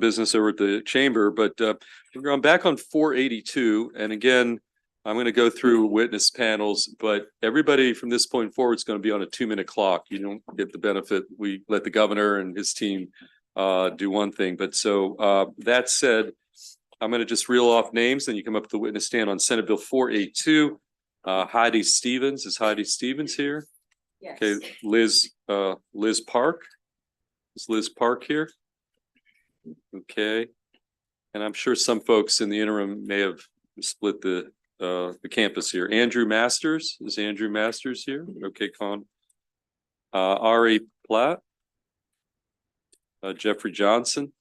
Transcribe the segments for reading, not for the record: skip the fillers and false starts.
business over at the chamber, but we're going back on 482. And again, I'm going to go through witness panels, but everybody from this point forward is going to be on a 2-minute clock. You don't get the benefit. We let the governor and his team do one thing. But so that said, I'm going to just reel off names, then you come up to the witness stand on Senate Bill 482. Heidi Stevens. Is Heidi Stevens here? Yes. Okay, Liz Park. Is Liz Park here? Okay. And I'm sure some folks in the interim may have split the campus here. Andrew Masters. Is Andrew Masters here? Okay, Con. Ari Platt. Jeffrey Johnson.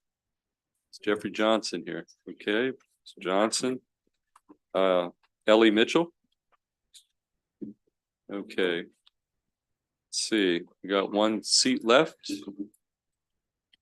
Is Jeffrey Johnson here? Okay. Johnson. Ellie Mitchell. Okay. Let's see. We got one seat left.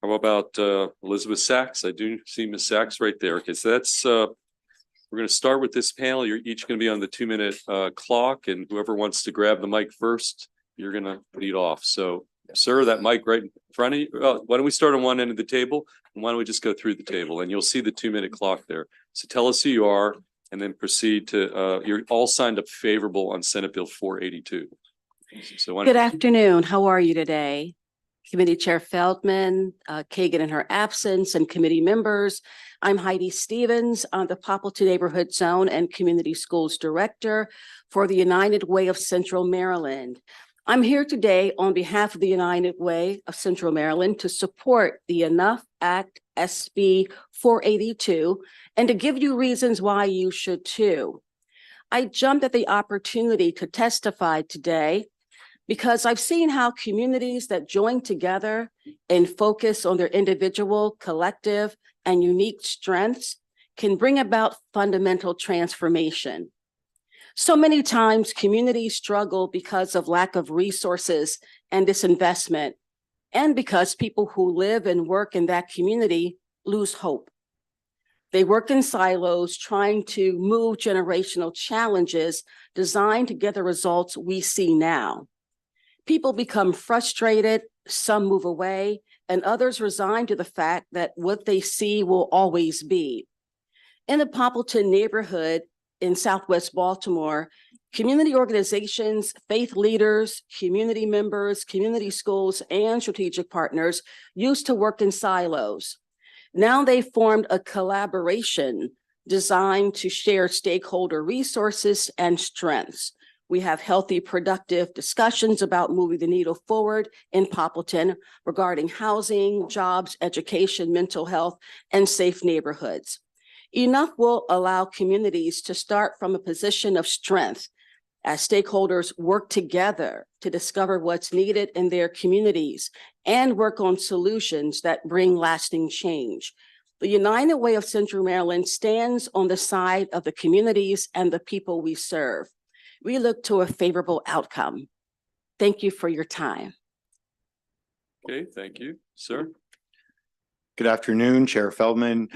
How about Elizabeth Sachs? I do see Ms. Sachs right there. Okay, so that's we're going to start with this panel. You're each going to be on the 2-minute clock, and whoever wants to grab the mic first, you're going to lead off. So, sir, that mic right in front of you. Why don't we start on one end of the table, and why don't we just go through the table, and you'll see the 2-minute clock there. So tell us who you are, and then proceed to. You're all signed up favorable on Senate Bill 482. So good afternoon. How are you today? Committee Chair Feldman, Kagan in her absence, and committee members. I'm Heidi Stevens, the Poppleton Neighborhood Zone and Community Schools Director for the United Way of Central Maryland. I'm here today on behalf of the United Way of Central Maryland to support the Enough Act SB 482 and to give you reasons why you should too. I jumped at the opportunity to testify today because I've seen how communities that join together and focus on their individual, collective, and unique strengths can bring about fundamental transformation. So many times communities struggle because of lack of resources and disinvestment, and because people who live and work in that community lose hope. They work in silos trying to move generational challenges designed to get the results we see now. People become frustrated, some move away, and others resign to the fact that what they see will always be. In the Poppleton neighborhood in Southwest Baltimore, community organizations, faith leaders, community members, community schools, and strategic partners used to work in silos. Now they formed a collaboration designed to share stakeholder resources and strengths. We have healthy, productive discussions about moving the needle forward in Poppleton regarding housing, jobs, education, mental health, and safe neighborhoods. Enough will allow communities to start from a position of strength as stakeholders work together to discover what's needed in their communities and work on solutions that bring lasting change. The United Way of Central Maryland stands on the side of the communities and the people we serve. We look to a favorable outcome. Thank you for your time. Okay, thank you, sir. Good afternoon, Chair Feldman,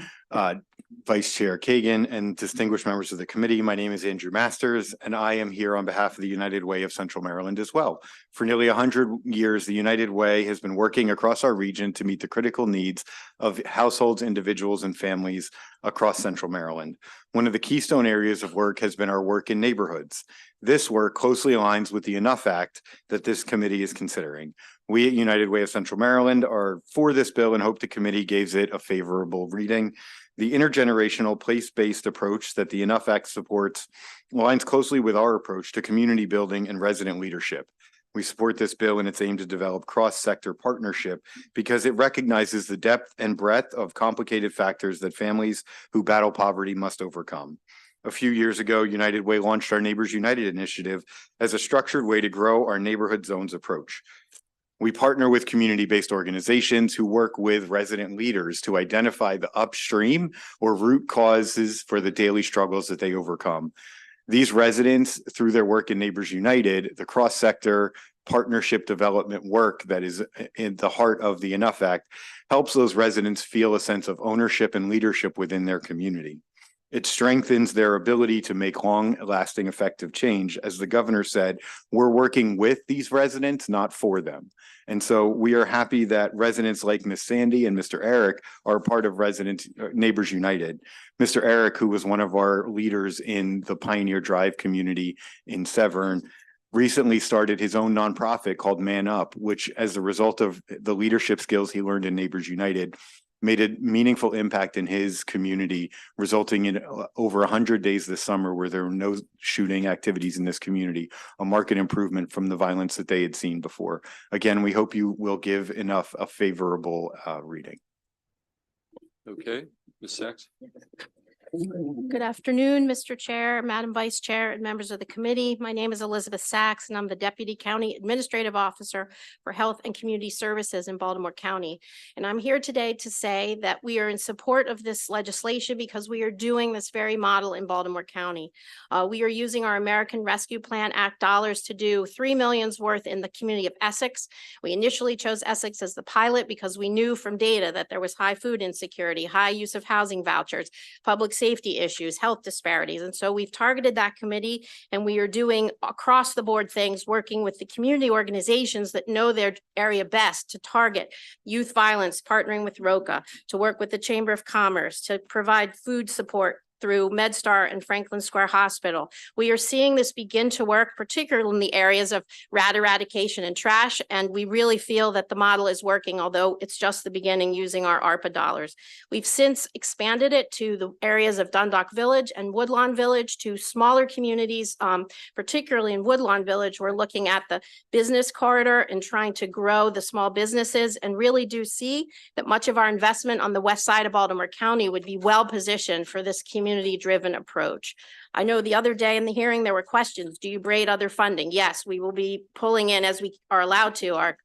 Vice Chair Kagan, and distinguished members of the committee. My name is Andrew Masters, and I am here on behalf of the United Way of Central Maryland as well. For nearly 100 years, the United Way has been working across our region to meet the critical needs of households, individuals, and families across Central Maryland. One of the keystone areas of work has been our work in neighborhoods. This work closely aligns with the Enough Act that this committee is considering. We at United Way of Central Maryland are for this bill and hope the committee gives it a favorable reading. The intergenerational place-based approach that the Enough Act supports aligns closely with our approach to community building and resident leadership. We support this bill in its aim to develop cross-sector partnership because it recognizes the depth and breadth of complicated factors that families who battle poverty must overcome. A few years ago, United Way launched our Neighbors United initiative as a structured way to grow our neighborhood zones approach. We partner with community-based organizations who work with resident leaders to identify the upstream or root causes for the daily struggles that they overcome. These residents, through their work in Neighbors United, the cross-sector partnership development work that is in the heart of the Enough Act, helps those residents feel a sense of ownership and leadership within their community. It strengthens their ability to make long-lasting effective change. As the governor said, we're working with these residents, not for them. And so we are happy that residents like Miss Sandy and Mr. Eric are part of Neighbors United. Mr. Eric, who was one of our leaders in the Pioneer Drive community in Severn, recently started his own nonprofit called Man Up, which, as a result of the leadership skills he learned in Neighbors United, made a meaningful impact in his community, resulting in over 100 days this summer where there were no shooting activities in this community, a marked improvement from the violence that they had seen before. Again, we hope you will give enough a favorable reading. Okay, Ms. Sachs. Good afternoon, Mr. Chair, Madam Vice Chair, and members of the committee. My name is Elizabeth Sachs, and I'm the Deputy County Administrative Officer for Health and Community Services in Baltimore County. And I'm here today to say that we are in support of this legislation because we are doing this very model in Baltimore County. We are using our American Rescue Plan Act dollars to do $3 million's worth in the community of Essex. We initially chose Essex as the pilot because we knew from data that there was high food insecurity, high use of housing vouchers, public safety issues, health disparities. And so we've targeted that committee, and we are doing across the board things, working with the community organizations that know their area best to target youth violence, partnering with ROCA, to work with the Chamber of Commerce, to provide food support through MedStar and Franklin Square Hospital. We are seeing this begin to work, particularly in the areas of rat eradication and trash, and we really feel that the model is working, although it's just the beginning using our ARPA dollars. We've since expanded it to the areas of Dundalk Village and Woodlawn Village, to smaller communities, particularly in Woodlawn Village. We're looking at the business corridor and trying to grow the small businesses, and really do see that much of our investment on the west side of Baltimore County would be well positioned for this community-driven approach. I know the other day in the hearing, there were questions. Do you braid other funding? Yes, we will be pulling in, as we are allowed to, our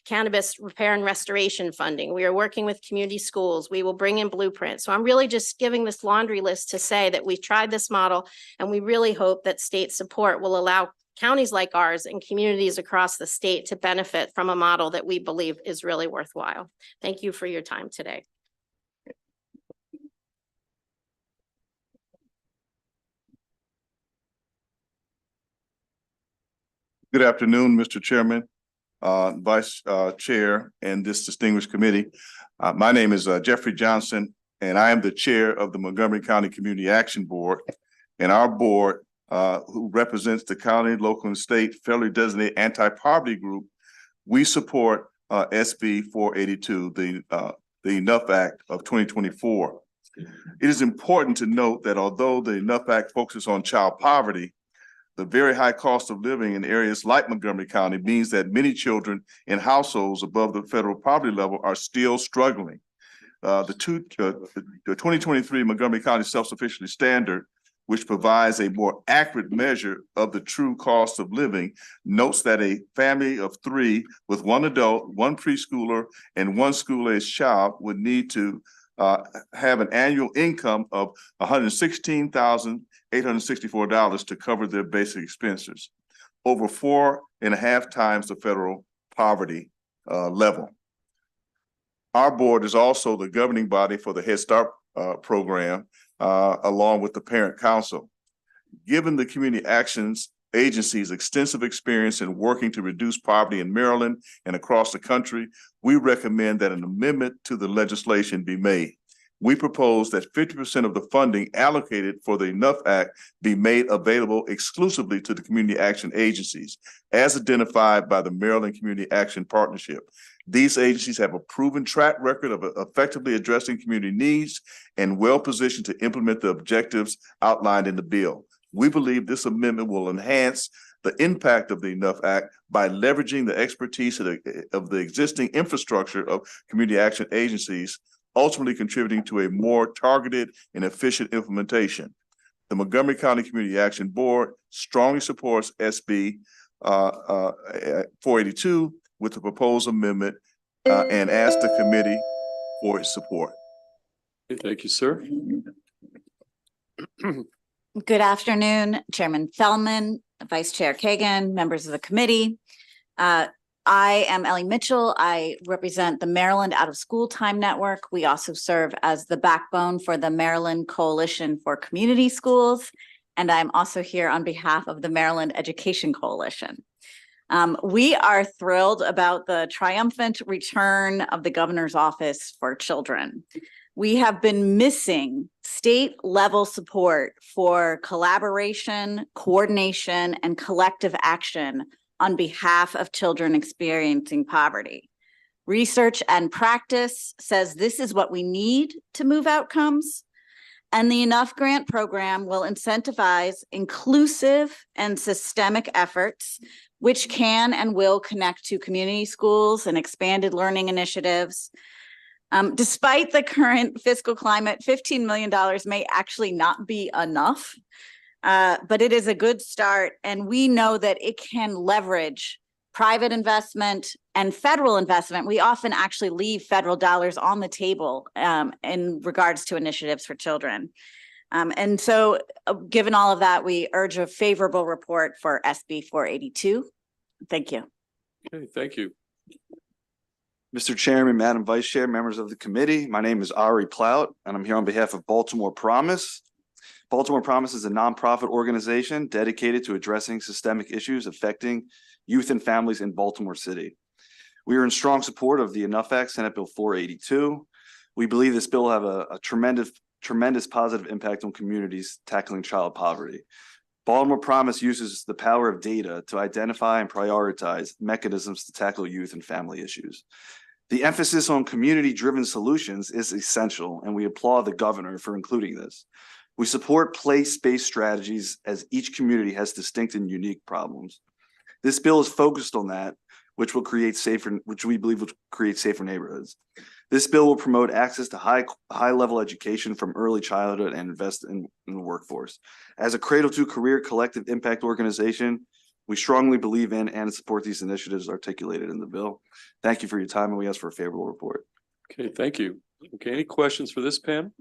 cannabis repair and restoration funding. We are working with community schools. We will bring in blueprints. So I'm really just giving this laundry list to say that we've tried this model, and we really hope that state support will allow counties like ours and communities across the state to benefit from a model that we believe is really worthwhile. Thank you for your time today. Good afternoon, Mr. Chairman, Vice Chair, and this distinguished committee. My name is Jeffrey Johnson, and I am the chair of the Montgomery County Community Action Board. And our board, who represents the county, local, and state federally designated anti-poverty group, we support SB 482, the Enough Act of 2024. It is important to note that although the Enough Act focuses on child poverty, the very high cost of living in areas like Montgomery County means that many children in households above the federal poverty level are still struggling. The 2023 Montgomery County Self-Sufficiency Standard, which provides a more accurate measure of the true cost of living, notes that a family of 3 with 1 adult, 1 preschooler, and 1 school-aged child would need to have an annual income of $116,864 to cover their basic expenses, over 4.5 times the federal poverty level. Our board is also the governing body for the Head Start program, along with the Parent Council. Given the Community Actions Agency's extensive experience in working to reduce poverty in Maryland and across the country, we recommend that an amendment to the legislation be made. We propose that 50% of the funding allocated for the Enough Act be made available exclusively to the community action agencies, as identified by the Maryland Community Action Partnership. These agencies have a proven track record of effectively addressing community needs and well-positioned to implement the objectives outlined in the bill. We believe this amendment will enhance the impact of the Enough Act by leveraging the expertise of the existing infrastructure of community action agencies, ultimately contributing to a more targeted and efficient implementation. The Montgomery County Community Action Board strongly supports SB 482 with the proposed amendment and asks the committee for its support. Okay, thank you, sir. Good afternoon, Chairman Feldman, Vice Chair Kagan, members of the committee. I am Ellie Mitchell. I represent the Maryland Out of School Time Network. We also serve as the backbone for the Maryland Coalition for Community Schools. And I'm also here on behalf of the Maryland Education Coalition. We are thrilled about the triumphant return of the governor's office for children. We have been missing state level support for collaboration, coordination, and collective action on behalf of children experiencing poverty. Research and practice says this is what we need to move outcomes. And the Enough Grant Program will incentivize inclusive and systemic efforts, which can and will connect to community schools and expanded learning initiatives. Despite the current fiscal climate, $15 million may actually not be enough. But it is a good start, and we know that it can leverage private investment and federal investment. We often actually leave federal dollars on the table in regards to initiatives for children. And so given all of that, we urge a favorable report for SB 482. Thank you. Okay, thank you. Mr. Chairman, Madam Vice Chair, members of the committee, my name is Ari Plout, and I'm here on behalf of Baltimore Promise. Baltimore Promise is a nonprofit organization dedicated to addressing systemic issues affecting youth and families in Baltimore City. We are in strong support of the Enough Act, Senate Bill 482. We believe this bill will have a tremendous positive impact on communities tackling child poverty. Baltimore Promise uses the power of data to identify and prioritize mechanisms to tackle youth and family issues. The emphasis on community-driven solutions is essential, and we applaud the governor for including this. We support place-based strategies as each community has distinct and unique problems. This bill is focused on that, which we believe will create safer neighborhoods. This bill will promote access to high-level education from early childhood and invest in the workforce. As a Cradle to Career collective impact organization, we strongly believe in and support these initiatives articulated in the bill. Thank you for your time, and we ask for a favorable report. Okay, thank you. Okay, any questions for this panel?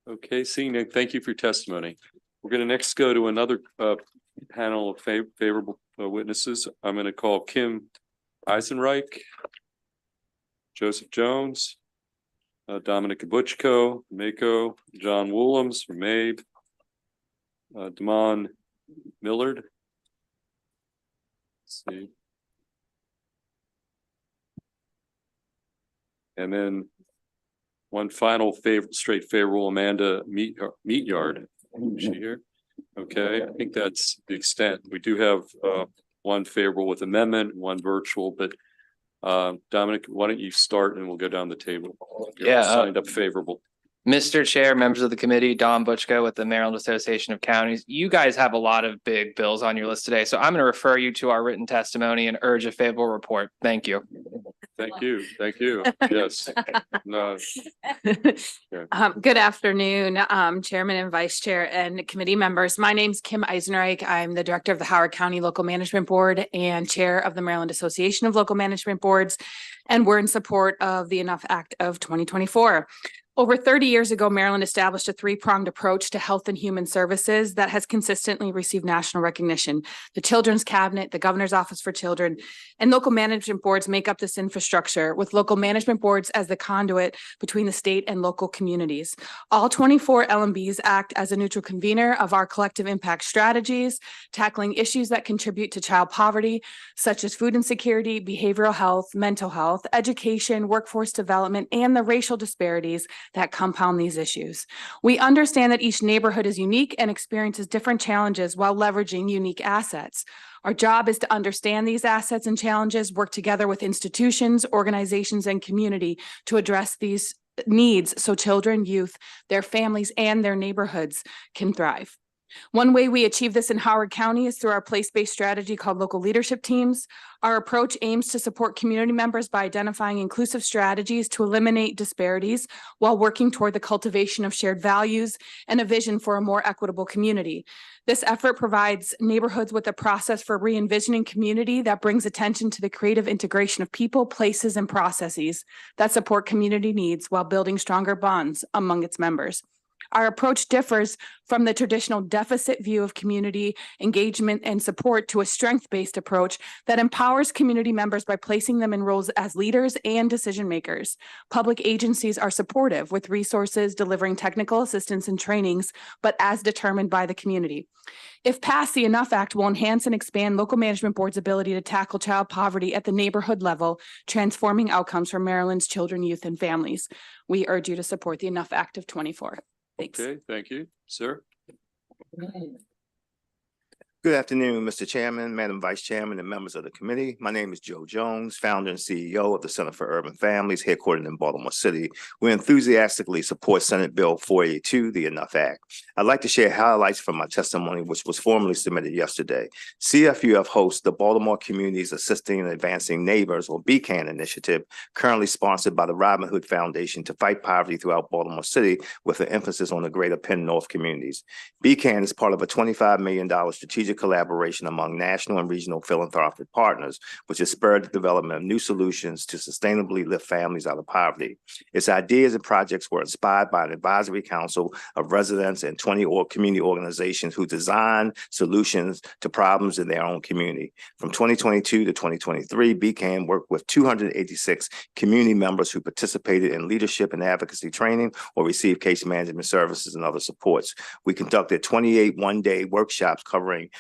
Okay, seeing none, thank you for your testimony. We're going to next go to another panel of favorable witnesses. I'm going to call Kim Eisenreich, Joseph Jones, Dominic Kabuchko, Mako, John Woolams from MABE, Damon Millard. Let's see. And then one final straight favorable, Amanda Meatyard. Is she here? Okay, I think that's the extent. We do have one favorable with amendment, one virtual, but Dominic, why don't you start and we'll go down the table. You're all signed up favorable. Mr. Chair, members of the committee, Don Butchko with the Maryland Association of Counties. You guys have a lot of big bills on your list today, so I'm going to refer you to our written testimony and urge a favorable report. Thank you. Thank you. Thank you. Yes. No. Good afternoon, Chairman and Vice Chair and committee members. My name's Kim Eisenreich. I'm the Director of the Howard County Local Management Board and Chair of the Maryland Association of Local Management Boards, and we're in support of the Enough Act of 2024. Over 30 years ago, Maryland established a three-pronged approach to health and human services that has consistently received national recognition. The Children's Cabinet, the Governor's Office for Children, and local management boards make up this infrastructure, with local management boards as the conduit between the state and local communities. All 24 LMBs act as a neutral convener of our collective impact strategies, tackling issues that contribute to child poverty, such as food insecurity, behavioral health, mental health, education, workforce development, and the racial disparities that compound these issues. We understand that each neighborhood is unique and experiences different challenges while leveraging unique assets. Our job is to understand these assets and challenges, work together with institutions, organizations, and community to address these needs so children, youth, their families, and their neighborhoods can thrive. One way we achieve this in Howard County is through our place-based strategy called local leadership teams. Our approach aims to support community members by identifying inclusive strategies to eliminate disparities while working toward the cultivation of shared values and a vision for a more equitable community. This effort provides neighborhoods with a process for re-envisioning community that brings attention to the creative integration of people, places, and processes that support community needs while building stronger bonds among its members. Our approach differs from the traditional deficit view of community engagement and support to a strength-based approach that empowers community members by placing them in roles as leaders and decision makers. Public agencies are supportive with resources, delivering technical assistance and trainings, but as determined by the community. If passed, the Enough Act will enhance and expand local management boards' ability to tackle child poverty at the neighborhood level, transforming outcomes for Maryland's children, youth, and families. We urge you to support the Enough Act of 24. Thanks. Okay, thank you, sir. Good afternoon, Mr. Chairman, Madam Vice Chairman, and members of the committee. My name is Joe Jones, founder and CEO of the Center for Urban Families, headquartered in Baltimore City. We enthusiastically support Senate Bill 482, the Enough Act. I'd like to share highlights from my testimony, which was formally submitted yesterday. CFUF hosts the Baltimore Communities Assisting and Advancing Neighbors, or BCAN initiative, currently sponsored by the Robin Hood Foundation to fight poverty throughout Baltimore City with an emphasis on the greater Penn North communities. BCAN is part of a $25 million strategic collaboration among national and regional philanthropic partners, which has spurred the development of new solutions to sustainably lift families out of poverty. Its ideas and projects were inspired by an advisory council of residents and 20 community organizations who design solutions to problems in their own community. From 2022 to 2023, BCAN worked with 286 community members who participated in leadership and advocacy training or received case management services and other supports. We conducted 28 one-day workshops covering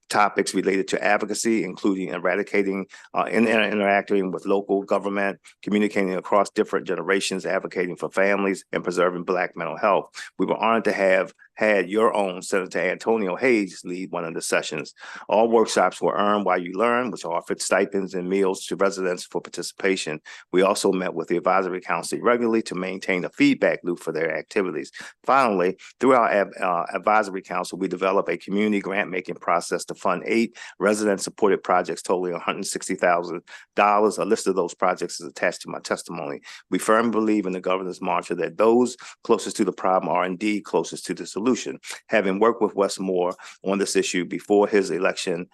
topics related to advocacy, including eradicating and interacting with local government, communicating across different generations, advocating for families, and preserving Black mental health. We were honored to have had your own Senator Antonio Hayes lead one of the sessions. All workshops were Earn While You Learn, which offered stipends and meals to residents for participation. We also met with the Advisory Council regularly to maintain a feedback loop for their activities. Finally, through our Advisory Council, we developed a community grant-making process to fund 8 resident-supported projects totaling $160,000. A list of those projects is attached to my testimony. We firmly believe in the governor's mantra that those closest to the problem are indeed closest to the solution. Having worked with Wes Moore on this issue before his election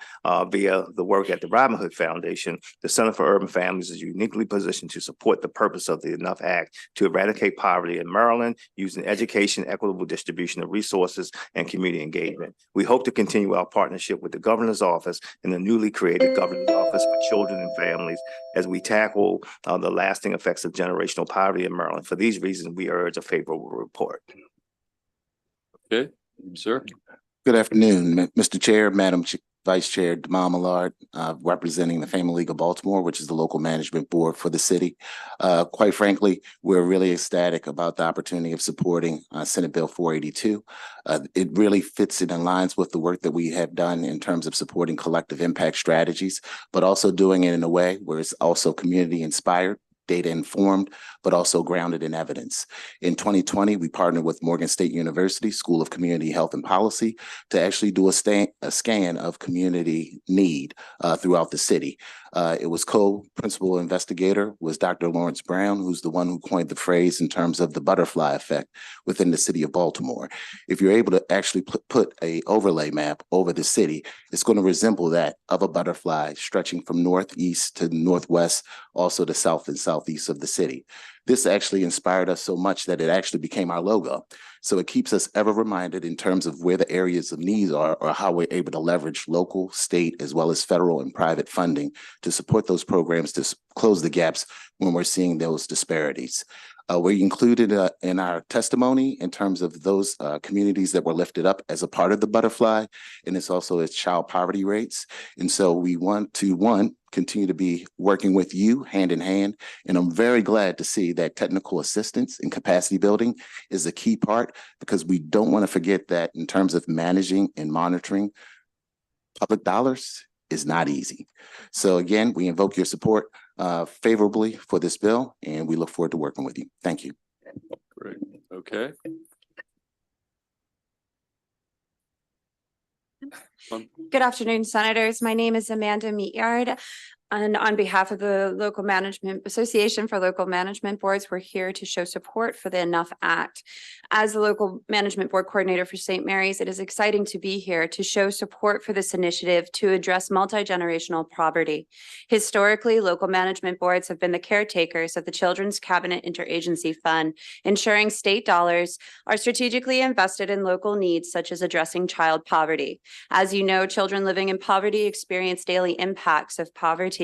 via the work at the Robin Hood Foundation, the Center for Urban Families is uniquely positioned to support the purpose of the Enough Act to eradicate poverty in Maryland using education, equitable distribution of resources, and community engagement. We hope to continue our partnership with the governor's office and the newly created governor's office for children and families as we tackle the lasting effects of generational poverty in Maryland. For these reasons, we urge a favorable report. Okay, sir. Good afternoon, Mr. Chair, Madam Vice Chair Demond Millard, representing the Family League of Baltimore, which is the local management board for the city. Quite frankly, we're really ecstatic about the opportunity of supporting Senate Bill 482. It really fits and aligns with the work that we have done in terms of supporting collective impact strategies, but also doing it in a way where it's also community inspired, data informed, but also grounded in evidence. In 2020, we partnered with Morgan State University School of Community Health and Policy to actually do a scan of community need throughout the city. It was co-principal investigator was Dr. Lawrence Brown, who's the one who coined the phrase in terms of the butterfly effect within the city of Baltimore. If you're able to actually put a overlay map over the city, it's going to resemble that of a butterfly stretching from northeast to northwest, also to south and southeast of the city. This actually inspired us so much that it actually became our logo. So it keeps us ever reminded in terms of where the areas of needs are or how we're able to leverage local, state, as well as federal and private funding to support those programs to close the gaps when we're seeing those disparities. We included in our testimony in terms of those communities that were lifted up as a part of the butterfly, and it's also its child poverty rates. And so we want to, continue to be working with you hand in hand. And I'm very glad to see that technical assistance and capacity building is a key part, because we don't want to forget that in terms of managing and monitoring public dollars is not easy. So again, we invoke your support favorably for this bill, and we look forward to working with you. Thank you. Great. Okay. Good afternoon, Senators. My name is Amanda Meatyard. And on behalf of the Local Management Association for Local Management Boards, we're here to show support for the Enough Act. As the Local Management Board Coordinator for St. Mary's, it is exciting to be here to show support for this initiative to address multi-generational poverty. Historically, local management boards have been the caretakers of the Children's Cabinet Interagency Fund, ensuring state dollars are strategically invested in local needs such as addressing child poverty. As you know, children living in poverty experience daily impacts of poverty,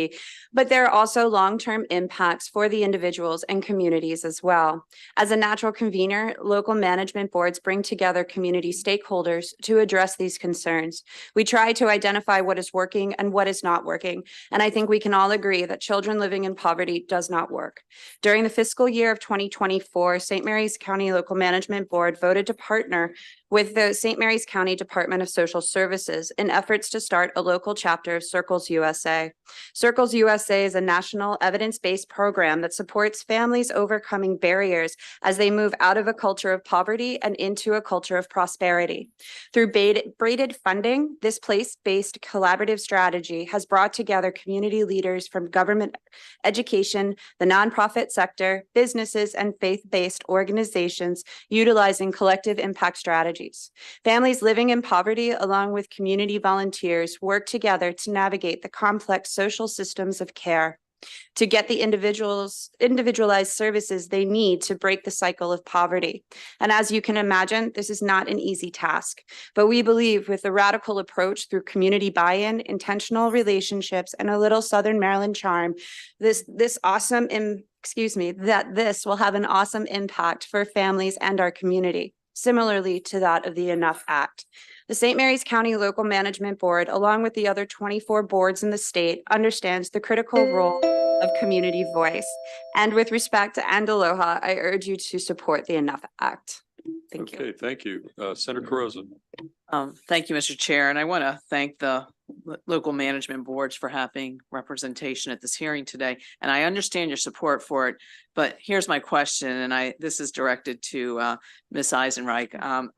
but there are also long-term impacts for the individuals and communities as well. As a natural convener, local management boards bring together community stakeholders to address these concerns. We try to identify what is working and what is not working, and I think we can all agree that children living in poverty does not work. During the fiscal year of 2024, St. Mary's County Local Management Board voted to partner with the St. Mary's County Department of Social Services in efforts to start a local chapter of Circles USA. Circles USA is a national evidence-based program that supports families overcoming barriers as they move out of a culture of poverty and into a culture of prosperity. Through braided funding, this place-based collaborative strategy has brought together community leaders from government, education, the nonprofit sector, businesses, and faith-based organizations utilizing collective impact strategies. Families living in poverty, along with community volunteers, work together to navigate the complex social systems of care to get the individualized services they need to break the cycle of poverty. And as you can imagine, this is not an easy task, but we believe with a radical approach through community buy-in, intentional relationships, and a little Southern Maryland charm, this will have an awesome impact for families and our community, similarly to that of the Enough Act. The St. Mary's County Local Management Board, along with the other 24 boards in the state, understands the critical role of community voice. And with respect and aloha, I urge you to support the Enough Act. Thank you. Okay, thank you. Senator Carrozza. Thank you, Mr. Chair, and I want to thank the local management boards for having representation at this hearing today. And I understand your support for it, but here's my question, and this is directed to Ms. Eisenreich,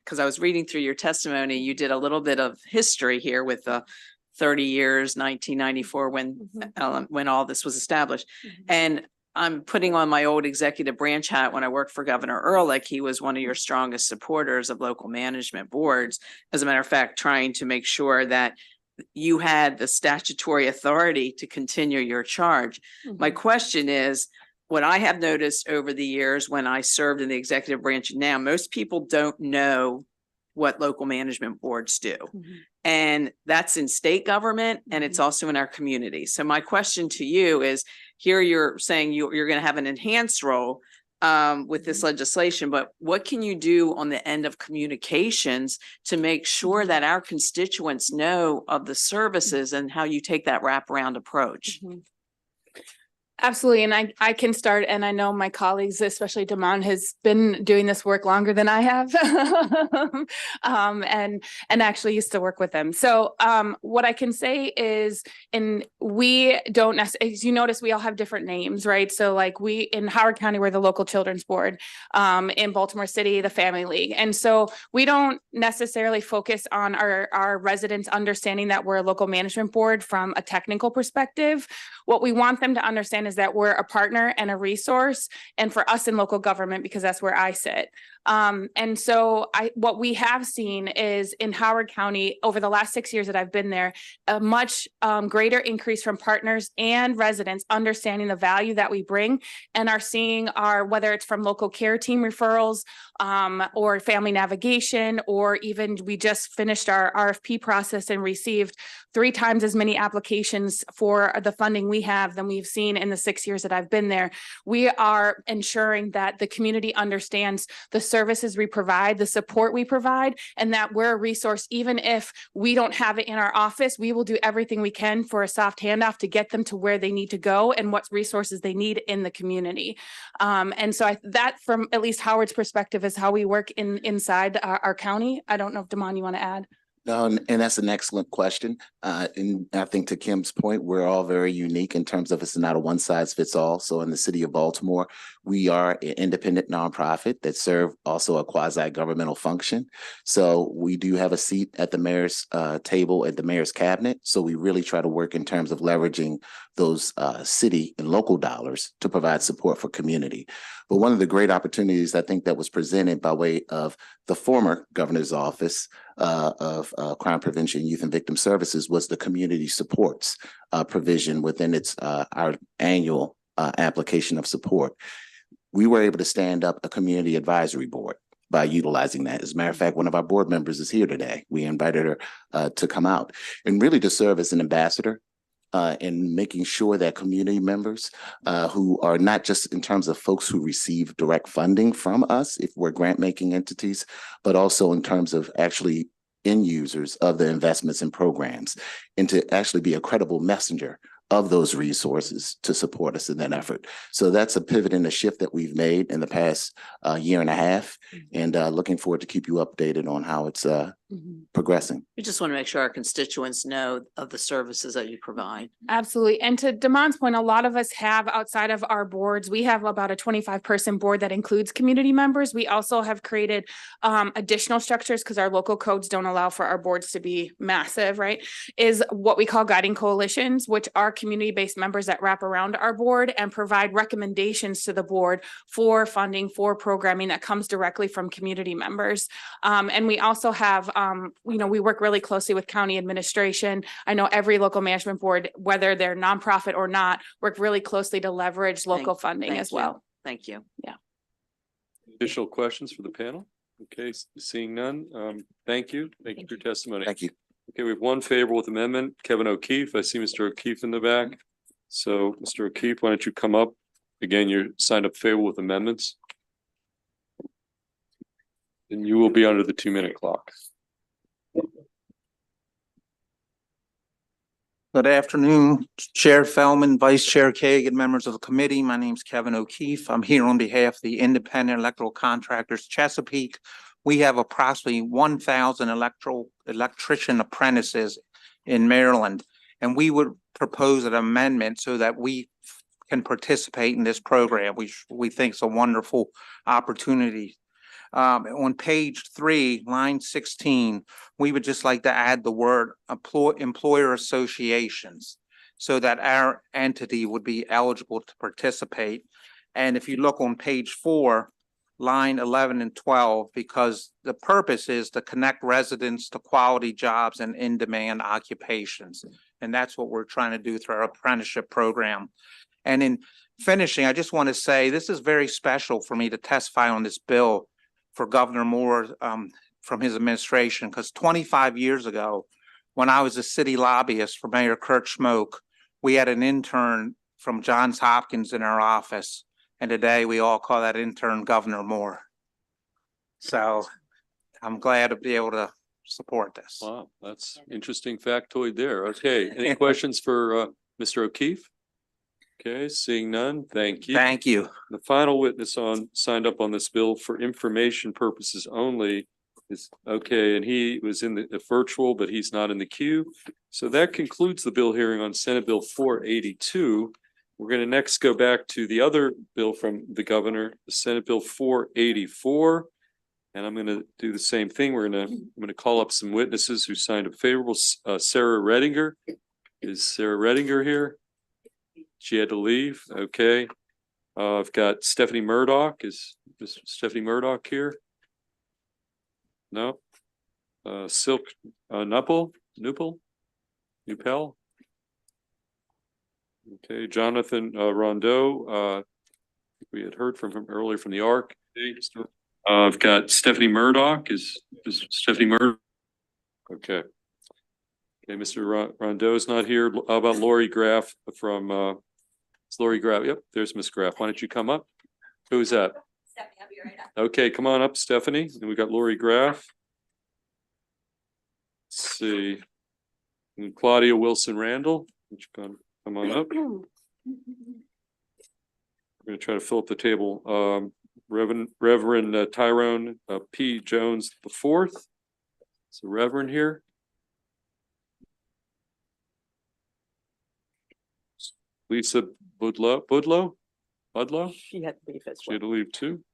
because I was reading through your testimony. You did a little bit of history here with the 30 years, 1994, when all this was established. And I'm putting on my old executive branch hat. When I worked for Governor Ehrlich, he was one of your strongest supporters of local management boards. As a matter of fact, trying to make sure that you had the statutory authority to continue your charge. My question is, what I have noticed over the years when I served in the executive branch now, most people don't know what local management boards do. And that's in state government, and it's also in our community. So my question to you is, here you're saying you're going to have an enhanced role with this legislation, but what can you do on the end of communications to make sure that our constituents know of the services and how you take that wraparound approach? Absolutely. And I can start, and I know my colleagues, especially Damon, has been doing this work longer than I have, and actually used to work with them. So what I can say is, we don't necessarily, as you notice, we all have different names, right? So like we in Howard County, we're the local children's board, in Baltimore City, the Family League. And so we don't necessarily focus on our residents understanding that we're a local management board from a technical perspective. What we want them to understand is that we're a partner and a resource, and for us in local government, because that's where I sit. And so what we have seen is in Howard County over the last 6 years that I've been there, a much greater increase from partners and residents understanding the value that we bring, and are seeing whether it's from local care team referrals or family navigation, or even we just finished our RFP process and received 3 times as many applications for the funding we have than we've seen in the 6 years that I've been there. We are ensuring that the community understands the services we provide, the support we provide, and that we're a resource. Even if we don't have it in our office, we will do everything we can for a soft handoff to get them to where they need to go and what resources they need in the community. And so that, from at least Howard's perspective, is how we work inside our county. I don't know if Damon, you want to add? No, and that's an excellent question. And I think to Kim's point, we're all very unique in terms of it's not a one size fits all. So in the city of Baltimore, we are an independent nonprofit that serve also a quasi governmental function. So we do have a seat at the mayor's table at the mayor's cabinet. So we really try to work in terms of leveraging those city and local dollars to provide support for community. But one of the great opportunities I think that was presented by way of the former governor's office of crime prevention, youth and victim services was the community supports provision within its our annual application of support. We were able to stand up a community advisory board by utilizing that. As a matter of fact, one of our board members is here today. We invited her to come out and really to serve as an ambassador in making sure that community members who are not just in terms of folks who receive direct funding from us, if we're grant making entities, but also in terms of actually end users of the investments and programs, and to actually be a credible messenger of those resources to support us in that effort. So that's a pivot and a shift that we've made in the past year and a half, and looking forward to keep you updated on how it's progressing. We just want to make sure our constituents know of the services that you provide. Absolutely. And to Damon's point, a lot of us have outside of our boards, we have about a 25-person board that includes community members. We also have created additional structures because our local codes don't allow for our boards to be massive, right? Is what we call guiding coalitions, which are community-based members that wrap around our board and provide recommendations to the board for funding, for programming that comes directly from community members. And we also have we work really closely with county administration. I know every local management board, whether they're nonprofit or not, work really closely to leverage local funding as well. Thank you. Yeah. Additional questions for the panel? Okay, seeing none. Thank you. Thank you for your testimony. Thank you. Okay, we have one favorable with amendment, Kevin O'Keefe. I see Mr. O'Keefe in the back. So Mr. O'Keefe, why don't you come up? Again, you're signed up favorable with amendments. And you will be under the 2-minute clock. Good afternoon, Chair Feldman, Vice Chair Kagan, members of the committee. My name is Kevin O'Keefe. I'm here on behalf of the Independent Electrical Contractors Chesapeake. We have approximately 1,000 electrician apprentices in Maryland, and we would propose an amendment so that we can participate in this program, which we think is a wonderful opportunity. On page 3, line 16, we would just like to add the word employer associations so that our entity would be eligible to participate. And if you look on page 4, line 11 and 12, because the purpose is to connect residents to quality jobs and in-demand occupations. And that's what we're trying to do through our apprenticeship program. And in finishing, I just want to say this is very special for me to testify on this bill for Governor Moore from his administration, because 25 years ago, when I was a city lobbyist for Mayor Kurt Schmoke, we had an intern from Johns Hopkins in our office. And today we all call that intern Governor Moore. So I'm glad to be able to support this. Wow, that's interesting factoid there. Okay, any questions for Mr. O'Keefe? Okay, seeing none, thank you. Thank you. The final witness signed up on this bill for information purposes only is okay, and he was in the virtual, but he's not in the queue. So that concludes the bill hearing on Senate Bill 482. We're going to next go back to the other bill from the governor, the Senate Bill 484. And I'm going to do the same thing. I'm going to call up some witnesses who signed a favorable. Sarah Redinger. Is Sarah Redinger here? She had to leave. Okay. I've got Stephanie Murdoch. Is Stephanie Murdoch here? No. Silk Nupel. Okay, Jonathan Rondeau. We had heard from him earlier from the ARC. I've got Stephanie Murdoch. Is Stephanie Murdoch? Okay. Okay, Mr. Rondeau is not here. How about Lori Graff from it's Lori Graff? Yep, there's Miss Graff. Why don't you come up? Who is that? Stephanie, I'll be right up. Okay, come on up, Stephanie. And we got Lori Graff. Let's see. And Claudia Wilson Randall. Come on up. We're going to try to fill up the table. Reverend Tyrone P. Jones IV. So Reverend here. Lisa Budlow? She had to leave as She had to leave too.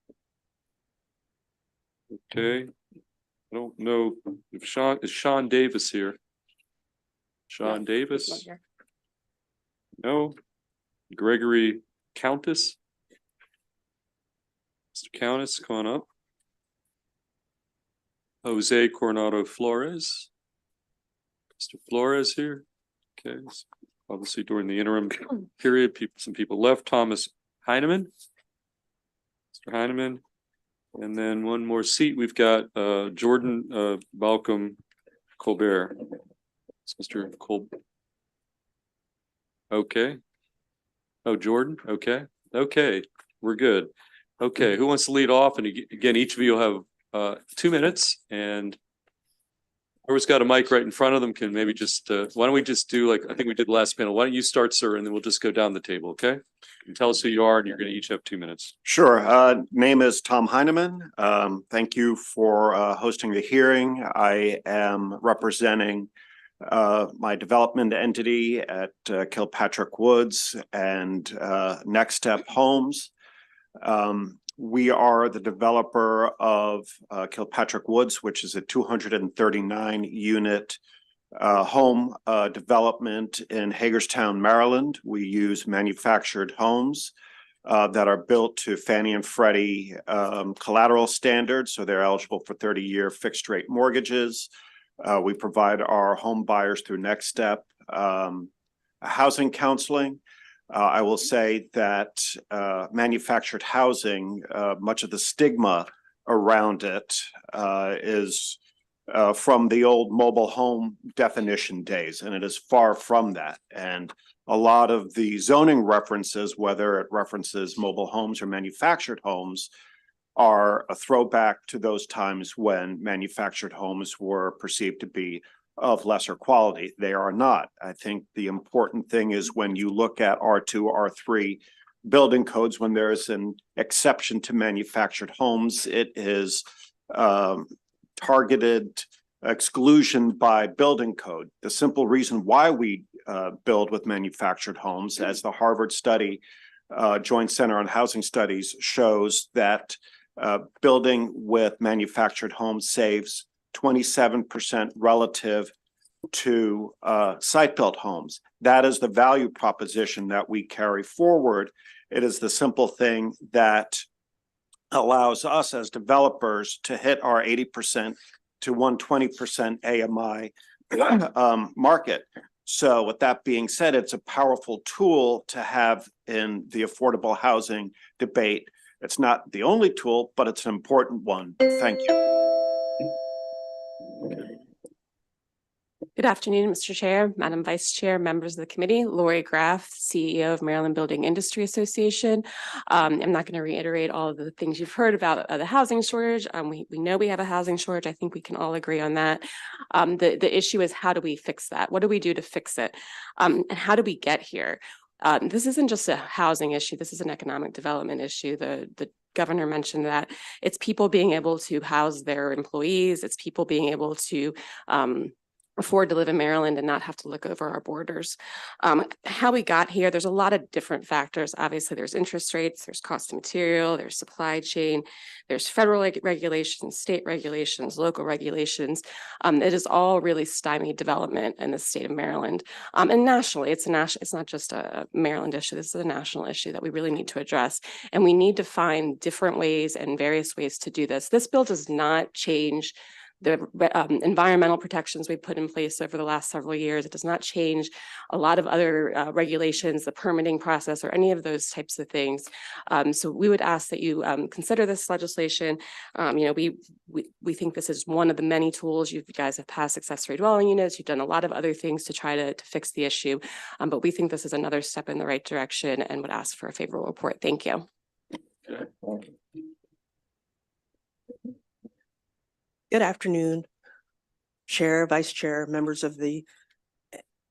Okay. I don't know if is Sean Davis here? Sean Davis? No. Gregory Countess? Mr. Countess, come on up. Jose Coronado Flores? Mr. Flores here? Okay, so obviously during the interim period, some people left. Thomas Heineman? Mr. Heineman? And then one more seat, we've got Jordan Balcom Colbert. It's Mr. Colbert. Okay. Oh, Jordan, okay. Okay, we're good. Okay, who wants to lead off? And again, each of you will have 2 minutes, and whoever's got a mic right in front of them can maybe just, why don't we just do like, I think we did the last panel. Why don't you start, sir, and then we'll just go down the table, okay? And tell us who you are, and you're going to each have 2 minutes. Sure. Name is Tom Heineman. Thank you for hosting the hearing. I am representing my development entity at Kilpatrick Woods and Next Step Homes. We are the developer of Kilpatrick Woods, which is a 239 unit home development in Hagerstown, Maryland. We use manufactured homes that are built to Fannie and Freddie collateral standards, so they're eligible for 30-year fixed rate mortgages. We provide our home buyers through Next Step housing counseling. I will say that manufactured housing, much of the stigma around it is from the old mobile home definition days, and it is far from that. And a lot of the zoning references, whether it references mobile homes or manufactured homes, are a throwback to those times when manufactured homes were perceived to be of lesser quality. They are not. I think the important thing is when you look at R2, R3 building codes, when there is an exception to manufactured homes, it is targeted exclusion by building code. The simple reason why we build with manufactured homes, as the Harvard study, Joint Center on Housing Studies shows that building with manufactured homes saves 27% relative to site-built homes. That is the value proposition that we carry forward. It is the simple thing that allows us as developers to hit our 80% to 120% AMI market. So with that being said, it's a powerful tool to have in the affordable housing debate. It's not the only tool, but it's an important one. Thank you. Good afternoon, Mr. Chair, Madam Vice Chair, members of the committee. Lori Graff, CEO of Maryland Building Industry Association. I'm not going to reiterate all of the things you've heard about the housing shortage. We know we have a housing shortage. I think we can all agree on that. The issue is, how do we fix that? What do we do to fix it? And how do we get here? This isn't just a housing issue. This is an economic development issue. The governor mentioned that it's people being able to house their employees. It's people being able to afford to live in Maryland and not have to look over our borders. How we got here, there's a lot of different factors. Obviously, there's interest rates, there's cost of material, there's supply chain, there's federal regulations, state regulations, local regulations. It is all really stymied development in the state of Maryland. And nationally, it's not just a Maryland issue. This is a national issue that we really need to address. And we need to find different ways and various ways to do this. This bill does not change the environmental protections we put in place over the last several years. It does not change a lot of other regulations, the permitting process, or any of those types of things. So we would ask that you consider this legislation. We think this is one of the many tools. You guys have passed accessory dwelling units. You've done a lot of other things to try to fix the issue. But we think this is another step in the right direction and would ask for a favorable report. Thank you. Okay. Good afternoon, Chair, Vice Chair, members of the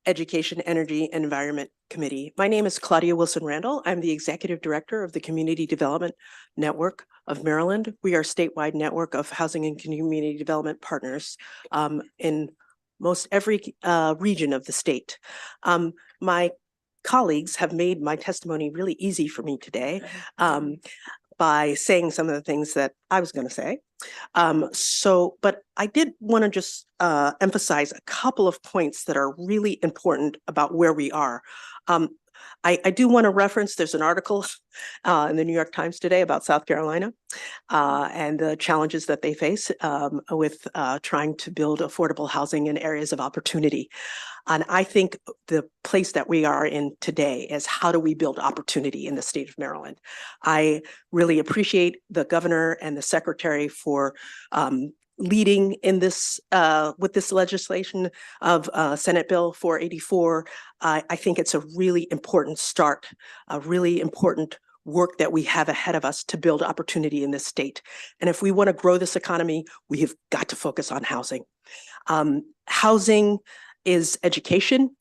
Education, Energy, and Environment Committee. My name is Claudia Wilson Randall. I'm the Executive Director of the Community Development Network of Maryland. We are a statewide network of housing and community development partners in most every region of the state. My colleagues have made my testimony really easy for me today by saying some of the things that I was going to say. But I did want to just emphasize a couple of points that are really important about where we are. I do want to reference, there's an article in the New York Times today about South Carolina and the challenges that they face with trying to build affordable housing in areas of opportunity. And I think the place that we are in today is how do we build opportunity in the state of Maryland? I really appreciate the governor and the secretary for leading in this with this legislation of Senate Bill 484. I think it's a really important start, a really important work that we have ahead of us to build opportunity in this state. And if we want to grow this economy, we have got to focus on housing. Housing is education.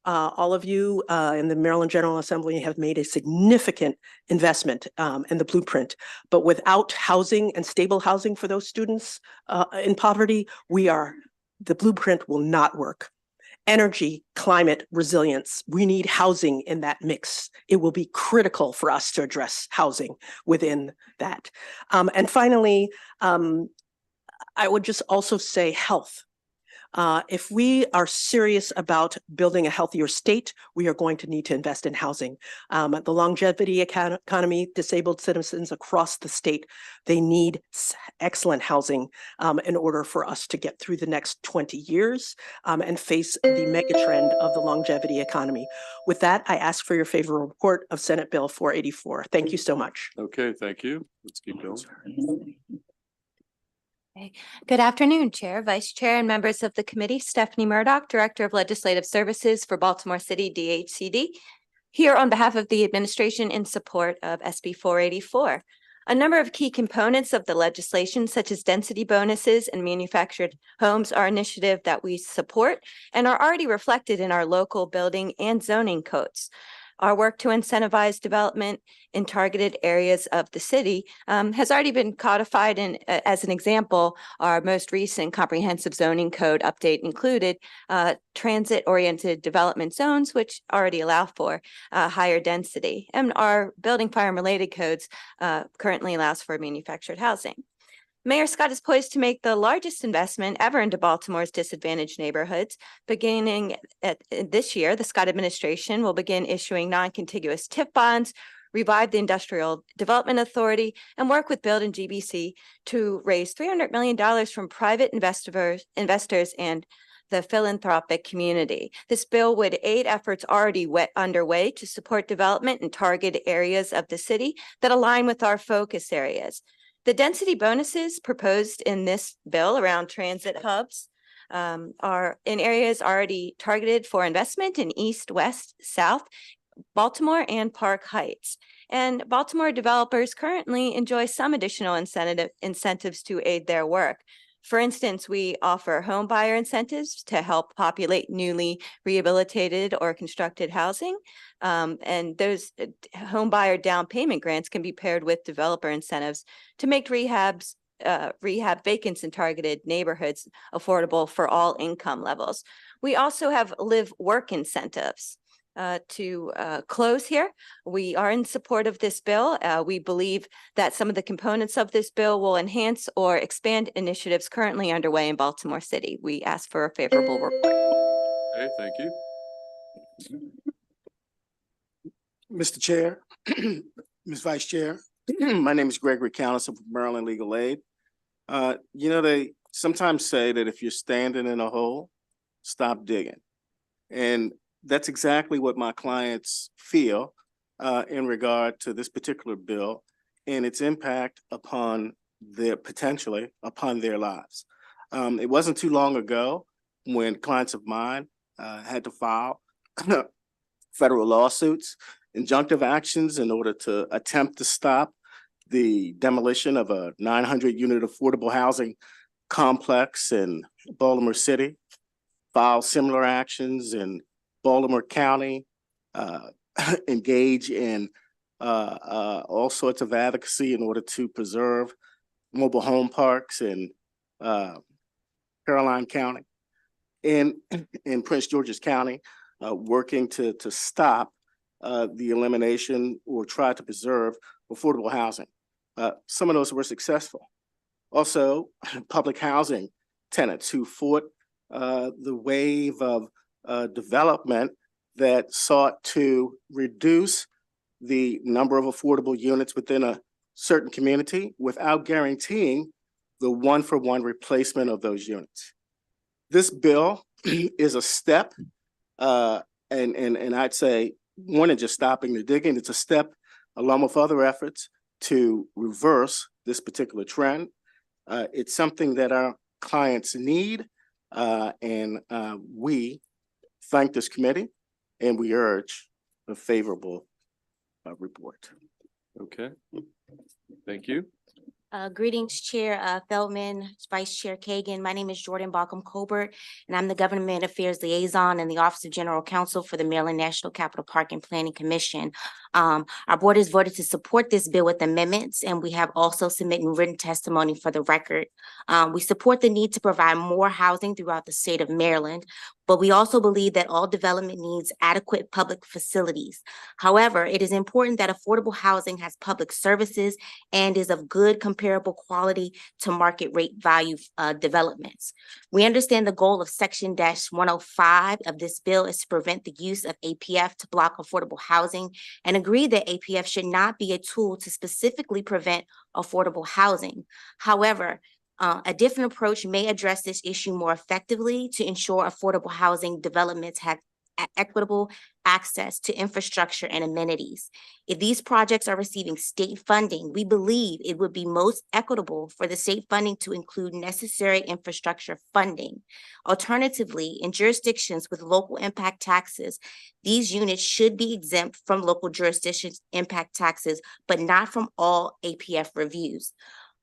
All of you in the Maryland General Assembly have made a significant investment in the blueprint, but without housing and stable housing for those students in poverty, the blueprint will not work. Energy, climate, resilience, we need housing in that mix. It will be critical for us to address housing within that. And finally, I would just also say health. If we are serious about building a healthier state, we are going to need to invest in housing. The longevity economy, disabled citizens across the state, they need excellent housing in order for us to get through the next 20 years and face the mega trend of the longevity economy. With that, I ask for your favorable report of Senate Bill 484. Thank you so much. Okay, thank you. Let's keep going. Good afternoon, Chair, Vice Chair, and members of the committee. Stephanie Murdoch, Director of Legislative Services for Baltimore City DHCD, here on behalf of the administration in support of SB 484. A number of key components of the legislation, such as density bonuses and manufactured homes, are initiative that we support and are already reflected in our local building and zoning codes. Our work to incentivize development in targeted areas of the city has already been codified in, as an example, our most recent comprehensive zoning code update included transit-oriented development zones, which already allow for higher density. And our building, fire, and related codes currently allows for manufactured housing. Mayor Scott is poised to make the largest investment ever into Baltimore's disadvantaged neighborhoods. Beginning this year, the Scott administration will begin issuing non-contiguous TIF bonds, revive the Industrial Development Authority, and work with Build and GBC to raise $300 million from private investors and the philanthropic community. This bill would aid efforts already underway to support development in targeted areas of the city that align with our focus areas. The density bonuses proposed in this bill around transit hubs are in areas already targeted for investment in East, West, South, Baltimore, and Park Heights. And Baltimore developers currently enjoy some additional incentives to aid their work. For instance, we offer home buyer incentives to help populate newly rehabilitated or constructed housing. And those home buyer down payment grants can be paired with developer incentives to make rehab vacants in targeted neighborhoods affordable for all income levels. We also have live work incentives. To close here, we are in support of this bill. We believe that some of the components of this bill will enhance or expand initiatives currently underway in Baltimore City. We ask for a favorable report. Okay, thank you. Mr. Chair, Ms. Vice Chair, my name is Gregory Callis of Maryland Legal Aid. They sometimes say that if you're standing in a hole, stop digging. And that's exactly what my clients feel in regard to this particular bill and its impact upon potentially upon their lives. It wasn't too long ago when clients of mine had to file federal lawsuits, injunctive actions in order to attempt to stop the demolition of a 900-unit affordable housing complex in Baltimore City, file similar actions in Baltimore County, engage in all sorts of advocacy in order to preserve mobile home parks in Caroline County, in Prince George's County, working to stop the elimination or tried to preserve affordable housing. Some of those were successful. Also, public housing tenants who fought the wave of development that sought to reduce the number of affordable units within a certain community without guaranteeing the one-for-one replacement of those units. This bill is a step, and I'd say more than just stopping the digging, it's a step along with other efforts to reverse this particular trend. It's something that our clients need, and we thank this committee and we urge a favorable report. Okay, thank you. Greetings, Chair Feldman, Vice Chair Kagan. My name is Jordan Balcom Colbert, and I'm the Government Affairs Liaison in the Office of General Counsel for the Maryland National Capital Park and Planning Commission. Our board has voted to support this bill with amendments, and we have also submitted written testimony for the record. We support the need to provide more housing throughout the state of Maryland, but we also believe that all development needs adequate public facilities. However, it is important that affordable housing has public services and is of good comparable quality to market rate value developments. We understand the goal of Section -105 of this bill is to prevent the use of APF to block affordable housing, and agree that APF should not be a tool to specifically prevent affordable housing. However, a different approach may address this issue more effectively to ensure affordable housing developments have equitable access to infrastructure and amenities. If these projects are receiving state funding, we believe it would be most equitable for the state funding to include necessary infrastructure funding. Alternatively, in jurisdictions with local impact taxes, these units should be exempt from local jurisdictions' impact taxes, but not from all APF reviews.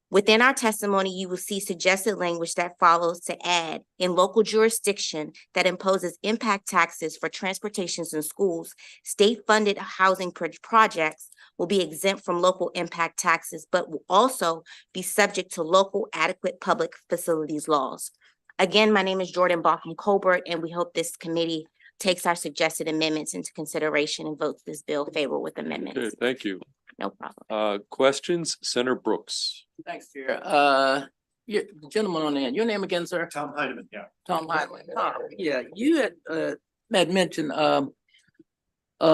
Within our testimony, you will see suggested language that follows to add, in local jurisdiction that imposes impact taxes for transportations and schools, state-funded housing projects will be exempt from local impact taxes, but will also be subject to local adequate public facilities laws. Again, my name is Jordan Balcom Colbert, and we hope this committee takes our suggested amendments into consideration and votes this bill favorable with amendments. Okay, thank you. No problem. Questions, Senator Brooks? Thanks, Chair. The gentleman on the end, your name again, sir? Tom Heineman, yeah. Tom Heineman. Yeah, you had mentioned a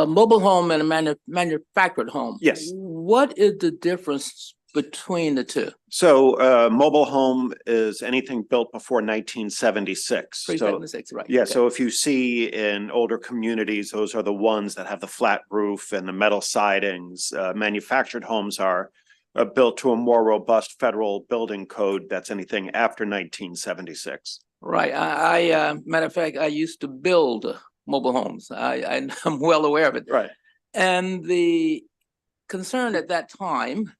mobile home and a manufactured home. Yes. What is the difference between the two? So mobile home is anything built before 1976. So 376, right? yeah, Okay. so if you see in older communities, those are the ones that have the flat roof and the metal sidings. Manufactured homes are built to a more robust federal building code that's anything after 1976. Right. I matter of fact, I used to build mobile homes. I'm well aware of it. Right. And the concern at that time,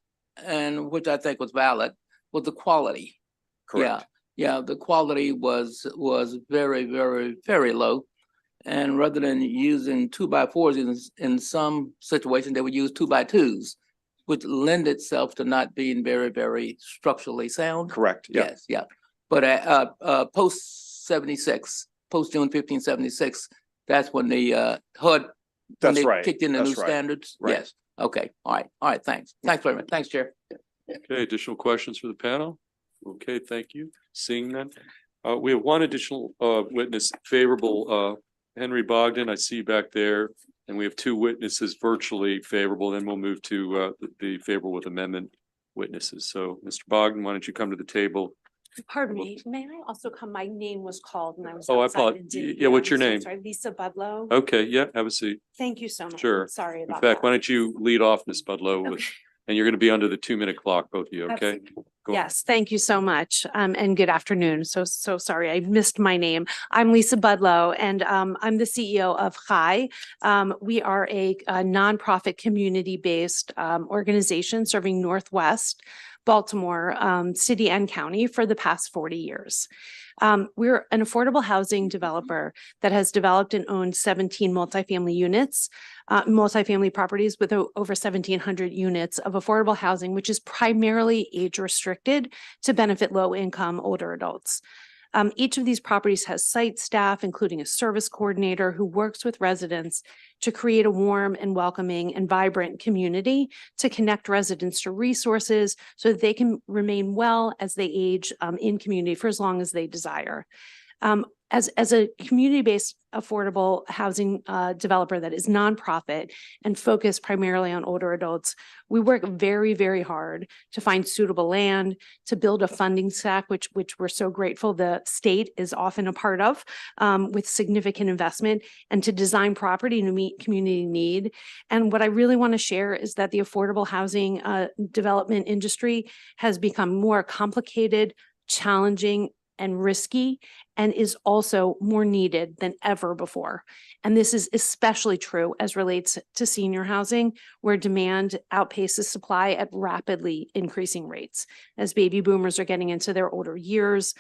and which I think was valid, was the quality. Correct. Yeah, the quality was very, very, very low. And rather than using 2x4s in some situations, they would use 2x2s, which lend itself to not being very, very structurally sound. Correct. Yeah. Yes, yeah. But post 76, post June 1576, that's when the HUD when That's they right. kicked in the That's new right. standards. Right. Yes. Okay. All right. Thanks. Thanks very much. Thanks, Chair. Okay, additional questions for the panel? Okay, thank you. Seeing none. We have one additional witness favorable, Henry Bogdan. I see you back there. And we have two witnesses virtually favorable. Then we'll move to the favorable with amendment witnesses. So Mr. Bogdan, why don't you come to the table? Pardon me, may I also come? My name was called and I was. Oh, I outside apologize. and didn't Yeah, what's hear. your I'm name? so sorry, Lisa Budlow. Okay, yeah, have a seat. Thank you so much. Sure. Sorry In about fact, that. why don't you lead off, Ms. Budlow, with, and you're going to be under the 2-minute clock, both of you, okay? Go on. Yes, thank you so much. And good afternoon. So sorry, I missed my name. I'm Lisa Budlow and I'm the CEO of CHI. We are a nonprofit community-based organization serving Northwest Baltimore City and County for the past 40 years. We're an affordable housing developer that has developed and owned 17 multifamily units, multifamily properties with over 1,700 units of affordable housing, which is primarily age restricted to benefit low income older adults. Each of these properties has site staff, including a service coordinator who works with residents to create a warm and welcoming and vibrant community to connect residents to resources so that they can remain well as they age in community for as long as they desire. As a community-based affordable housing developer that is nonprofit and focused primarily on older adults, we work very, very hard to find suitable land, to build a funding stack, which we're so grateful the state is often a part of, with significant investment, and to design property to meet community need. And what I really want to share is that the affordable housing development industry has become more complicated, challenging, and risky, and is also more needed than ever before. And this is especially true as relates to senior housing, where demand outpaces supply at rapidly increasing rates. As baby boomers are getting into their older years,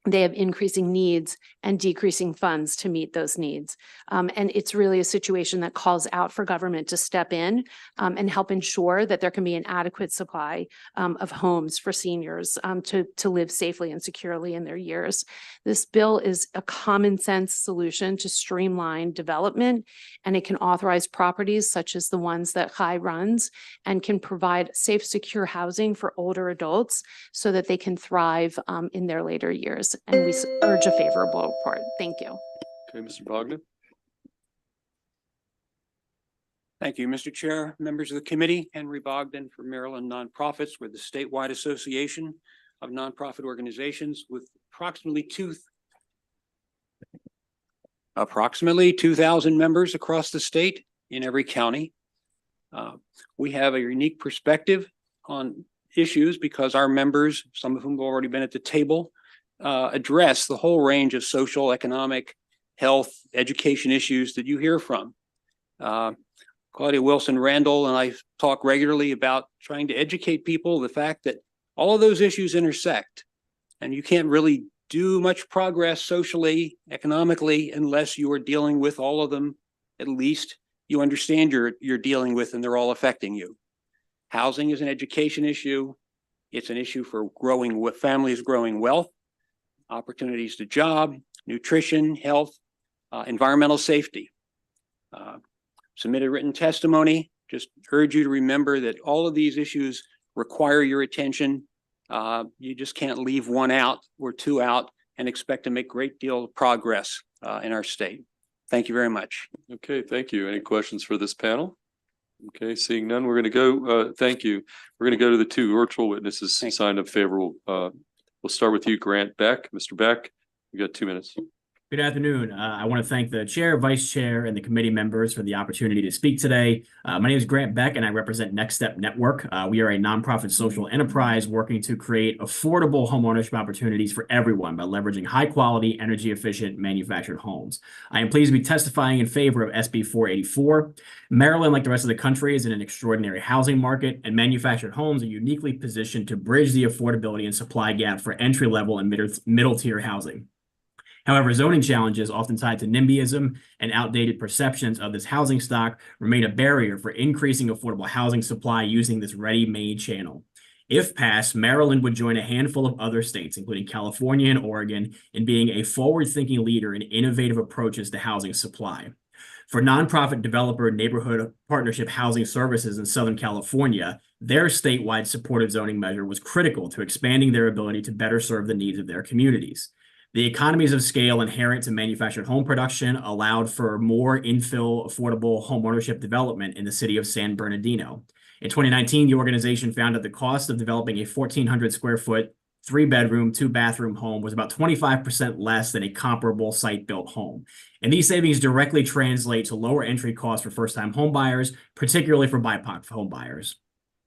they have increasing needs and decreasing funds to meet those needs. And it's really a situation that calls out for government to step in and help ensure that there can be an adequate supply of homes for seniors to live safely and securely in their years. This bill is a common sense solution to streamline development, and it can authorize properties such as the ones that CHI runs and can provide safe, secure housing for older adults so that they can thrive in their later years. And we urge a favorable report. Thank you. Okay, Mr. Bogdan. Thank you, Mr. Chair, members of the committee. Henry Bogdan for Maryland Nonprofits. We're the statewide association of nonprofit organizations with approximately 2,000 members across the state in every county. We have a unique perspective on issues because our members, some of whom have already been at the table, address the whole range of social, economic, health, education issues that you hear from. Claudia Wilson Randall and I talk regularly about trying to educate people the fact that all of those issues intersect, and you can't really do much progress socially, economically, unless you are dealing with all of them. At least you understand you're dealing with, and they're all affecting you. Housing is an education issue. It's an issue for families growing wealth, opportunities to job, nutrition, health, environmental safety. Submitted written testimony. Just urge you to remember that all of these issues require your attention. You just can't leave one out or two out and expect to make a great deal of progress in our state. Thank you very much. Okay, thank you. Any questions for this panel? Okay, seeing none, we're going to go. Thank you. We're going to go to the two virtual witnesses signed up favorable. We'll start with you, Grant Beck. Mr. Beck, you got 2 minutes. Good afternoon. I want to thank the chair, vice chair, and the committee members for the opportunity to speak today. My name is Grant Beck, and I represent Next Step Network. We are a nonprofit social enterprise working to create affordable homeownership opportunities for everyone by leveraging high-quality, energy-efficient manufactured homes. I am pleased to be testifying in favor of SB 484. Maryland, like the rest of the country, is in an extraordinary housing market, and manufactured homes are uniquely positioned to bridge the affordability and supply gap for entry-level and middle-tier housing. However, zoning challenges, often tied to NIMBYism and outdated perceptions of this housing stock, remain a barrier for increasing affordable housing supply using this ready-made channel. If passed, Maryland would join a handful of other states, including California and Oregon, in being a forward-thinking leader in innovative approaches to housing supply. For nonprofit developer Neighborhood Partnership Housing Services in Southern California, their statewide supported zoning measure was critical to expanding their ability to better serve the needs of their communities. The economies of scale inherent to manufactured home production allowed for more infill affordable homeownership development in the city of San Bernardino. In 2019, the organization found that the cost of developing a 1,400 square foot, 3-bedroom, 2-bathroom home was about 25% less than a comparable site-built home. And these savings directly translate to lower entry costs for first-time homebuyers, particularly for BIPOC homebuyers.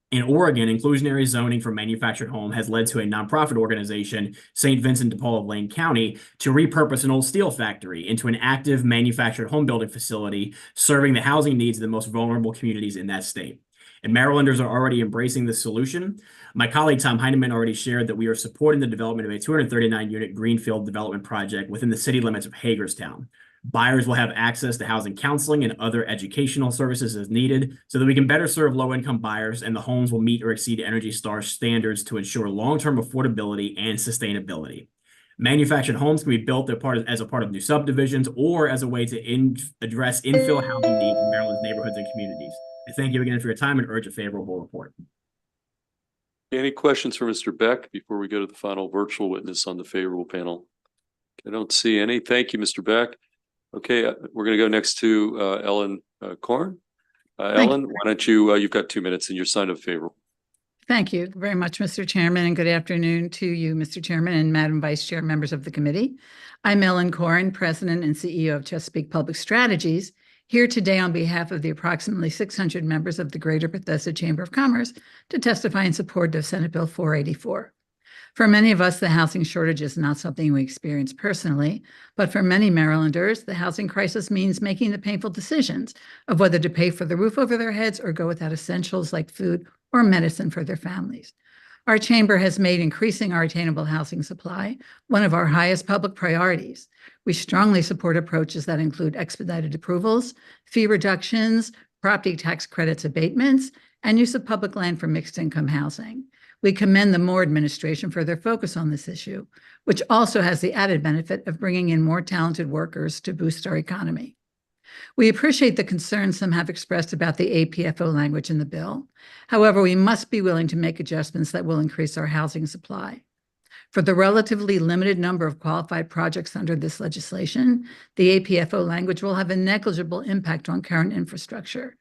In Oregon, inclusionary zoning for manufactured home has led to a nonprofit organization, St. Vincent de Paul of Lane County, to repurpose an old steel factory into an active manufactured home building facility, serving the housing needs of the most vulnerable communities in that state. And Marylanders are already embracing this solution. My colleague Tom Heineman already shared that we are supporting the development of a 239-unit greenfield development project within the city limits of Hagerstown. Buyers will have access to housing counseling and other educational services as needed so that we can better serve low-income buyers, and the homes will meet or exceed Energy Star standards to ensure long-term affordability and sustainability. Manufactured homes can be built as a part of new subdivisions or as a way to address infill housing needs in Maryland's neighborhoods and communities. I thank you again for your time and urge a favorable report. Any questions for Mr. Beck before we go to the final virtual witness on the favorable panel? I don't see any. Thank you, Mr. Beck. Okay, we're going to go next to Ellen Korn. Ellen, why don't you, you've got 2 minutes and you're signed up favorable. Thank you very much, Mr. Chairman, and good afternoon to you, Mr. Chairman and Madam Vice Chair, members of the committee. I'm Ellen Corrin, President and CEO of Chesapeake Public Strategies, here today on behalf of the approximately 600 members of the Greater Bethesda Chamber of Commerce to testify in support of Senate Bill 484. For many of us, the housing shortage is not something we experience personally, but for many Marylanders, the housing crisis means making the painful decisions of whether to pay for the roof over their heads or go without essentials like food or medicine for their families. Our chamber has made increasing our attainable housing supply one of our highest public priorities. We strongly support approaches that include expedited approvals, fee reductions, property tax credits abatements, and use of public land for mixed income housing. We commend the Moore administration for their focus on this issue, which also has the added benefit of bringing in more talented workers to boost our economy. We appreciate the concerns some have expressed about the APFO language in the bill. However, we must be willing to make adjustments that will increase our housing supply. For the relatively limited number of qualified projects under this legislation, the APFO language will have a negligible impact on current infrastructure.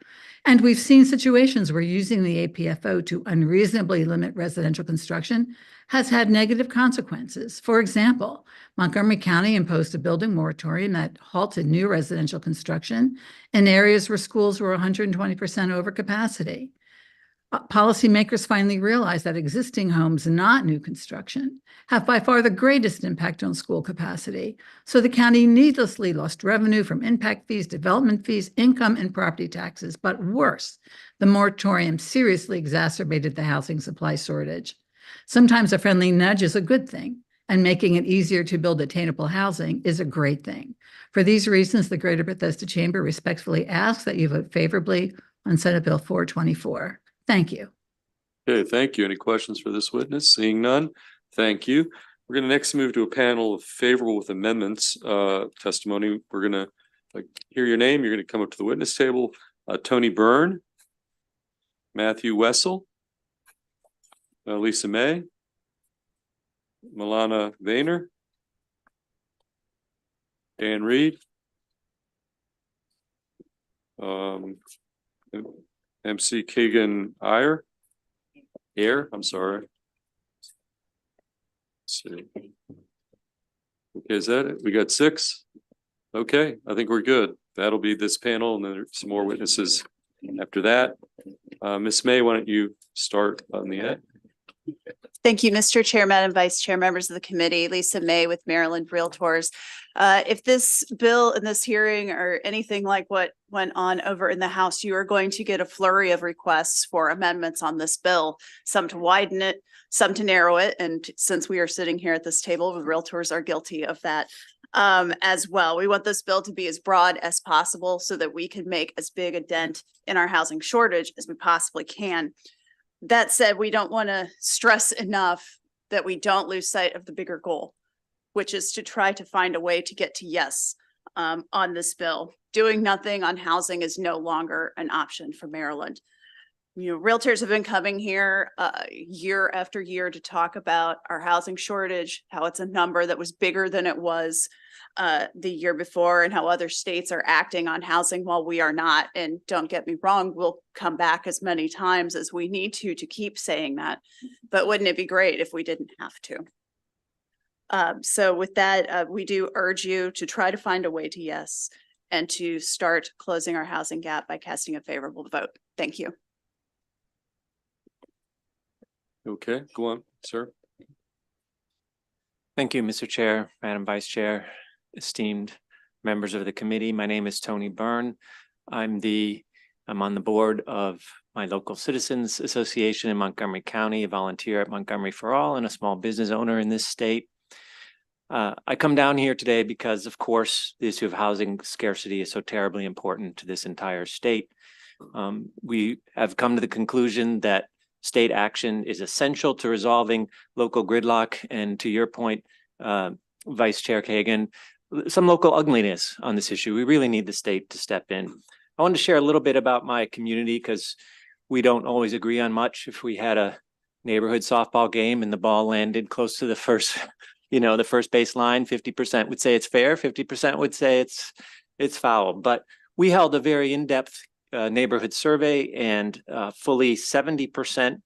And we've seen situations where using the APFO to unreasonably limit residential construction has had negative consequences. For example, Montgomery County imposed a building moratorium that halted new residential construction in areas where schools were 120% over capacity. Policymakers finally realized that existing homes, not new construction, have by far the greatest impact on school capacity. So the county needlessly lost revenue from impact fees, development fees, income, and property taxes. But worse, the moratorium seriously exacerbated the housing supply shortage. Sometimes a friendly nudge is a good thing, and making it easier to build attainable housing is a great thing. For these reasons, the Greater Bethesda Chamber respectfully asks that you vote favorably on Senate Bill 424. Thank you. Okay, thank you. Any questions for this witness? Seeing none, thank you. We're going to next move to a panel of favorable with amendments testimony. We're going to hear your name. You're going to come up to the witness table. Tony Byrne, Matthew Wessel, Lisa May, Milana Vayner, Dan Reed, MC Kagan Ayer, I'm sorry. Let's see. Okay, is that it? We got 6? Okay, I think we're good. That'll be this panel, and then there's some more witnesses after that. Ms. May, why don't you start on the end? Thank you, Mr. Chair, Madam Vice Chair, members of the committee. Lisa May with Maryland Realtors. If this bill in this hearing or anything like what went on over in the House, you are going to get a flurry of requests for amendments on this bill, some to widen it, some to narrow it. And since we are sitting here at this table, the Realtors are guilty of that as well. We want this bill to be as broad as possible so that we can make as big a dent in our housing shortage as we possibly can. That said, we don't want to stress enough that we don't lose sight of the bigger goal, which is to try to find a way to get to yes on this bill. Doing nothing on housing is no longer an option for Maryland. You know, realtors have been coming here year after year to talk about our housing shortage, how it's a number that was bigger than it was the year before, and how other states are acting on housing while we are not. And don't get me wrong, we'll come back as many times as we need to keep saying that. But wouldn't it be great if we didn't have to? So with that, we do urge you to try to find a way to yes, and to start closing our housing gap by casting a favorable vote. Thank you. Okay, go on, sir. Thank you, Mr. Chair, Madam Vice Chair, esteemed members of the committee. My name is Tony Byrne. I'm on the board of my local citizens association in Montgomery County, a volunteer at Montgomery for All, and a small business owner in this state. I come down here today because, of course, the issue of housing scarcity is so terribly important to this entire state. We have come to the conclusion that state action is essential to resolving local gridlock. And to your point, Vice Chair Kagan, some local ugliness on this issue. We really need the state to step in. I wanted to share a little bit about my community because we don't always agree on much. If we had a neighborhood softball game and the ball landed close to the first, the first baseline, 50% would say it's fair, 50% would say it's foul. But we held a very in-depth neighborhood survey, and fully 70%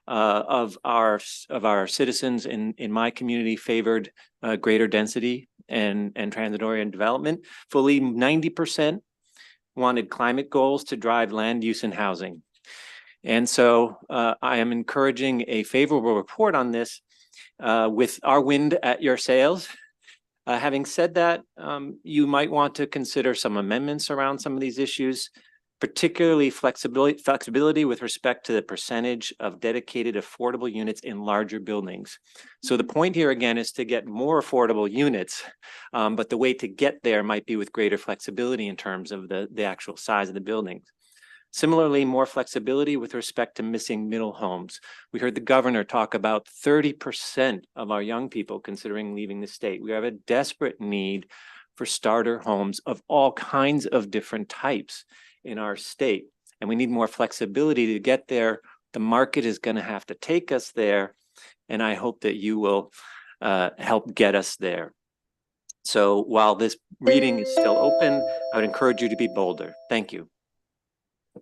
of our citizens in my community favored greater density and transit-oriented development. Fully 90% wanted climate goals to drive land use and housing. And so I am encouraging a favorable report on this with our wind at your sails. Having said that, you might want to consider some amendments around some of these issues, particularly flexibility with respect to the percentage of dedicated affordable units in larger buildings. So the point here again is to get more affordable units, but the way to get there might be with greater flexibility in terms of the actual size of the buildings. Similarly, more flexibility with respect to missing middle homes. We heard the governor talk about 30% of our young people considering leaving the state. We have a desperate need for starter homes of all kinds of different types in our state, and we need more flexibility to get there. The market is going to have to take us there, and I hope that you will help get us there. So while this reading is still open, I would encourage you to be bolder. Thank you.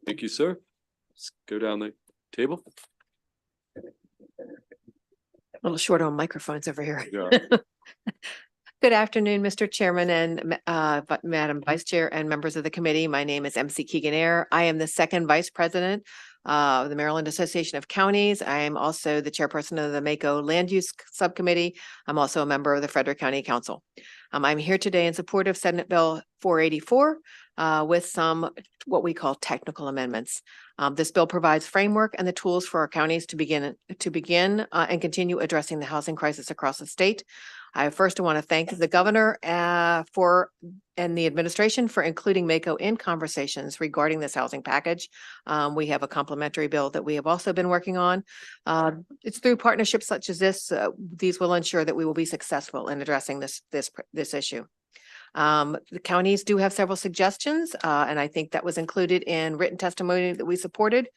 Thank you, sir. Let's go down the table. A little short on microphones over here. Yeah. Good afternoon, Mr. Chairman and Madam Vice Chair and members of the committee. My name is MC Keegan-Ayer. I am the second Vice President of the Maryland Association of Counties. I am also the chairperson of the MACO Land Use Subcommittee. I'm also a member of the Frederick County Council. I'm here today in support of Senate Bill 484 with some what we call technical amendments. This bill provides framework and the tools for our counties to begin and continue addressing the housing crisis across the state. I first want to thank the governor and the administration for including MACO in conversations regarding this housing package. We have a complementary bill that we have also been working on. It's through partnerships such as this, these will ensure that we will be successful in addressing this issue. The counties do have several suggestions, and I think that was included in written testimony that we supported.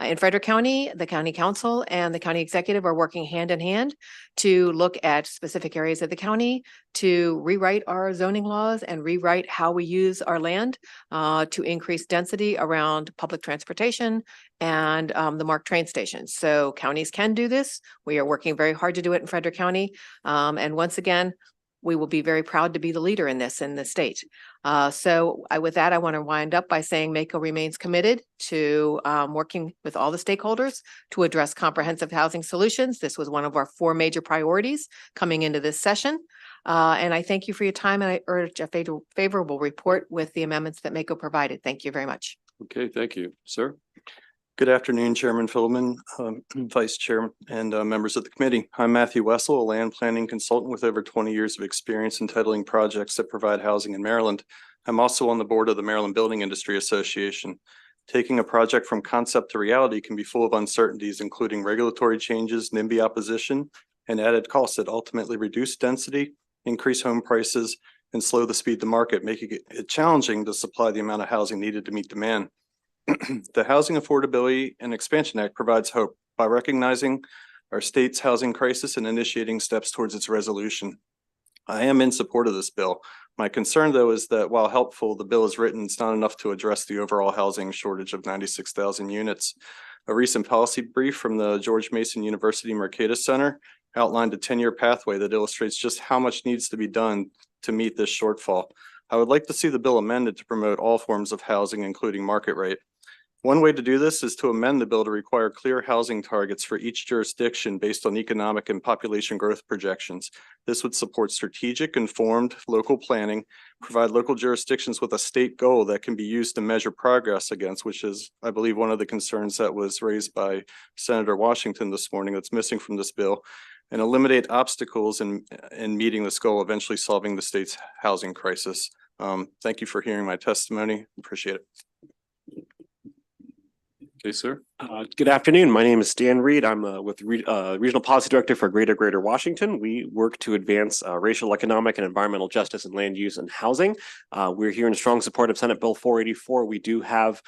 In Frederick County, the county council and the county executive are working hand in hand to look at specific areas of the county to rewrite our zoning laws and rewrite how we use our land to increase density around public transportation and the MARC train stations. So counties can do this. We are working very hard to do it in Frederick County. And once again, we will be very proud to be the leader in this in the state. With that, I want to wind up by saying MACO remains committed to working with all the stakeholders to address comprehensive housing solutions. This was one of our 4 major priorities coming into this session. And I thank you for your time, and I urge a favorable report with the amendments that MACO provided. Thank you very much. Okay, thank you, sir. Good afternoon, Chairman Philbin, Vice Chair, and members of the committee. I'm Matthew Wessel, a land planning consultant with over 20 years of experience in titling projects that provide housing in Maryland. I'm also on the board of the Maryland Building Industry Association. Taking a project from concept to reality can be full of uncertainties, including regulatory changes, NIMBY opposition, and added costs that ultimately reduce density, increase home prices, and slow the speed to market, making it challenging to supply the amount of housing needed to meet demand. The Housing Affordability and Expansion Act provides hope by recognizing our state's housing crisis and initiating steps towards its resolution. I am in support of this bill. My concern, though, is that while helpful, the bill is written, it's not enough to address the overall housing shortage of 96,000 units. A recent policy brief from the George Mason University Mercatus Center outlined a 10-year pathway that illustrates just how much needs to be done to meet this shortfall. I would like to see the bill amended to promote all forms of housing, including market rate. One way to do this is to amend the bill to require clear housing targets for each jurisdiction based on economic and population growth projections. This would support strategic, informed local planning, provide local jurisdictions with a state goal that can be used to measure progress against, which is, I believe, one of the concerns that was raised by Senator Washington this morning that's missing from this bill, and eliminate obstacles in meeting this goal, eventually solving the state's housing crisis. Thank you for hearing my testimony. Appreciate it. Okay, sir. Good afternoon. My name is Stan Reed. I'm with Regional Policy Director for Greater Washington. We work to advance racial, economic, and environmental justice in land use and housing. We're here in strong support of Senate Bill 484. We do have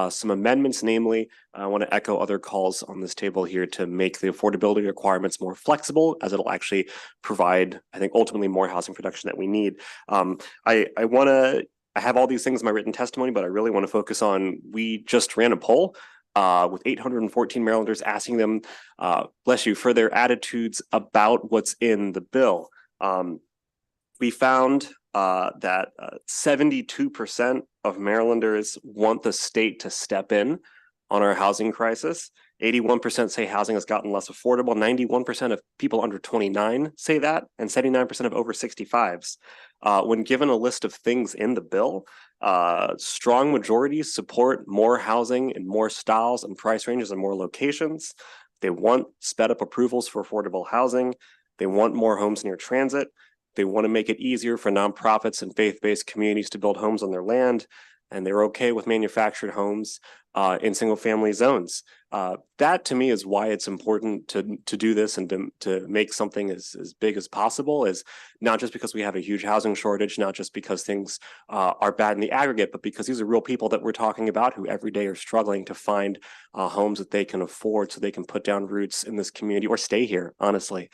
some amendments, namely, I want to echo other calls on this table here to make the affordability requirements more flexible, as it'll actually provide, I think, ultimately more housing production that we need. I have all these things in my written testimony, but I really want to focus on, we just ran a poll with 814 Marylanders asking them, bless you, for their attitudes about what's in the bill. We found that 72% of Marylanders want the state to step in on our housing crisis. 81% say housing has gotten less affordable. 91% of people under 29 say that, and 79% of over 65s. When given a list of things in the bill, strong majorities support more housing in more styles and price ranges and more locations. They want sped up approvals for affordable housing. They want more homes near transit. They want to make it easier for nonprofits and faith-based communities to build homes on their land. And they're okay with manufactured homes in single-family zones. That to me is why it's important to do this and to make something as big as possible, is not just because we have a huge housing shortage, not just because things are bad in the aggregate, but because these are real people that we're talking about who every day are struggling to find homes that they can afford so they can put down roots in this community or stay here, honestly.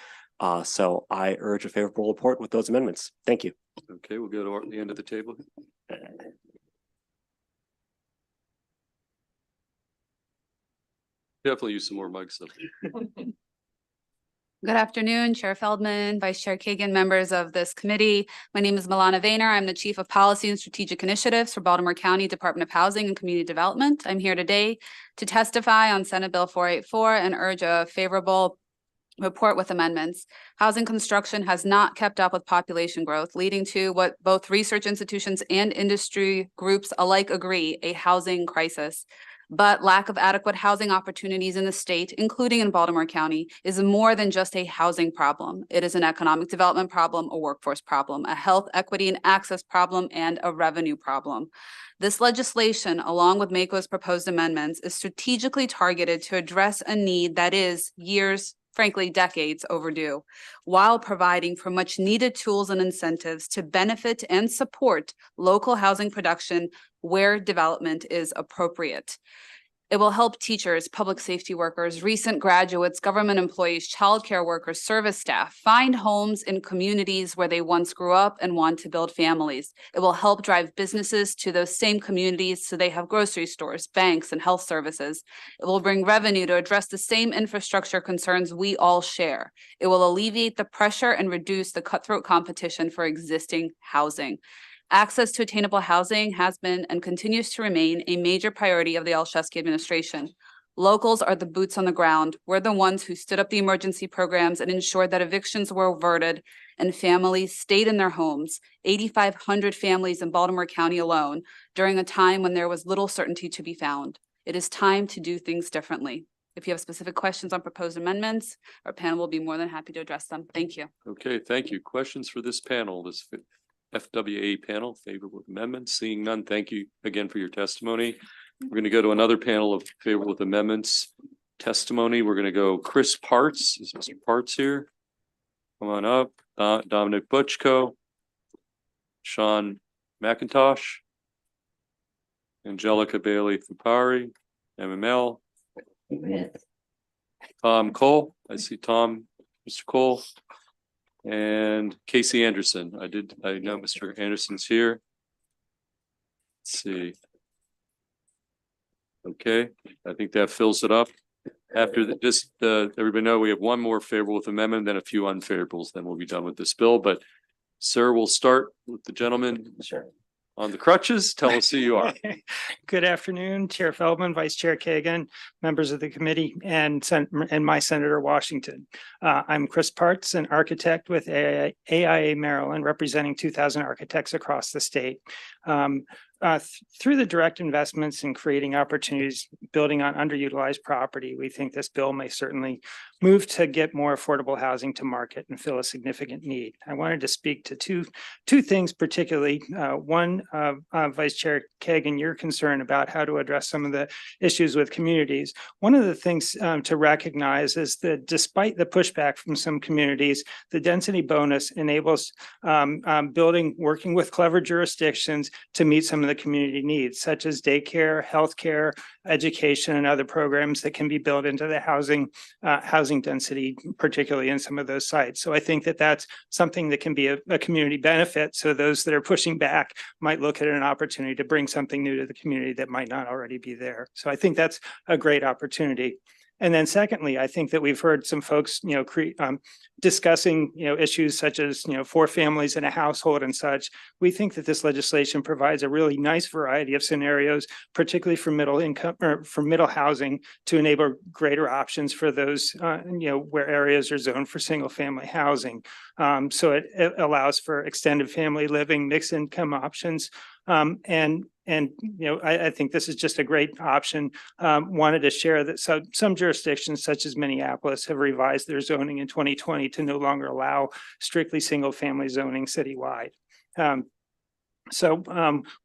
So I urge a favorable report with those amendments. Thank you. Okay, we'll go to the end of the table. Definitely use some more mics up. Good afternoon, Chair Feldman, Vice Chair Kagan, members of this committee. My name is Milana Vayner. I'm the Chief of Policy and Strategic Initiatives for Baltimore County Department of Housing and Community Development. I'm here today to testify on Senate Bill 484 and urge a favorable report with amendments. Housing construction has not kept up with population growth, leading to what both research institutions and industry groups alike agree, a housing crisis. But lack of adequate housing opportunities in the state, including in Baltimore County, is more than just a housing problem. It is an economic development problem, a workforce problem, a health equity and access problem, and a revenue problem. This legislation, along with MACO's proposed amendments, is strategically targeted to address a need that is years, frankly, decades overdue, while providing for much needed tools and incentives to benefit and support local housing production where development is appropriate. It will help teachers, public safety workers, recent graduates, government employees, childcare workers, service staff find homes in communities where they once grew up and want to build families. It will help drive businesses to those same communities so they have grocery stores, banks, and health services. It will bring revenue to address the same infrastructure concerns we all share. It will alleviate the pressure and reduce the cutthroat competition for existing housing. Access to attainable housing has been and continues to remain a major priority of the Olszewski administration. Locals are the boots on the ground. We're the ones who stood up the emergency programs and ensured that evictions were averted and families stayed in their homes, 8,500 families in Baltimore County alone, during a time when there was little certainty to be found. It is time to do things differently. If you have specific questions on proposed amendments, our panel will be more than happy to address them. Thank you. Okay, thank you. Questions for this panel, this FWA panel, favorable amendments? Seeing none, thank you again for your testimony. We're going to go to another panel of favorable amendments testimony. We're going to go Chris Parts. Is Mr. Parts here? Come on up. Dominic Butchko, Sean McIntosh, Angelica Bailey Fupari, MML, Tom Cole. I see Tom, Mr. Cole. And Casey Anderson. I know Mr. Anderson's here. Let's see. Okay, I think that fills it up. After this, everybody know we have one more favorable with amendment, then a few unfavorables, then we'll be done with this bill. But sir, we'll start with the gentleman on the crutches. Tell us who you are. Good afternoon, Chair Feldman, Vice Chair Kagan, members of the committee, and my Senator Washington. I'm Chris Parts, an architect with AIA Maryland, representing 2,000 architects across the state. through the direct investments in creating opportunities, building on underutilized property, we think this bill may certainly move to get more affordable housing to market and fill a significant need. I wanted to speak to two things particularly. One, Vice Chair Kagan, your concern about how to address some of the issues with communities. One of the things to recognize is that despite the pushback from some communities, the density bonus enables working with clever jurisdictions to meet some of the community needs, such as daycare, healthcare, education, and other programs that can be built into the housing density, particularly in some of those sites. So I think that that's something that can be a community benefit. So those that are pushing back might look at an opportunity to bring something new to the community that might not already be there. So I think that's a great opportunity. And then secondly, I think that we've heard some folks, discussing, issues such as, 4 families in a household and such. We think that this legislation provides a really nice variety of scenarios, particularly for middle income or for middle housing, to enable greater options for those, where areas are zoned for single family housing. So it allows for extended family living, mixed income options. I think this is just a great option. Wanted to share that some jurisdictions such as Minneapolis have revised their zoning in 2020 to no longer allow strictly single family zoning citywide.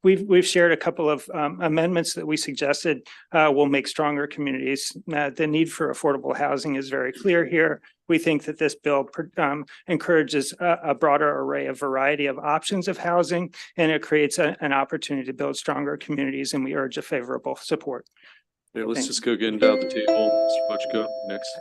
We've shared a couple of amendments that we suggested will make stronger communities. The need for affordable housing is very clear here. We think that this bill encourages a broader array of variety of options of housing, and it creates an opportunity to build stronger communities, and we urge a favorable support. Yeah, let's just go getting down the table. Mr. Butchko, next.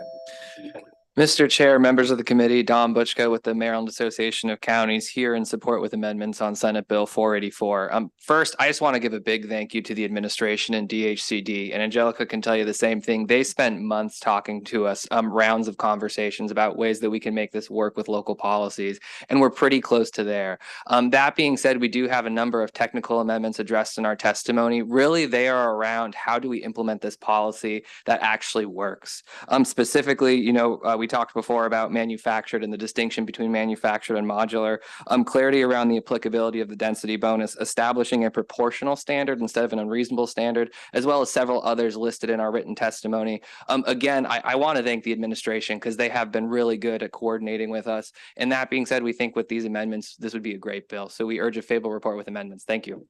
Mr. Chair, members of the committee, Don Butchko with the Maryland Association of Counties here in support with amendments on Senate Bill 484. First, I just want to give a big thank you to the administration and DHCD, and Angelica can tell you the same thing. They spent months talking to us, rounds of conversations about ways that we can make this work with local policies, and we're pretty close to there. That being said, we do have a number of technical amendments addressed in our testimony. Really, they are around how do we implement this policy that actually works. Specifically, we talked before about manufactured and the distinction between manufactured and modular, clarity around the applicability of the density bonus, establishing a proportional standard instead of an unreasonable standard, as well as several others listed in our written testimony. Again, I want to thank the administration because they have been really good at coordinating with us. And that being said, we think with these amendments, this would be a great bill. So we urge a favorable report with amendments. Thank you.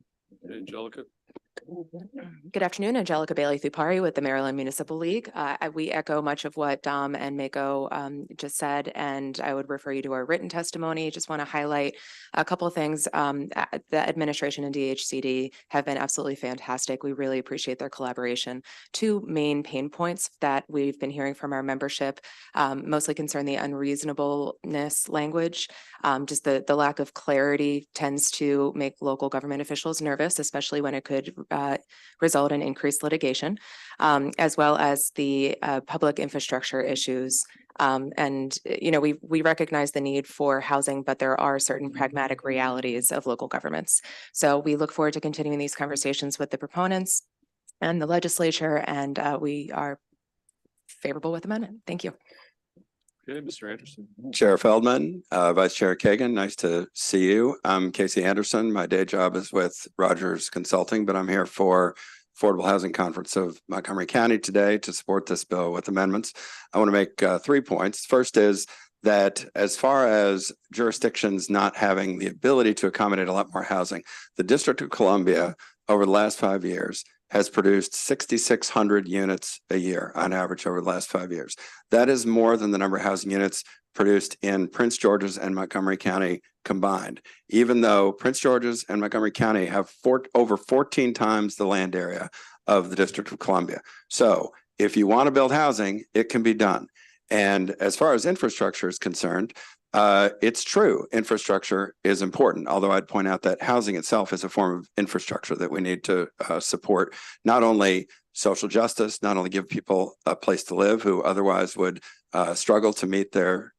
Angelica. Good afternoon, Angelica Bailey-Thupari with the Maryland Municipal League. We echo much of what Dom and Mako just said, and I would refer you to our written testimony. Just want to highlight a couple of things. The administration and DHCD have been absolutely fantastic. We really appreciate their collaboration. 2 main pain points that we've been hearing from our membership mostly concern the unreasonableness language. Just the lack of clarity tends to make local government officials nervous, especially when it could result in increased litigation, as well as the public infrastructure issues. We recognize the need for housing, but there are certain pragmatic realities of local governments. So we look forward to continuing these conversations with the proponents and the legislature, and we are favorable with amendment. Thank you. Okay, Mr. Anderson. Chair Feldman, Vice Chair Kagan, nice to see you. I'm Casey Anderson. My day job is with Rogers Consulting, but I'm here for Affordable Housing Conference of Montgomery County today to support this bill with amendments. I want to make 3 points. First is that as far as jurisdictions not having the ability to accommodate a lot more housing, the District of Columbia over the last 5 years has produced 6,600 units a year on average over the last 5 years. That is more than the number of housing units produced in Prince George's and Montgomery County combined, even though Prince George's and Montgomery County have over 14 times the land area of the District of Columbia. So if you want to build housing, it can be done. And as far as infrastructure is concerned, it's true, infrastructure is important, although I'd point out that housing itself is a form of infrastructure that we need to support, not only social justice, not only give people a place to live who otherwise would struggle to meet their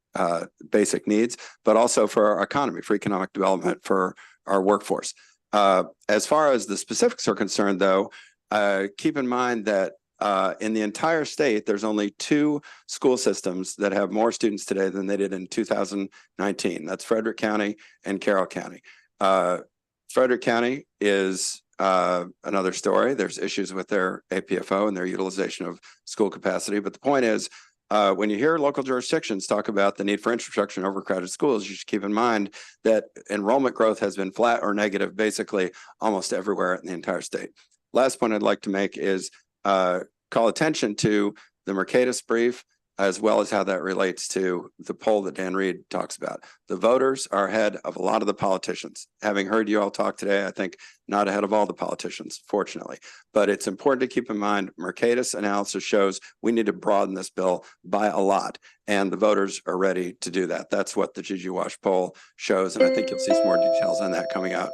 basic needs, but also for our economy, for economic development, for our workforce. As far as the specifics are concerned, though, keep in mind that in the entire state, there's only 2 school systems that have more students today than they did in 2019. That's Frederick County and Carroll County. Frederick County is another story. There's issues with their APFO and their utilization of school capacity. But the point is, when you hear local jurisdictions talk about the need for infrastructure in overcrowded schools, you should keep in mind that enrollment growth has been flat or negative basically almost everywhere in the entire state. Last point I'd like to make is call attention to the Mercatus brief, as well as how that relates to the poll that Dan Reed talks about. The voters are ahead of a lot of the politicians. Having heard you all talk today, I think not ahead of all the politicians, fortunately. But it's important to keep in mind, Mercatus analysis shows we need to broaden this bill by a lot, and the voters are ready to do that. That's what the Gigi Wash poll shows, and I think you'll see some more details on that coming out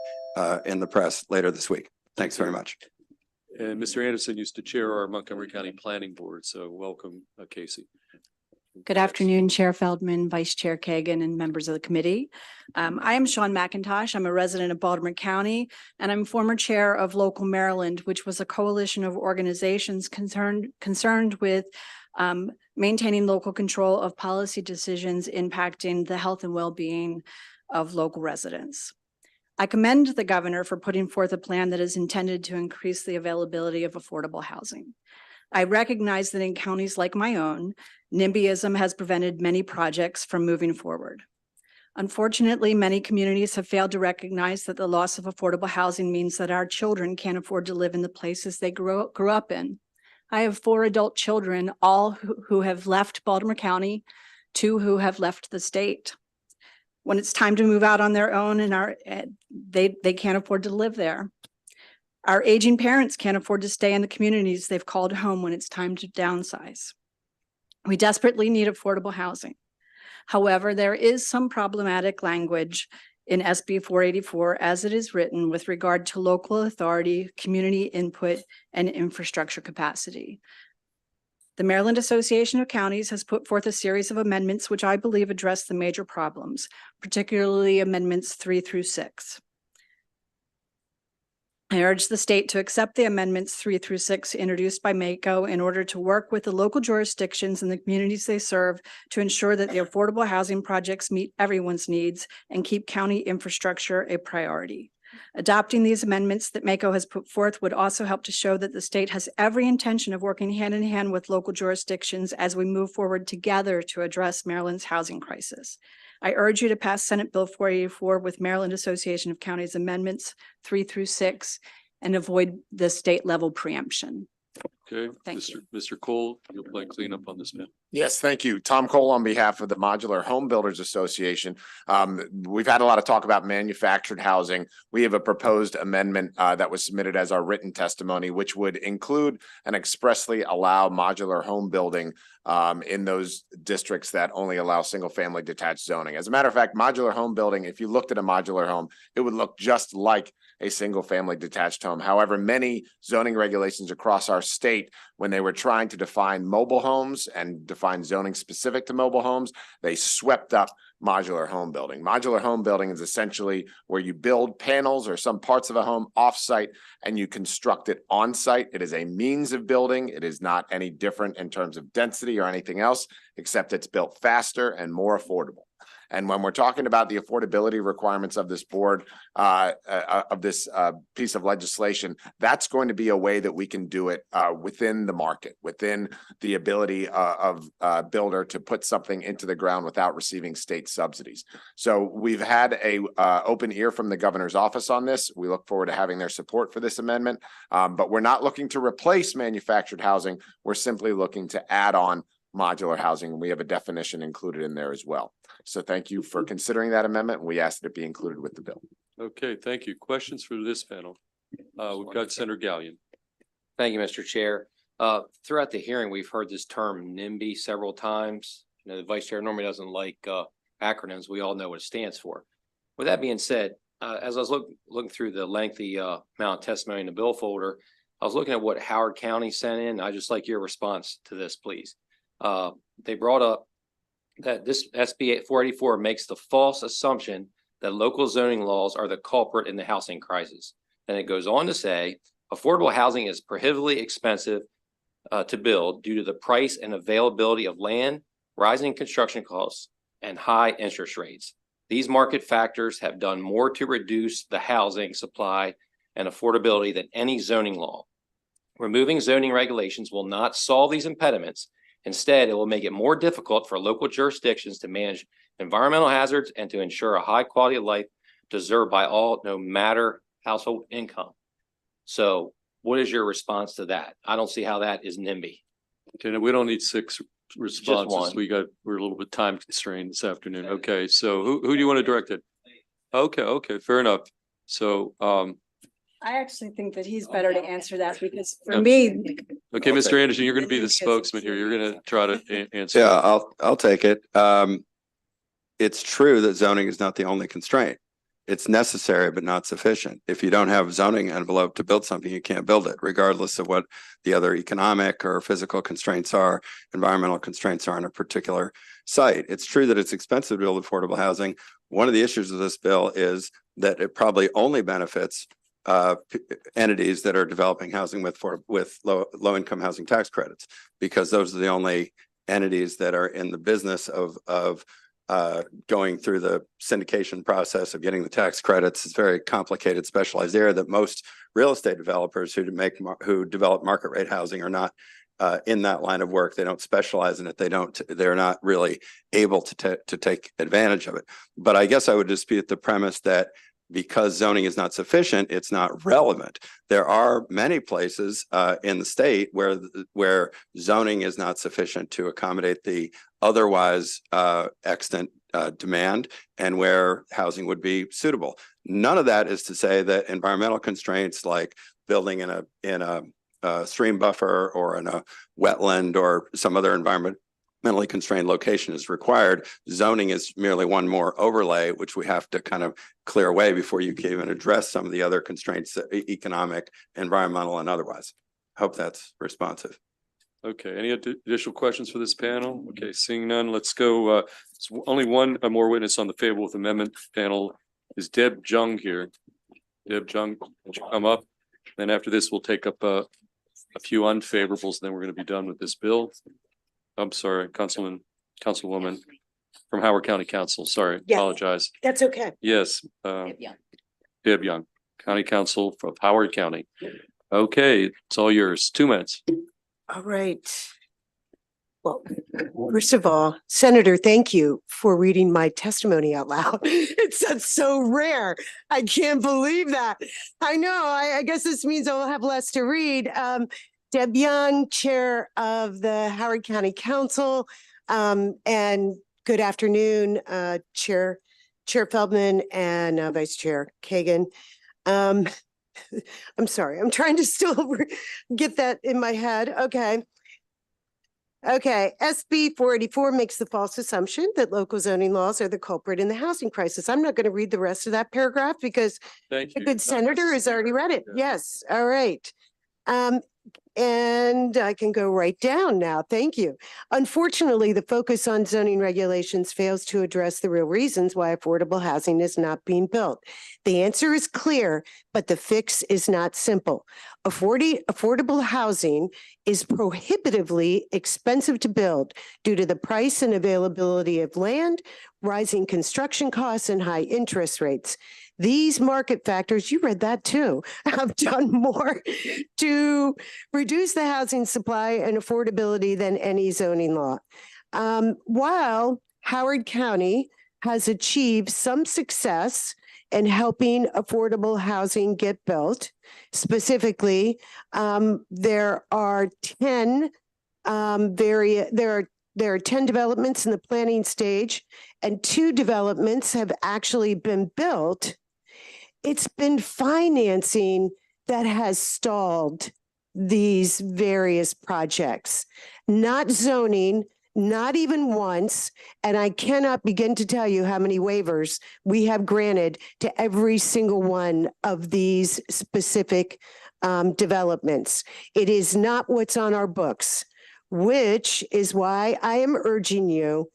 in the press later this week. Thanks very much. And Mr. Anderson used to chair our Montgomery County Planning Board, so welcome, Casey. Good afternoon, Chair Feldman, Vice Chair Kagan, and members of the committee. I am Sean McIntosh. I'm a resident of Baltimore County, and I'm former chair of Local Maryland, which was a coalition of organizations concerned with maintaining local control of policy decisions impacting the health and well-being of local residents. I commend the governor for putting forth a plan that is intended to increase the availability of affordable housing. I recognize that in counties like my own, NIMBYism has prevented many projects from moving forward. Unfortunately, many communities have failed to recognize that the loss of affordable housing means that our children can't afford to live in the places they grew up in. I have 4 adult children, all who have left Baltimore County, 2 who have left the state. When it's time to move out on their own and they can't afford to live there. Our aging parents can't afford to stay in the communities they've called home when it's time to downsize. We desperately need affordable housing. However, there is some problematic language in SB 484 as it is written with regard to local authority, community input, and infrastructure capacity. The Maryland Association of Counties has put forth a series of amendments which I believe address the major problems, particularly amendments 3 through 6. I urge the state to accept the amendments 3 through 6 introduced by MACO in order to work with the local jurisdictions and the communities they serve to ensure that the affordable housing projects meet everyone's needs and keep county infrastructure a priority. Adopting these amendments that MACO has put forth would also help to show that the state has every intention of working hand in hand with local jurisdictions as we move forward together to address Maryland's housing crisis. I urge you to pass Senate Bill 484 with Maryland Association of Counties amendments 3 through 6 and avoid the state level preemption. Okay, Thank Mr. Cole, you'll play cleanup on this, man. Yes, thank you. Tom Cole on behalf of the Modular Home Builders Association. We've had a lot of talk about manufactured housing. We have a proposed amendment that was submitted as our written testimony, which would include and expressly allow modular home building in those districts that only allow single family detached zoning. As a matter of fact, modular home building, if you looked at a modular home, it would look just like a single family detached home. However, many zoning regulations across our state, when they were trying to define mobile homes and define zoning specific to mobile homes, they swept up modular home building. Modular home building is essentially where you build panels or some parts of a home off-site and you construct it on-site. It is a means of building. It is not any different in terms of density or anything else, except it's built faster and more affordable. And when we're talking about the affordability requirements of this board, of this piece of legislation, that's going to be a way that we can do it within the market, within the ability of a builder to put something into the ground without receiving state subsidies. So we've had a open ear from the governor's office on this. We look forward to having their support for this amendment, but we're not looking to replace manufactured housing. We're simply looking to add on modular housing, and we have a definition included in there as well. So thank you for considering that amendment. We asked that it be included with the bill. Okay, thank you. Questions for this panel? We've got Senator Gallion. Thank you, Mr. Chair. Throughout the hearing, we've heard this term NIMBY several times. You know, the vice chair normally doesn't like acronyms. We all know what it stands for. With that being said, as I was looking through the lengthy amount of testimony in the bill folder, I was looking at what Howard County sent in. I just like your response to this, please. They brought up that this SB 484 makes the false assumption that local zoning laws are the culprit in the housing crisis. And it goes on to say, affordable housing is prohibitively expensive to build due to the price and availability of land, rising construction costs, and high interest rates. These market factors have done more to reduce the housing supply and affordability than any zoning law. Removing zoning regulations will not solve these impediments. Instead, it will make it more difficult for local jurisdictions to manage environmental hazards and to ensure a high quality of life deserved by all, no matter household income. So what is your response to that? I don't see how that is NIMBY. Okay, now we don't need 6 responses. one. We're a little bit time constrained this afternoon. Okay, so who do you want to direct it? Okay, fair enough. So, I actually think that he's better to answer that because Yeah. for me, okay, Mr. Anderson, you're going to be the spokesman here. You're going to try to answer. Yeah, I'll take it. It's true that zoning is not the only constraint. It's necessary, but not sufficient. If you don't have zoning envelope to build something, you can't build it, regardless of what the other economic or physical constraints are, environmental constraints are on a particular site. It's true that it's expensive to build affordable housing. One of the issues of this bill is that it probably only benefits entities that are developing housing with low income housing tax credits, because those are the only entities that are in the business of going through the syndication process of getting the tax credits. It's very complicated, specialized area that most real estate developers who develop market rate housing are not in that line of work. They don't specialize in it. They're not really able to take advantage of it. But I guess I would dispute the premise that because zoning is not sufficient, it's not relevant. There are many places in the state where zoning is not sufficient to accommodate the otherwise extant demand, and where housing would be suitable. None of that is to say that environmental constraints like building in a stream buffer or in a wetland or some other environmentally constrained location is required. Zoning is merely one more overlay, which we have to kind of clear away before you can even address some of the other constraints, economic, environmental, and otherwise. Hope that's responsive. Okay, any additional questions for this panel? Okay, seeing none, let's go. Only one more witness on the favorable with amendment panel is Deb Jung here. Deb Jung, would you come up? Then after this, we'll take up a few unfavorables, then we're going to be done with this bill. I'm sorry, Councilwoman from Howard County Council. Sorry, Yeah, apologize. That's okay. Yes, Deb Young, County Council from Howard County. Okay, it's all yours. 2 minutes. All right. Well, first of all, Senator, thank you for reading my testimony out loud. That's so rare. I can't believe that. I know. I guess this means I'll have less to read. Deb Young, Chair of the Howard County Council, and good afternoon, Chair Feldman and Vice Chair Kagan. I'm sorry, I'm trying to still get that in my head. Okay, SB 484 makes the false assumption that local zoning laws are the culprit in the housing crisis. I'm not going to read the rest of that paragraph because the good senator has already read it. Yes, all right. And I can go right down now. Thank you. Unfortunately, the focus on zoning regulations fails to address the real reasons why affordable housing is not being built. The answer is clear, but the fix is not simple. Affordable housing is prohibitively expensive to build due to the price and availability of land, rising construction costs, and high interest rates. These market factors, you read that too, have done more to reduce the housing supply and affordability than any zoning law. While Howard County has achieved some success in helping affordable housing get built, specifically, there are 10 developments in the planning stage, and 2 developments have actually been built. It's been financing that has stalled these various projects, not zoning, not even once. And I cannot begin to tell you how many waivers we have granted to every single one of these specific developments. It is not what's on our books, which is why I am urging you.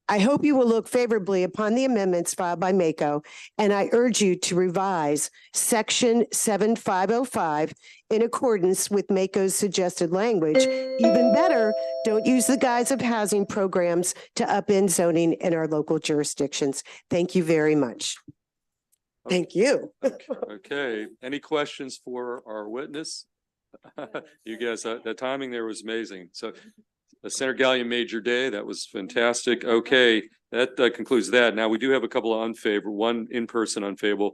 I hope you will look favorably upon the amendments filed by MACO, and I urge you to revise Section 7505 in accordance with MACO's suggested language. Even better, don't use the guise of housing programs to upend zoning in our local jurisdictions. Thank you very much. Thank you. Okay, any questions for our witness? You guys, the timing there was amazing. So Senator Gallion made your day. That was fantastic. Okay, that concludes that. Now we do have a couple of unfavorable, one in-person unfavorable.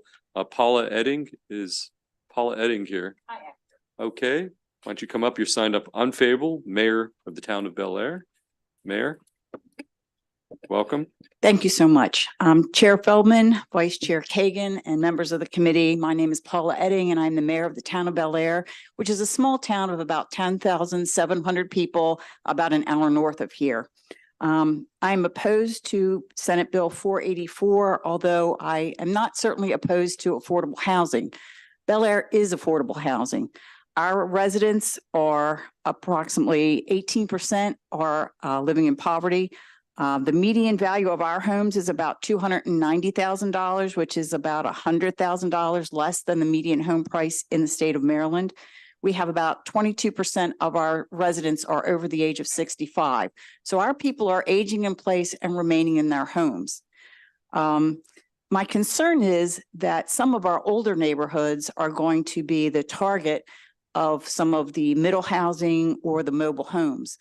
Paula Edding, is Paula Edding here? Okay, why don't you come up? You're signed up unfavorable, Mayor of the town of Bel Air. Mayor, welcome. Thank you so much. Chair Feldman, Vice Chair Kagan, and members of the committee. My name is Paula Edding, and I'm the mayor of the town of Bel Air, which is a small town of about 10,700 people, about an hour north of here. I'm opposed to Senate Bill 484, although I am not certainly opposed to affordable housing. Bel Air is affordable housing. Our residents are approximately 18% are living in poverty. The median value of our homes is about $290,000, which is about $100,000 less than the median home price in the state of Maryland. We have about 22% of our residents are over the age of 65. So our people are aging in place and remaining in their homes. My concern is that some of our older neighborhoods are going to be the target of some of the middle housing or the mobile homes.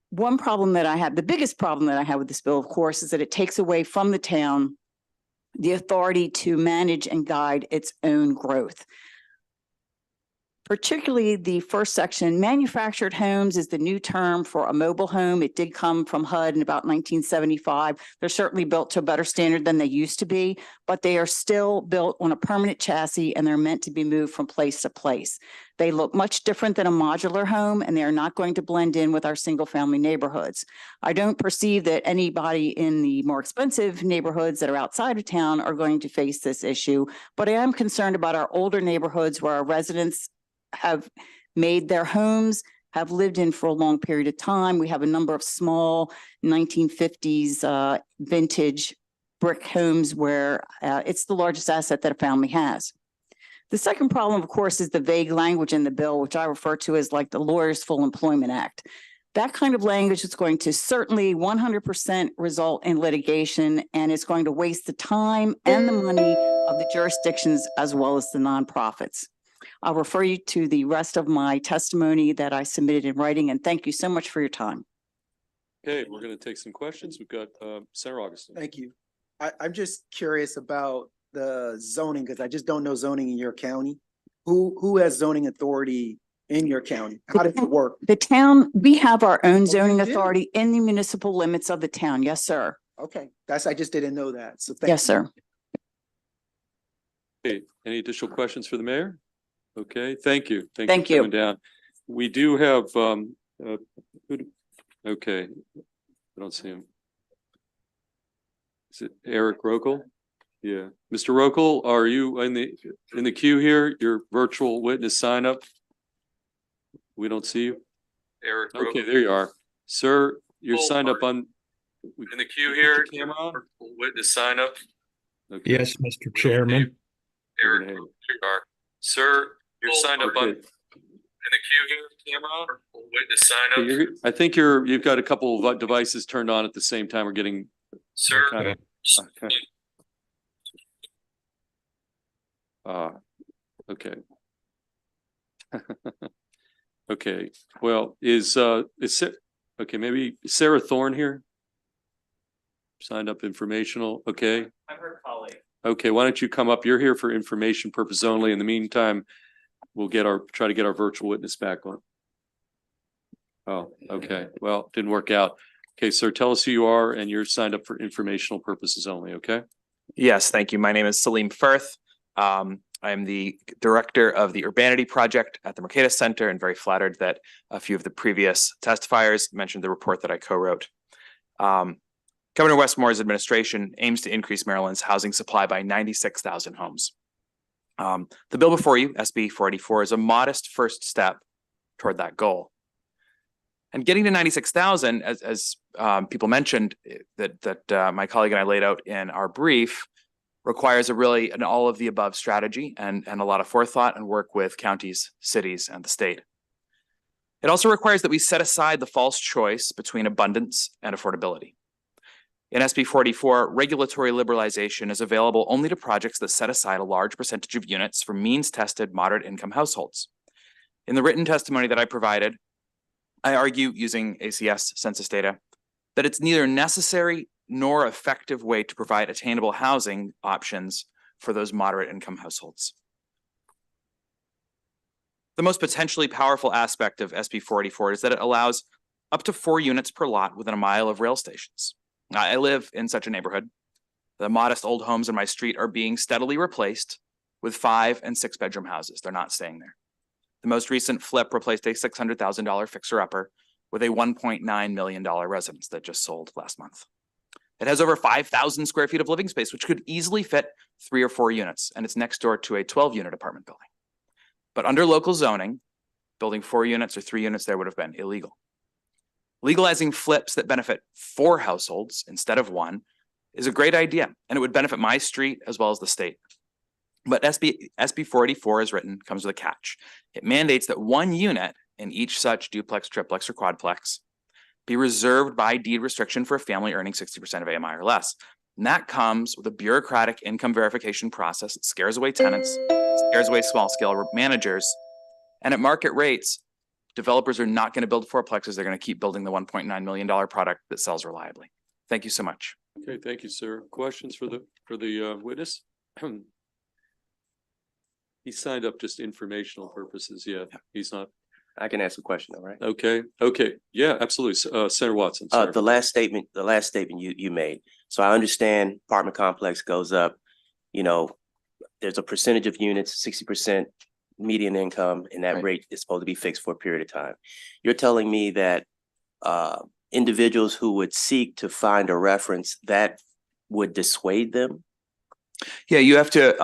One problem that I have, the biggest problem that I have with this bill, of course, is that it takes away from the town the authority to manage and guide its own growth. Particularly the first section, manufactured homes is the new term for a mobile home. It did come from HUD in about 1975. They're certainly built to a better standard than they used to be, but they are still built on a permanent chassis and they're meant to be moved from place to place. They look much different than a modular home and they are not going to blend in with our single family neighborhoods. I don't perceive that anybody in the more expensive neighborhoods that are outside of town are going to face this issue, but I am concerned about our older neighborhoods where our residents have made their homes, have lived in for a long period of time. We have a number of small 1950s vintage brick homes where it's the largest asset that a family has. The second problem, of course, is the vague language in the bill, which I refer to as like the Lawyers Full Employment Act. That kind of language is going to certainly 100% result in litigation and it's going to waste the time and the money of the jurisdictions as well as the nonprofits. I'll refer you to the rest of my testimony that I submitted in writing, and thank you so much for your time. Okay, we're going to take some questions. We've got Senator Augustine. Thank you. I'm just curious about the zoning because I just don't know zoning in your county. Who has zoning authority in your county? How does it work? The town, we have our own zoning authority in the municipal limits of the town. Yes, sir. Okay, I just didn't know that. So yes, sir. Okay, any additional questions for the mayor? Okay, thank you. Thank you for coming down. We do have, okay, I don't see him. Is it Eric Rokel? Yeah, Mr. Rokel, are you in the queue here? Your virtual witness sign up? We don't see you. Eric. Okay, there you are. Sir, you're signed up on. In the queue here, camera on? Witness sign up? Okay. Yes, Mr. Chairman. Eric, here you are. Sir, you're signed up on. In the queue here, camera on? Witness sign up? I think you've got a couple of devices turned on at the same time. We're getting. Sir. Okay. Okay. Okay, well, okay, maybe Sarah Thorne here? Signed up informational, okay. I'm her colleague. Okay, why don't you come up? You're here for information purpose only. In the meantime, we'll try to get our virtual witness back on. Oh, okay, well, didn't work out. Okay, sir, tell us who you are and you're signed up for informational purposes only, okay? Yes, thank you. My name is Salim Firth. I'm the director of the Urbanity Project at the Mercatus Center and very flattered that a few of the previous testifiers mentioned the report that I co-wrote. Governor Wes Moore's administration aims to increase Maryland's housing supply by 96,000 homes. The bill before you, SB 484, is a modest first step toward that goal. And getting to 96,000, as people mentioned, that my colleague and I laid out in our brief, requires an all of the above strategy and a lot of forethought and work with counties, cities, and the state. It also requires that we set aside the false choice between abundance and affordability. In SB 44, regulatory liberalization is available only to projects that set aside a large percentage of units for means-tested moderate income households. In the written testimony that I provided, I argue using ACS census data that it's neither necessary nor effective way to provide attainable housing options for those moderate income households. The most potentially powerful aspect of SB 484 is that it allows up to 4 units per lot within a mile of rail stations. I live in such a neighborhood. The modest old homes in my street are being steadily replaced with 5- and 6-bedroom houses. They're not staying there. The most recent flip replaced a $600,000 fixer-upper with a $1.9 million residence that just sold last month. It has over 5,000 square feet of living space, which could easily fit 3 or 4 units, and it's next door to a 12-unit apartment building. But under local zoning, building 4 units or 3 units there would have been illegal. Legalizing flips that benefit 4 households instead of 1 is a great idea, and it would benefit my street as well as the state. But SB 484 as written comes with a catch. It mandates that 1 unit in each such duplex, triplex, or quadplex be reserved by deed restriction for a family earning 60% of AMI or less. And that comes with a bureaucratic income verification process that scares away tenants, scares away small scale managers. And at market rates, developers are not going to build 4plexes. They're going to keep building the $1.9 million product that sells reliably. Thank you so much. Okay, thank you, sir. Questions for the witness? He signed up just informational purposes. Yeah, he's not. I can ask a question, all right? Okay, yeah, absolutely. Senator Watson. The last statement you made. So I understand apartment complex goes up, you know, there's a percentage of units, 60% median income, and that rate is supposed to be fixed for a period of time. You're telling me that individuals who would seek to find a reference that would dissuade them? Yeah, you have to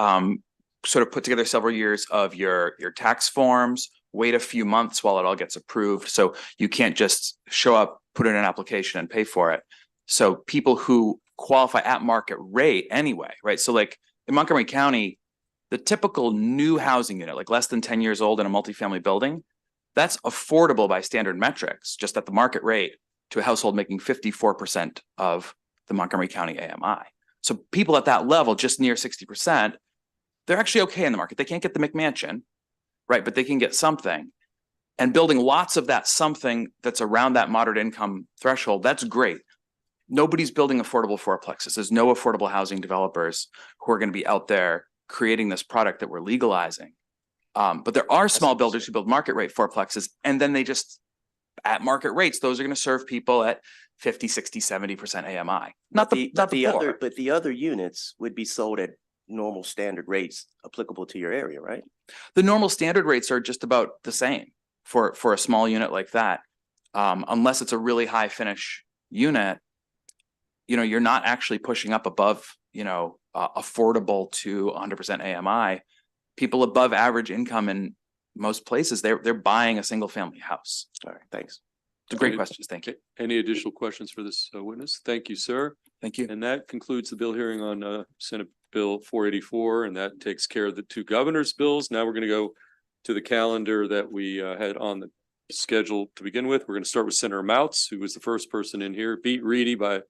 sort of put together several years of your tax forms, wait a few months while it all gets approved. So you can't just show up, put in an application and pay for it. So people who qualify at market rate anyway, right? So like in Montgomery County, the typical new housing unit, like less than 10 years old in a multifamily building, that's affordable by standard metrics, just at the market rate to a household making 54% of the Montgomery County AMI. So people at that level, just near 60%, they're actually okay in the market. They can't get the McMansion, right? But they can get something. And building lots of that something that's around that moderate income threshold, that's great. Nobody's building affordable 4plexes. There's no affordable housing developers who are going to be out there creating this product that we're legalizing. But there are small builders who build market rate 4plexes, and then they just, at market rates, those are going to serve people at 50, 60, 70% AMI. But the other units would be sold at normal standard rates applicable to your area, right? The normal standard rates are just about the same for a small unit like that. Unless it's a really high finish unit, you know, you're not actually pushing up above, you know, affordable to 100% AMI. People above average income in most places, they're buying a single family house. All right, thanks. It's a great question. Thank you. Any additional questions for this witness? Thank you, sir. Thank you. And that concludes the bill hearing on Senate Bill 484, and that takes care of the 2 governor's bills. Now we're going to go to the calendar that we had on the schedule to begin with. We're going to start with Senator Mouts, who was the first person in here, beat Reedy by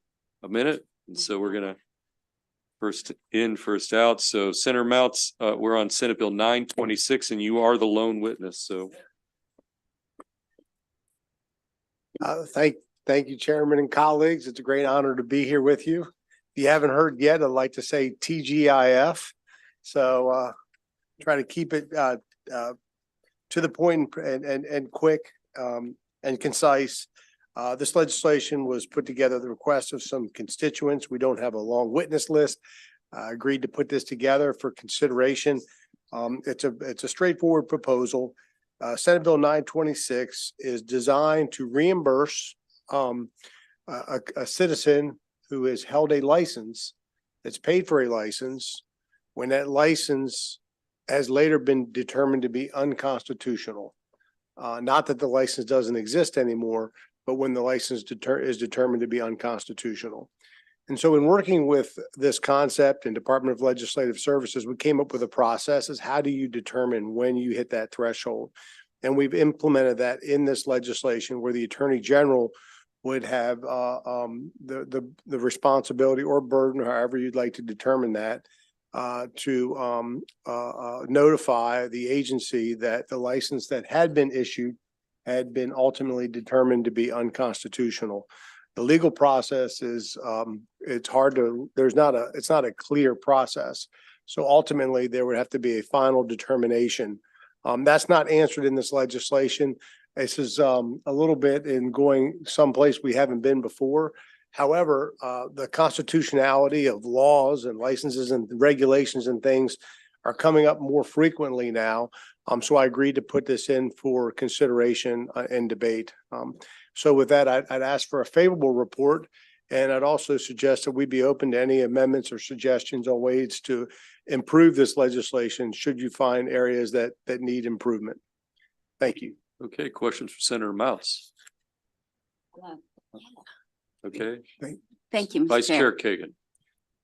a minute. And so we're going to first in, first out. So Senator Mouts, we're on Senate Bill 926, and you are the lone witness. So thank you, Chairman and colleagues. It's a great honor to be here with you. If you haven't heard yet, I'd like to say TGIF. So try to keep it to the point and quick and concise. This legislation was put together at the request of some constituents. We don't have a long witness list. Agreed to put this together for consideration. It's a straightforward proposal. Senate Bill 926 is designed to reimburse a citizen who has held a license, that's paid for a license, when that license has later been determined to be unconstitutional. Not that the license doesn't exist anymore, but when the license is determined to be unconstitutional. And so in working with this concept in Department of Legislative Services, we came up with a process as how do you determine when you hit that threshold? And we've implemented that in this legislation where the Attorney General would have the responsibility or burden, however you'd like to determine that, to notify the agency that the license that had been issued had been ultimately determined to be unconstitutional. The legal process is it's hard to, it's not a clear process. So ultimately there would have to be a final determination. That's not answered in this legislation. This is a little bit in going someplace we haven't been before. However, the constitutionality of laws and licenses and regulations and things are coming up more frequently now. So I agreed to put this in for consideration and debate. So with that, I'd ask for a favorable report. And I'd also suggest that we be open to any amendments or suggestions on ways to improve this legislation should you find areas that need improvement. Thank you. Okay, questions for Senator Mouse? Okay, Thank you, Mr. Vice Chair Chair. Kagan.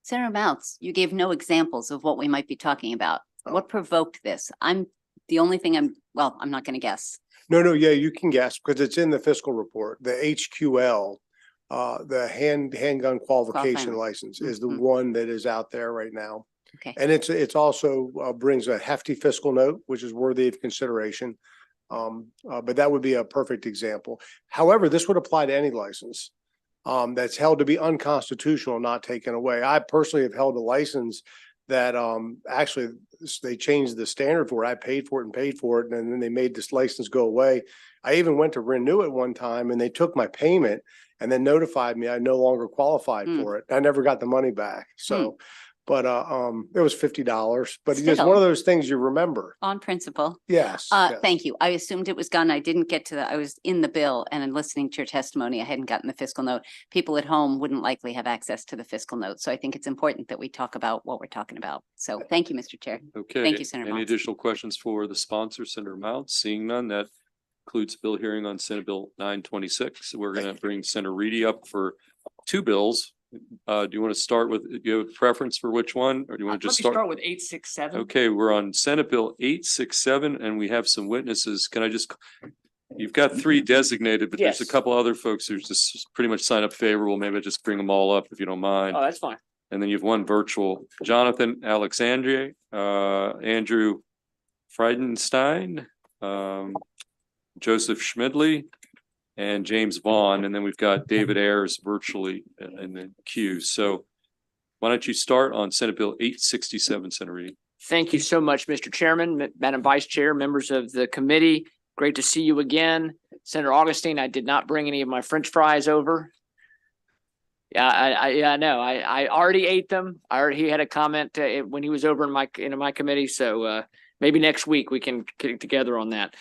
Senator Mounts, you gave no examples of what we might be talking about. What provoked this? I'm not going to guess. No, yeah, you can guess because it's in the fiscal report. The HQL, the handgun qualification license is the one that is out there right now. Okay. And it's also brings a hefty fiscal note, which is worthy of consideration. But that would be a perfect example. However, this would apply to any license that's held to be unconstitutional, not taken away. I personally have held a license that actually they changed the standard for it. I paid for it, and then they made this license go away. I even went to renew it one time and they took my payment and then notified me I no longer qualified for it. I never got the money back. So, but it was $50, but it's one of those things you remember. On principle. Yes. Thank you. I assumed it was gone. I didn't get to the, I was in the bill and in listening to your testimony, I hadn't gotten the fiscal note. People at home wouldn't likely have access to the fiscal note. So I think it's important that we talk about what we're talking about. So thank you, Mr. Chair. Okay. Thank you, Senator Any Mounts. additional questions for the sponsor, Senator Mounts? Seeing none, that concludes bill hearing on Senate Bill 926. We're going to bring Senator Reedy up for two bills. Do you want to start with, do you have a preference for which one, or do you want to just start with 867? Okay, we're on Senate Bill 867 and we have some witnesses. Can I just, you've got three designated, but there's a Yes. couple other folks who just pretty much sign up favorable. Maybe just bring them all up if you don't mind. Oh, that's fine. And then you have one virtual, Jonathan Alexandria, Andrew Friedenstein, Joseph Schmidley, and James Vaughn. And then we've got David Ayers virtually in the queue. So why don't you start on Senate Bill 867, Senator Reedy? Thank you so much, Mr. Chairman, Madam Vice Chair, members of the committee. Great to see you again. Senator Augustine, I did not bring any of my French fries over. Yeah, I know. I already ate them. He had a comment when he was over in my committee. So maybe next week we can get together on that.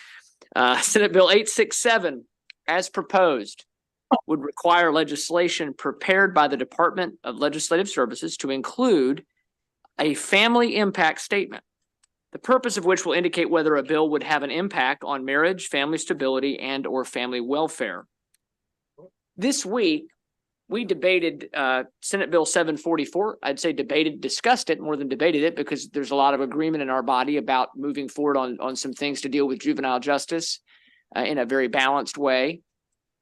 Senate Bill 867, as proposed, would require legislation prepared by the Department of Legislative Services to include a family impact statement, the purpose of which will indicate whether a bill would have an impact on marriage, family stability, and or family welfare. This week, we debated Senate Bill 744. I'd say discussed it more than debated it, because there's a lot of agreement in our body about moving forward on some things to deal with juvenile justice in a very balanced way.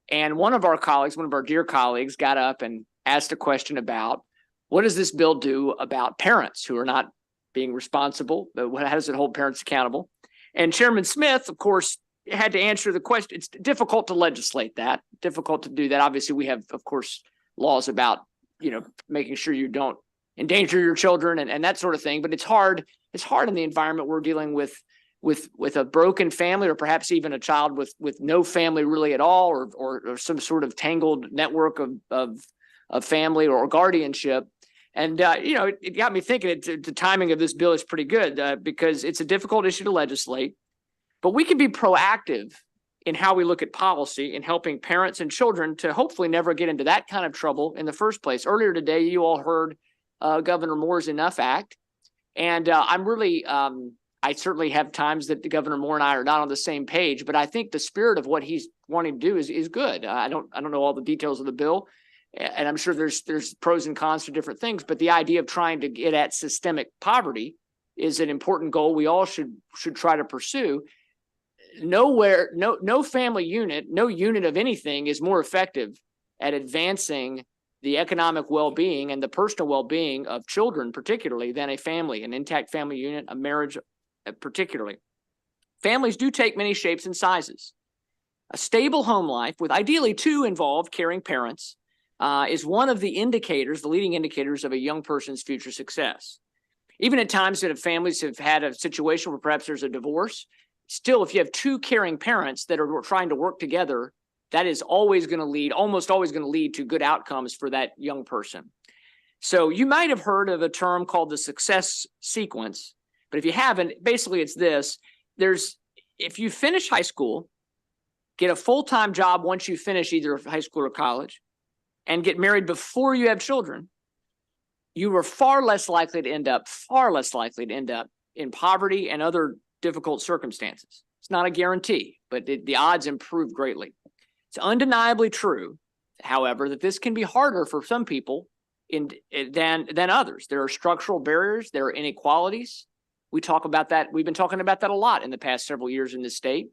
And one of our dear colleagues got up and asked a question about, what does this bill do about parents who are not being responsible? How does it hold parents accountable? And Chairman Smith, of course, had to answer the question. It's difficult to legislate that, difficult to do that. Obviously, we have, of course, laws about, making sure you don't endanger your children and that sort of thing. But it's hard. It's hard in the environment we're dealing with a broken family, or perhaps even a child with no family really at all, or some sort of tangled network of family or guardianship. And, it got me thinking the timing of this bill is pretty good because it's a difficult issue to legislate, but we can be proactive in how we look at policy in helping parents and children to hopefully never get into that kind of trouble in the first place. Earlier today, you all heard Governor Moore's Enough Act. And I'm really, I certainly have times that Governor Moore and I are not on the same page, but I think the spirit of what he's wanting to do is good. I don't know all the details of the bill, and I'm sure there's pros and cons to different things, but the idea of trying to get at systemic poverty is an important goal we all should try to pursue. No family unit, no unit of anything is more effective at advancing the economic well-being and the personal well-being of children, particularly, than a family, an intact family unit, a marriage, particularly. Families do take many shapes and sizes. A stable home life with ideally two involved caring parents is one of the indicators, the leading indicators of a young person's future success. Even at times that families have had a situation where perhaps there's a divorce, still, if you have two caring parents that are trying to work together, that is always going to lead, almost always going to lead to good outcomes for that young person. So you might have heard of a term called the success sequence, but if you haven't, basically it's this. If you finish high school, get a full-time job once you finish either high school or college, and get married before you have children, you are far less likely to end up in poverty and other difficult circumstances. It's not a guarantee, but the odds improve greatly. It's undeniably true, however, that this can be harder for some people than others. There are structural barriers, there are inequalities. We talk about that. We've been talking about that a lot in the past several years in this state,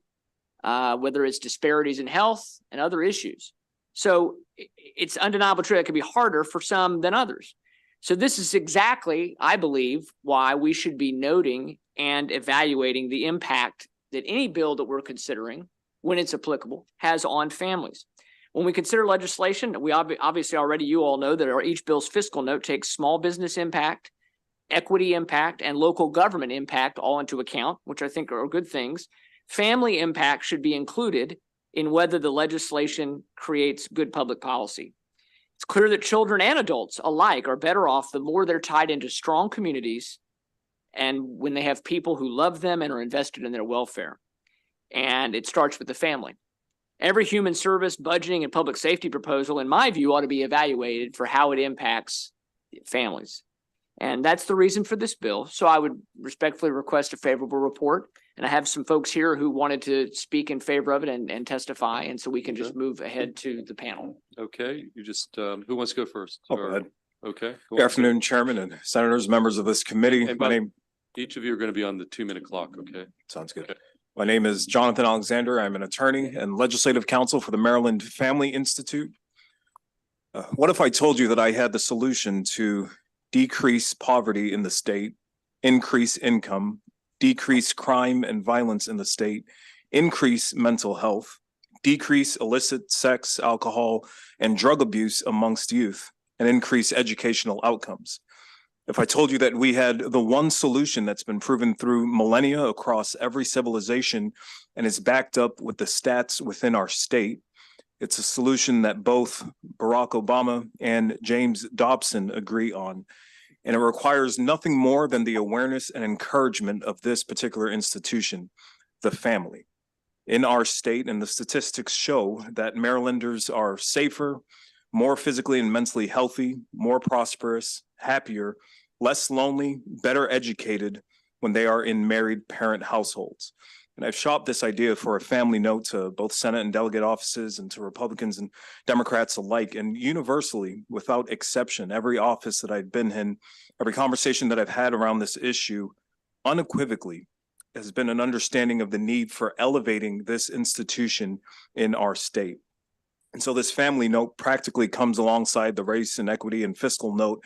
whether it's disparities in health and other issues. So it's undeniably true that it can be harder for some than others. So this is exactly, I believe, why we should be noting and evaluating the impact that any bill that we're considering, when it's applicable, has on families. When we consider legislation, we obviously already, you all know that each bill's fiscal note takes small business impact, equity impact, and local government impact all into account, which I think are good things. Family impact should be included in whether the legislation creates good public policy. It's clear that children and adults alike are better off the more they're tied into strong communities and when they have people who love them and are invested in their welfare. And it starts with the family. Every human service, budgeting, and public safety proposal, in my view, ought to be evaluated for how it impacts families. And that's the reason for this bill. So I would respectfully request a favorable report. And I have some folks here who wanted to speak in favor of it and testify. And so we can just move ahead to the panel. Okay, you just, who wants to go first? I'll go ahead. Okay. Good afternoon, Chairman and Senators, members of this committee. And My name, each of you are going to be on the 2-minute clock, okay? sounds good. Okay. My name is Jonathan Alexander. I'm an attorney and legislative counsel for the Maryland Family Institute. What if I told you that I had the solution to decrease poverty in the state, increase income, decrease crime and violence in the state, increase mental health, decrease illicit sex, alcohol, and drug abuse amongst youth, and increase educational outcomes? If I told you that we had the one solution that's been proven through millennia across every civilization and is backed up with the stats within our state, it's a solution that both Barack Obama and James Dobson agree on. And it requires nothing more than the awareness and encouragement of this particular institution, the family. In our state, and the statistics show that Marylanders are safer, more physically and mentally healthy, more prosperous, happier, less lonely, better educated when they are in married parent households. And I've shopped this idea for a family note to both Senate and delegate offices and to Republicans and Democrats alike. And universally, without exception, every office that I've been in, every conversation that I've had around this issue, unequivocally has been an understanding of the need for elevating this institution in our state. And so this family note practically comes alongside the race and equity and fiscal note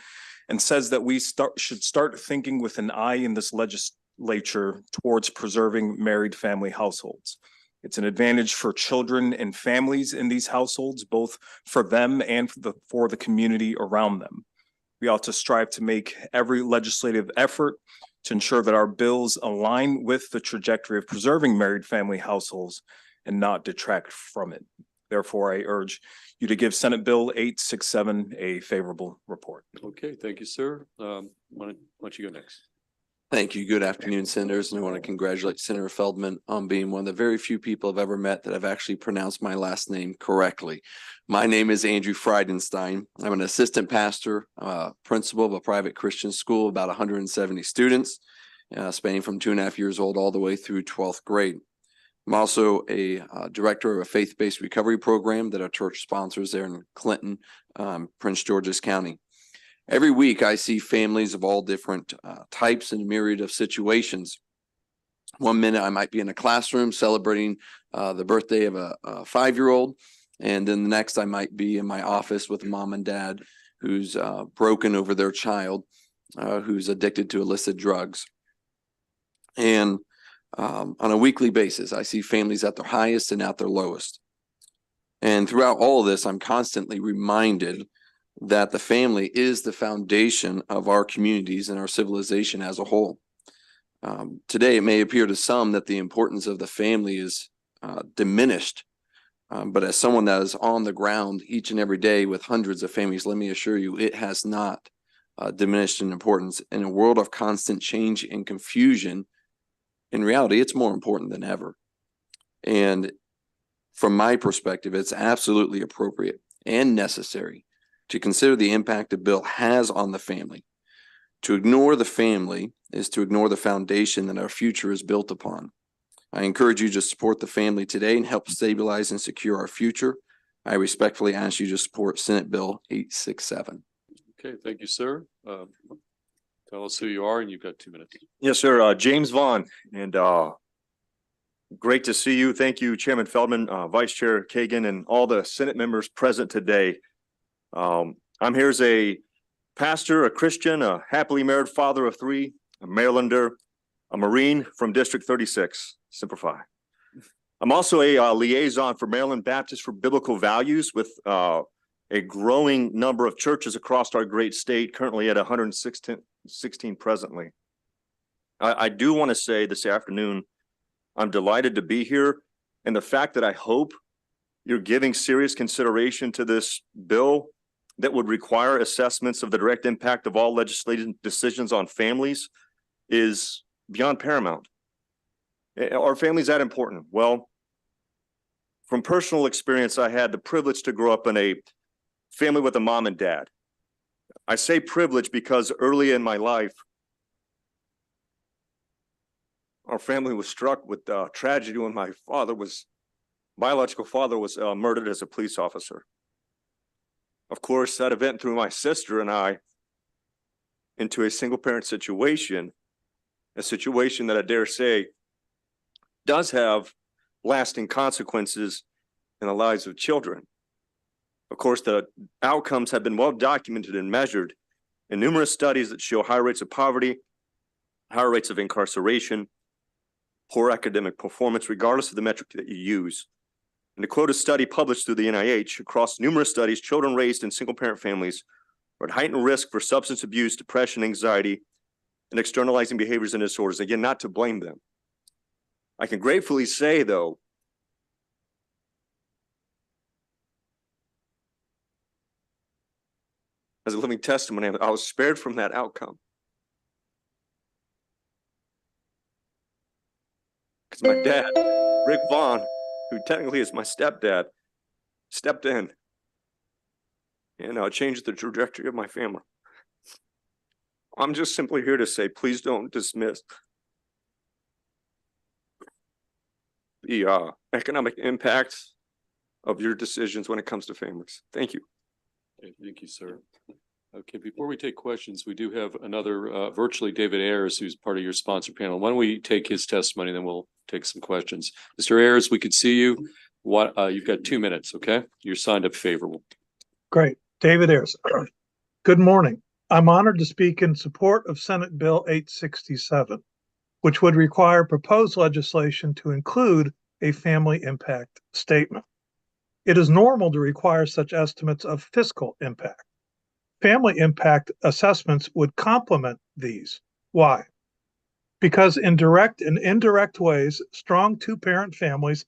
and says that we should start thinking with an eye in this legislature towards preserving married family households. It's an advantage for children and families in these households, both for them and for the community around them. We ought to strive to make every legislative effort to ensure that our bills align with the trajectory of preserving married family households and not detract from it. Therefore, I urge you to give Senate Bill 867 a favorable report. Okay, thank you, sir. Why don't you go next? Thank you. Good afternoon, Senators. And I want to congratulate Senator Feldman on being one of the very few people I've ever met that have actually pronounced my last name correctly. My name is Andrew Friedenstein. I'm an assistant pastor, principal of a private Christian school, about 170 students, spanning from 2.5 years old all the way through 12th grade. I'm also a director of a faith-based recovery program that our church sponsors there in Clinton, Prince George's County. Every week, I see families of all different types and a myriad of situations. One minute, I might be in a classroom celebrating the birthday of a 5-year-old. And then the next I might be in my office with mom and dad who's broken over their child, who's addicted to illicit drugs. And on a weekly basis, I see families at their highest and at their lowest. And throughout all of this, I'm constantly reminded that the family is the foundation of our communities and our civilization as a whole. Today, it may appear to some that the importance of the family is diminished. But as someone that is on the ground each and every day with hundreds of families, let me assure you, it has not diminished in importance. In a world of constant change and confusion, in reality, it's more important than ever. And from my perspective, it's absolutely appropriate and necessary to consider the impact a bill has on the family. To ignore the family is to ignore the foundation that our future is built upon. I encourage you to support the family today and help stabilize and secure our future. I respectfully ask you to support Senate Bill 867. Okay, thank you, sir. Tell us who you are and you've got 2 minutes. Yes, sir. James Vaughn, and great to see you. Thank you, Chairman Feldman, Vice Chair Kagan, and all the Senate members present today. I'm here as a pastor, a Christian, a happily married father of 3, a Marylander, a Marine from District 36, Semper Fi. I'm also a liaison for Maryland Baptists for Biblical Values with a growing number of churches across our great state, currently at 116 presently. I do want to say this afternoon, I'm delighted to be here. And the fact that I hope you're giving serious consideration to this bill that would require assessments of the direct impact of all legislative decisions on families is beyond paramount. Are families that important? Well, from personal experience, I had the privilege to grow up in a family with a mom and dad. I say privilege because early in my life, our family was struck with tragedy when my biological father was murdered as a police officer. Of course, that event threw my sister and I into a single parent situation, a situation that I dare say does have lasting consequences in the lives of children. Of course, the outcomes have been well documented and measured in numerous studies that show high rates of poverty, higher rates of incarceration, poor academic performance, regardless of the metric that you use. And to quote a study published through the NIH, across numerous studies, children raised in single-parent families are at heightened risk for substance abuse, depression, anxiety, and externalizing behaviors and disorders. Again, not to blame them. I can gratefully say, though, as a living testimony, I was spared from that outcome. Because my dad, Rick Vaughn, who technically is my stepdad, stepped in and changed the trajectory of my family. I'm just simply here to say, please don't dismiss the economic impact of your decisions when it comes to families. Thank you. Okay, thank you, sir. Okay, before we take questions, we do have another virtually David Ayers, who's part of your sponsor panel. Why don't we take his testimony, then we'll take some questions. Mr. Ayers, we could see you. You've got 2 minutes, okay? You're signed up favorable. Great. David Ayers. Good morning. I'm honored to speak in support of Senate Bill 867, which would require proposed legislation to include a family impact statement. It is normal to require such estimates of fiscal impact. Family impact assessments would complement these. Why? Because in direct and indirect ways, strong 2-parent families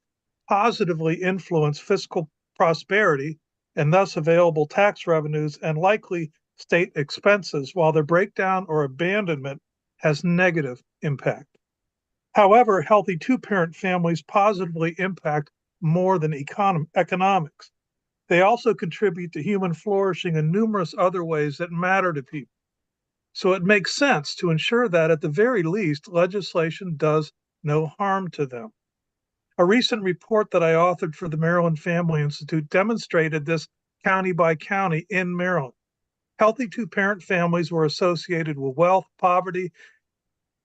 positively influence fiscal prosperity and thus available tax revenues and likely state expenses, while their breakdown or abandonment has negative impact. However, healthy 2-parent families positively impact more than economics. They also contribute to human flourishing in numerous other ways that matter to people. So it makes sense to ensure that at the very least, legislation does no harm to them. A recent report that I authored for the Maryland Family Institute demonstrated this county by county in Maryland. Healthy 2-parent families were associated with wealth, poverty,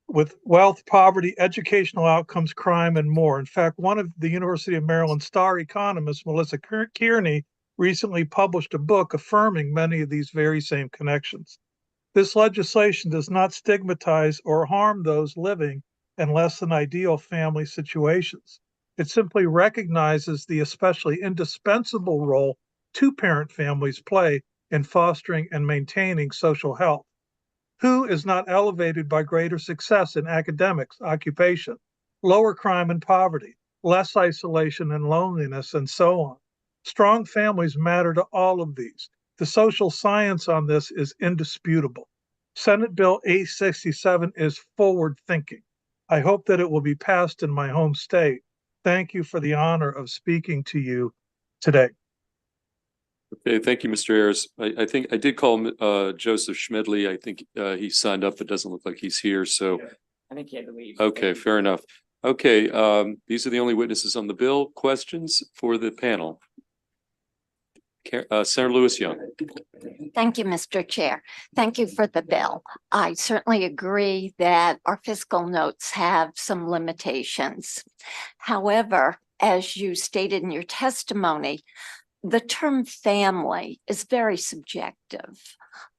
with wealth, poverty, educational outcomes, crime, and more. In fact, one of the University of Maryland star economists, Melissa Kearney, recently published a book affirming many of these very same connections. This legislation does not stigmatize or harm those living in less than ideal family situations. It simply recognizes the especially indispensable role two-parent families play in fostering and maintaining social health. Who is not elevated by greater success in academics, occupation, lower crime and poverty, less isolation and loneliness, and so on? Strong families matter to all of these. The social science on this is indisputable. Senate Bill 867 is forward thinking. I hope that it will be passed in my home state. Thank you for the honor of speaking to you today. Okay, thank you, Mr. Ayers. I think I did call Joseph Schmidley. I think he signed up. It doesn't look like he's here, so. I think he had to leave. Okay, fair enough. Okay, these are the only witnesses on the bill. Questions for the panel? Senator Lewis Young. Thank you, Mr. Chair. Thank you for the bill. I certainly agree that our fiscal notes have some limitations. However, as you stated in your testimony, the term family is very subjective.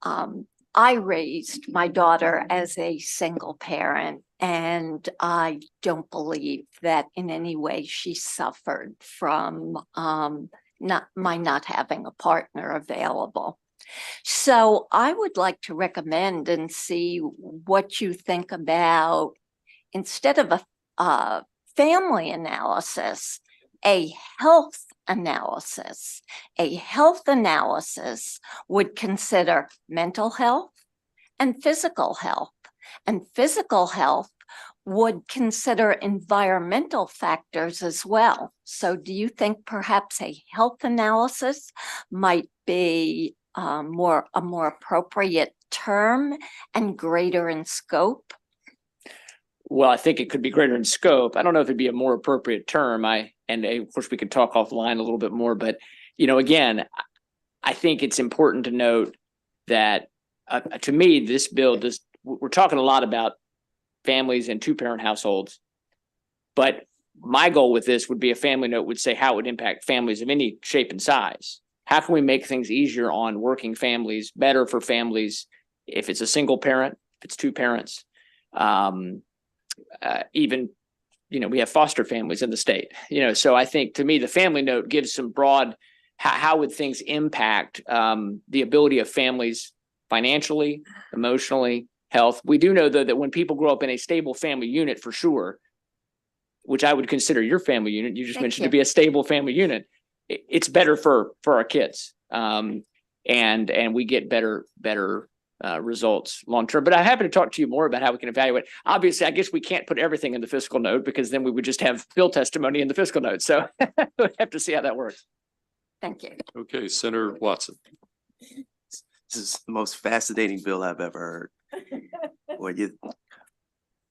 I raised my daughter as a single parent, and I don't believe that in any way she suffered from not having a partner available. So I would like to recommend and see what you think about, instead of a family analysis, a health analysis. A health analysis would consider mental health and physical health. And physical health would consider environmental factors as well. So do you think perhaps a health analysis might be a more appropriate term and greater in scope? Well, I think it could be greater in scope. I don't know if it'd be a more appropriate term. Of course, we could talk offline a little bit more, but again, I think it's important to note that to me, this bill we're talking a lot about families and two-parent households, but my goal with this would be a family note would say how it would impact families of any shape and size. How can we make things easier on working families, better for families, if it's a single parent, if it's two parents, even, we have foster families in the state, so I think to me, the family note gives some broad, how would things impact the ability of families financially, emotionally, health. We do know, though, that when people grow up in a stable family unit, for sure, which I would consider your family unit, you just mentioned to be a stable family unit, it's better for our kids. And we get better results long term. But I'm happy to talk to you more about how we can evaluate. Obviously, I guess we can't put everything in the fiscal note because then we would just have bill testimony in the fiscal note. So we'll have to see how that works. Thank you. Okay, Senator Watson. This is the most fascinating bill I've ever heard.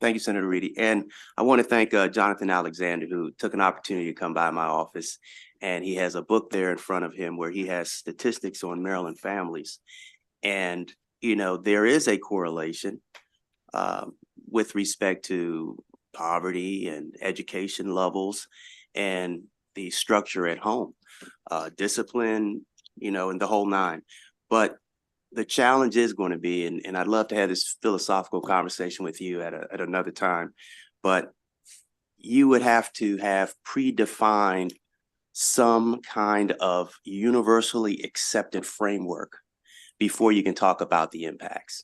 Thank you, Senator Reedy. And I want to thank Jonathan Alexander, who took an opportunity to come by my office. And he has a book there in front of him where he has statistics on Maryland families. And, there is a correlation with respect to poverty and education levels and the structure at home, discipline, and the whole nine. But the challenge is going to be, and I'd love to have this philosophical conversation with you at another time, but you would have to have predefined some kind of universally accepted framework before you can talk about the impacts.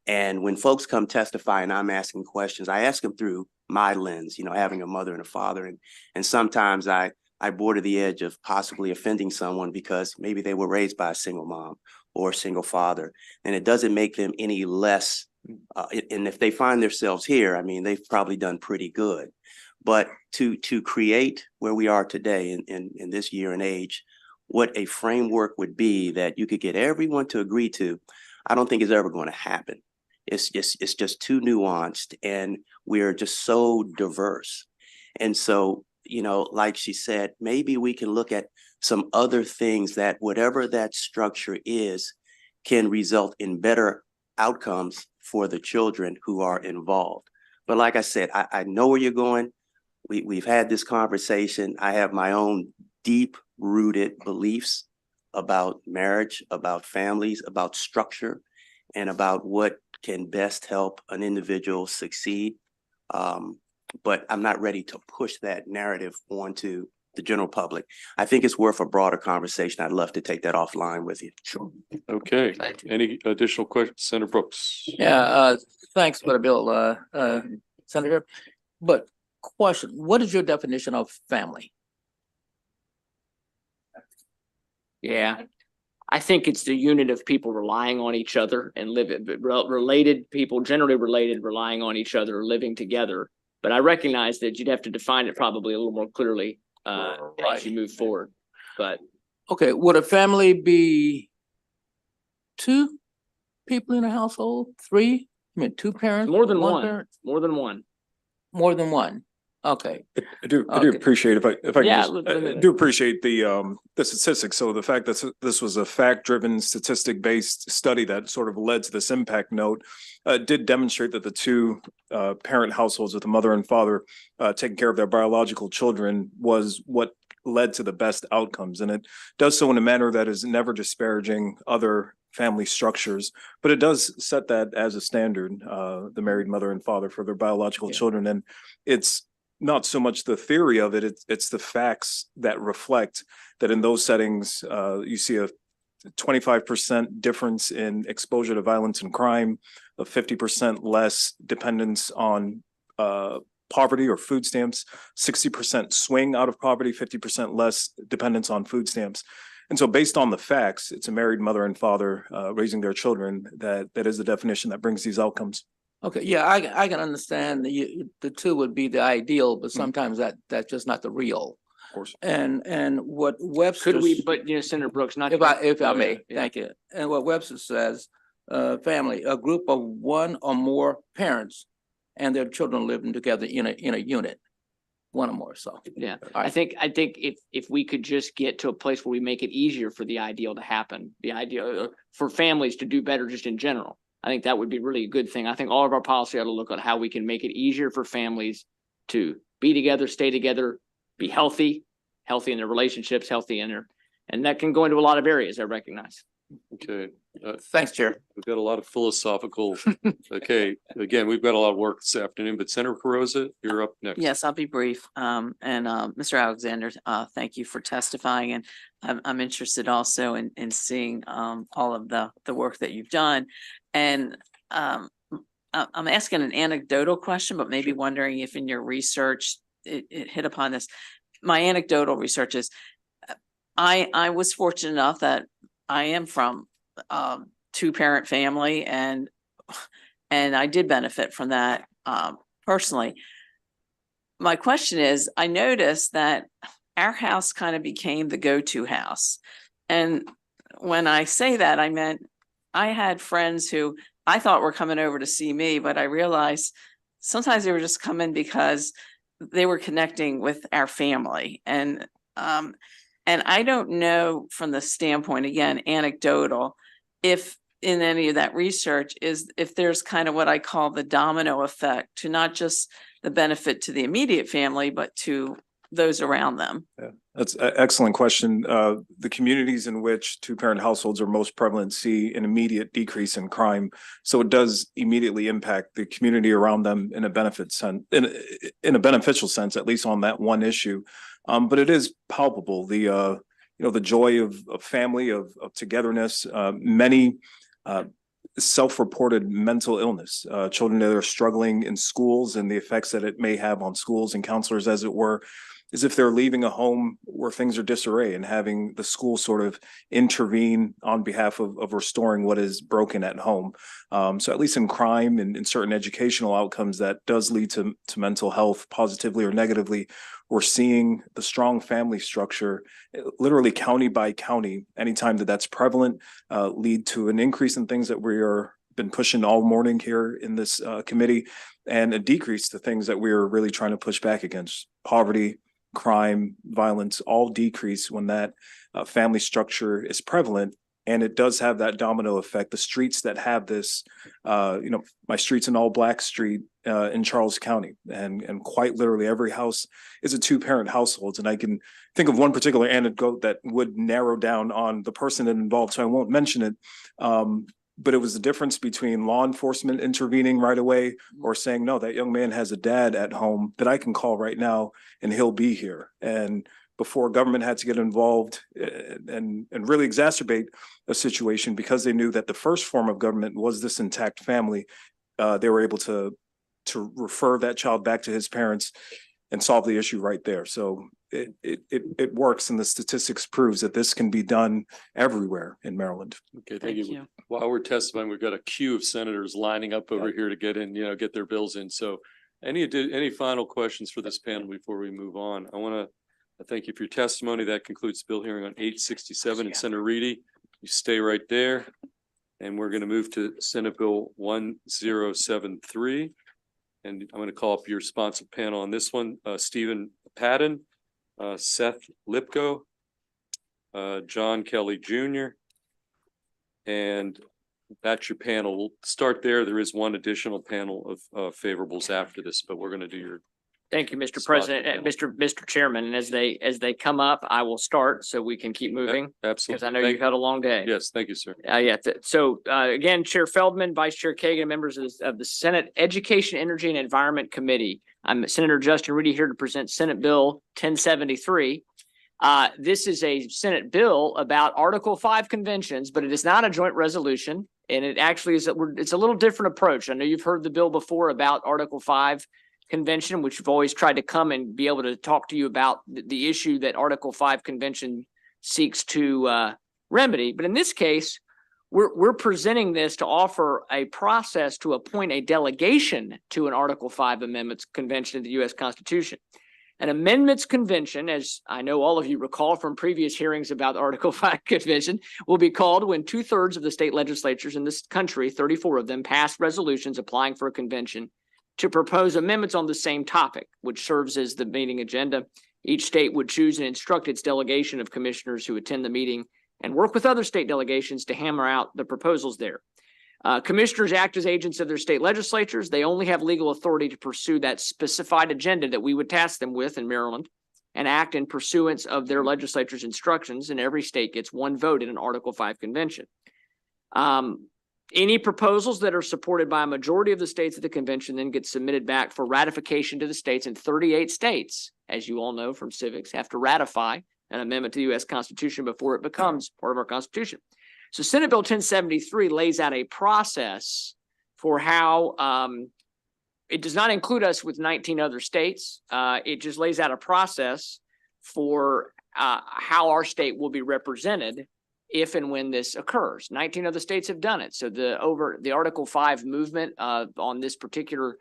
And when folks come testify and I'm asking questions, I ask them through my lens, having a mother and a father. And sometimes I border the edge of possibly offending someone because maybe they were raised by a single mom or a single father, and it doesn't make them any less. And if they find themselves here, they've probably done pretty good. But to create where we are today in this year and age, what a framework would be that you could get everyone to agree to, I don't think is ever going to happen. It's just too nuanced, and we're just so diverse. And so, like she said, maybe we can look at some other things that whatever that structure is can result in better outcomes for the children who are involved. But like I said, I know where you're going. We've had this conversation. I have my own deep rooted beliefs about marriage, about families, about structure, and about what can best help an individual succeed. But I'm not ready to push that narrative onto the general public. I think it's worth a broader conversation. I'd love to take that offline with you. Sure. Okay. Any additional questions, Senator Brooks? Yeah, thanks for the bill, Senator. But question, what is your definition of family? Yeah. I think it's the unit of people relying on each other and related people, generally related, relying on each other, living together. But I recognize that you'd have to define it probably a little more clearly as you move forward. But Okay, would a family be two people in a household, three? I mean, two parents? more than one, parent? more than one. More than one. Okay. I do Okay. appreciate if I can Yeah, just, I do appreciate the statistics. So the fact that this was a fact-driven, statistic-based study that sort of led to this impact note did demonstrate that the two parent households with the mother and father taking care of their biological children was what led to the best outcomes. And it does so in a manner that is never disparaging other family structures, but it does set that as a standard, the married mother and father for their biological children. And it's not so much the theory of it, it's the facts that reflect that in those settings, you see a 25% difference in exposure to violence and crime, a 50% less dependence on poverty or food stamps, 60% swing out of poverty, 50% less dependence on food stamps. And so based on the facts, it's a married mother and father raising their children that is the definition that brings these outcomes. Okay, yeah, I can understand the two would be the ideal, but sometimes that's just not the real. Of course. And what Webster. Could we, but Senator Brooks, not. If I may, yeah. thank you. And what Webster says, family, a group of one or more parents and their children living together in a unit. One or more, so. Yeah, All right. I think if we could just get to a place where we make it easier for the ideal to happen, the ideal for families to do better just in general, I think that would be really a good thing. I think all of our policy ought to look at how we can make it easier for families to be together, stay together, be healthy in their relationships, and that can go into a lot of areas, I recognize. Okay. Thanks, Chair. We've got a lot of philosophical, okay, again, we've got a lot of work this afternoon, but Senator Carrozza, you're up next. Yes, I'll be brief. Mr. Alexander, thank you for testifying. And I'm interested also in seeing all of the work that you've done. And I'm asking an anecdotal question, but maybe wondering if in your research it hit upon this. My anecdotal research is I was fortunate enough that I am from two-parent family and I did benefit from that personally. My question is, I noticed that our house kind of became the go-to house. And when I say that, I meant I had friends who I thought were coming over to see me, but I realized sometimes they were just coming because they were connecting with our family. And I don't know from the standpoint, again, anecdotal, if in any of that research is if there's kind of what I call the domino effect to not just the benefit to the immediate family, but to those around them. Yeah, that's an excellent question. The communities in which two-parent households are most prevalent see an immediate decrease in crime. So it does immediately impact the community around them in a in a beneficial sense, at least on that one issue. But it is palpable, the joy of family, of togetherness, many self-reported mental illness, children that are struggling in schools and the effects that it may have on schools and counselors, as it were, is if they're leaving a home where things are disarray and having the school sort of intervene on behalf of restoring what is broken at home. So at least in crime and in certain educational outcomes that does lead to mental health positively or negatively, we're seeing the strong family structure, literally county by county, anytime that's prevalent, lead to an increase in things that we are been pushing all morning here in this committee, and a decrease to things that we're really trying to push back against: poverty, crime, violence, all decrease when that family structure is prevalent. And it does have that domino effect. The streets that have this, my street's an all black street in Charles County. And quite literally every house is a two-parent household. And I can think of one particular anecdote that would narrow down on the person involved, so I won't mention it. But it was the difference between law enforcement intervening right away or saying, no, that young man has a dad at home that I can call right now and he'll be here. And before government had to get involved and really exacerbate a situation, because they knew that the first form of government was this intact family, they were able to refer that child back to his parents and solve the issue right there. So it works, and the statistics proves that this can be done everywhere in Maryland. Okay, thank you. While we're testifying, we've got a queue of senators lining up over here to get in, get their bills in. So any final questions for this panel before we move on? I want to thank you for your testimony. That concludes the bill hearing on 867. And Senator Reedy, you stay right there. And we're going to move to Senate Bill 1073. And I'm going to call up your sponsored panel on this one. Stephen Patton, Seth Lipko, John Kelly Jr. And that's your panel. We'll start there. There is one additional panel of favorables after this, but we're going to do your. Thank you, Mr. President, and Mr. Chairman. And as they come up, I will start so we can keep moving. Absolutely. Because I know you've had a long day. Yes, thank you, sir. So again, Chair Feldman, Vice Chair Kagan, members of the Senate Education, Energy and Environment Committee. I'm Senator Justin Reedy here to present Senate Bill 1073. This is a Senate bill about Article 5 conventions, but it is not a joint resolution. And it actually is, it's a little different approach. I know you've heard the bill before about Article 5 convention, which you've always tried to come and be able to talk to you about the issue that Article 5 convention seeks to remedy. But in this case, we're presenting this to offer a process to appoint a delegation to an Article 5 amendments convention of the U.S. Constitution. An amendments convention, as I know all of you recall from previous hearings about Article 5 convention, will be called when 2/3 of the state legislatures in this country, 34 of them, pass resolutions applying for a convention to propose amendments on the same topic, which serves as the meeting agenda. Each state would choose and instruct its delegation of commissioners who attend the meeting and work with other state delegations to hammer out the proposals there. Commissioners act as agents of their state legislatures. They only have legal authority to pursue that specified agenda that we would task them with in Maryland and act in pursuance of their legislature's instructions, and every state gets one vote in an Article 5 convention. Any proposals that are supported by a majority of the states at the convention then get submitted back for ratification to the states, and 38 states, as you all know from civics, have to ratify an amendment to the U.S. Constitution before it becomes part of our Constitution. So Senate Bill 1073 lays out a process for how it does not include us with 19 other states. It just lays out a process for how our state will be represented if and when this occurs. 19 other states have done it. So the Article 5 movement on this particular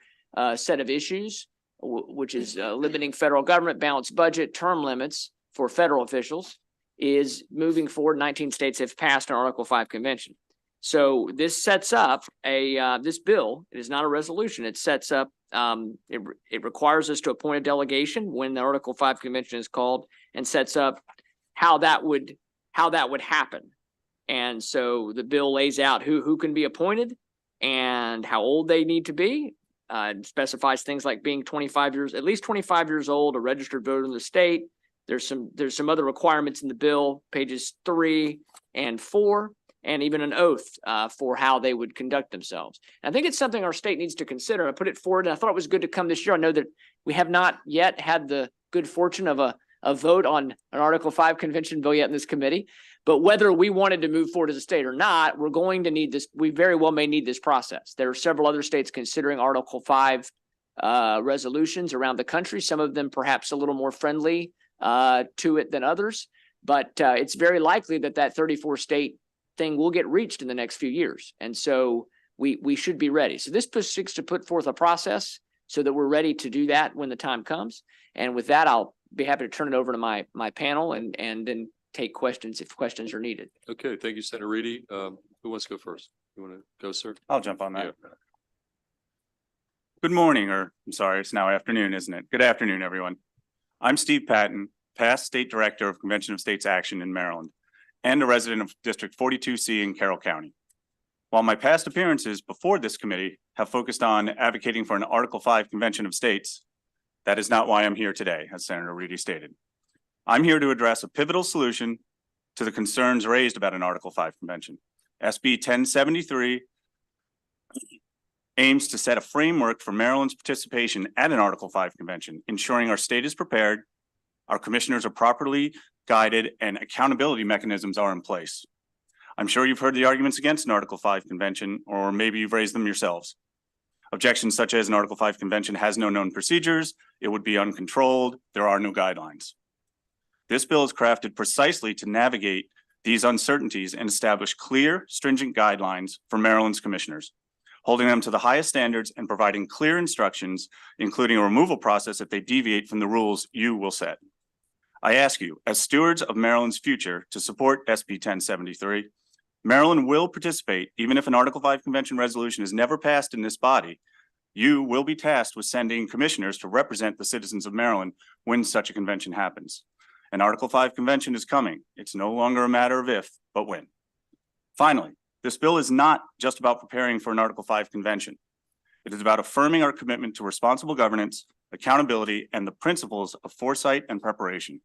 set of issues, which is limiting federal government, balanced budget, term limits for federal officials, is moving forward. 19 states have passed an Article 5 convention. So this sets up this bill. It is not a resolution. It sets up, it requires us to appoint a delegation when the Article 5 convention is called, and sets up how that would happen. And so the bill lays out who can be appointed and how old they need to be. It specifies things like being at least 25 years old, a registered voter in the state. There's some other requirements in the bill, pages 3 and 4, and even an oath for how they would conduct themselves. And I think it's something our state needs to consider. I put it forward, and I thought it was good to come this year. I know that we have not yet had the good fortune of a vote on an Article 5 convention bill yet in this committee, but whether we wanted to move forward as a state or not, we're going to need this. We very well may need this process. There are several other states considering Article 5 resolutions around the country, some of them perhaps a little more friendly to it than others, but it's very likely that 34 state thing will get reached in the next few years. And so we should be ready. So this seeks to put forth a process so that we're ready to do that when the time comes. And with that, I'll be happy to turn it over to my panel and then take questions if questions are needed. Okay, thank you, Senator Reedy. Who wants to go first? You want to go, sir? I'll jump on that. Yeah. Good morning, or I'm sorry, it's now afternoon, isn't it? Good afternoon, everyone. I'm Steve Patton, past State Director of Convention of States Action in Maryland. and a resident of District 42C in Carroll County. While my past appearances before this committee have focused on advocating for an Article 5 Convention of States, that is not why I'm here today, as Senator Reedy stated. I'm here to address a pivotal solution to the concerns raised about an Article 5 Convention. SB 1073 aims to set a framework for Maryland's participation at an Article 5 Convention, ensuring our state is prepared, our commissioners are properly guided, and accountability mechanisms are in place. I'm sure you've heard the arguments against an Article 5 Convention, or maybe you've raised them yourselves. Objections such as an Article 5 Convention has no known procedures, it would be uncontrolled, there are no guidelines. This bill is crafted precisely to navigate these uncertainties and establish clear, stringent guidelines for Maryland's commissioners, holding them to the highest standards and providing clear instructions, including a removal process if they deviate from the rules you will set. I ask you, as stewards of Maryland's future, to support SB 1073. Maryland will participate, even if an Article 5 Convention resolution is never passed in this body. You will be tasked with sending commissioners to represent the citizens of Maryland when such a convention happens. An Article 5 Convention is coming. It's no longer a matter of if, but when. Finally, this bill is not just about preparing for an Article 5 Convention. It is about affirming our commitment to responsible governance, accountability, and the principles of foresight and preparation.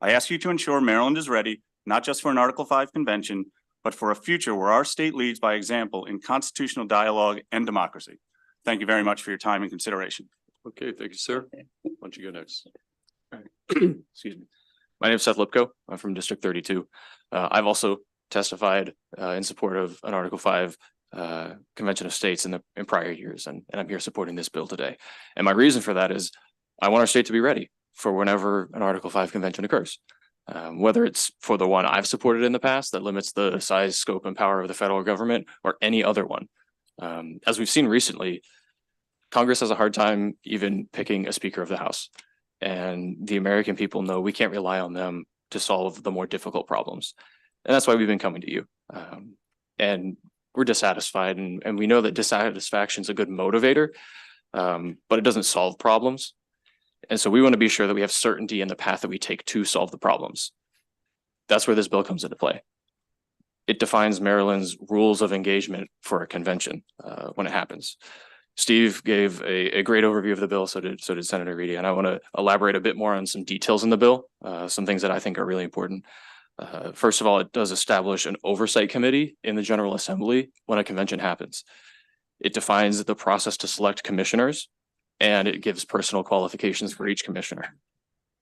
I ask you to ensure Maryland is ready, not just for an Article 5 Convention, but for a future where our state leads by example in constitutional dialogue and democracy. Thank you very much for your time and consideration. Okay, thank you, sir. Why don't you go next? Excuse me. My name is Seth Lipko. I'm from District 32. I've also testified in support of an Article 5 Convention of States in prior years, and I'm here supporting this bill today. And my reason for that is I want our state to be ready for whenever an Article 5 Convention occurs. Whether it's for the one I've supported in the past that limits the size, scope, and power of the federal government, or any other one. As we've seen recently, Congress has a hard time even picking a Speaker of the House. And the American people know we can't rely on them to solve the more difficult problems. And that's why we've been coming to you. And we're dissatisfied, and we know that dissatisfaction is a good motivator, but it doesn't solve problems. And so we want to be sure that we have certainty in the path that we take to solve the problems. That's where this bill comes into play. It defines Maryland's rules of engagement for a convention when it happens. Steve gave a great overview of the bill, so did Senator Reedy, and I want to elaborate a bit more on some details in the bill, some things that I think are really important. First of all, it does establish an oversight committee in the General Assembly when a convention happens. It defines the process to select commissioners, and it gives personal qualifications for each commissioner.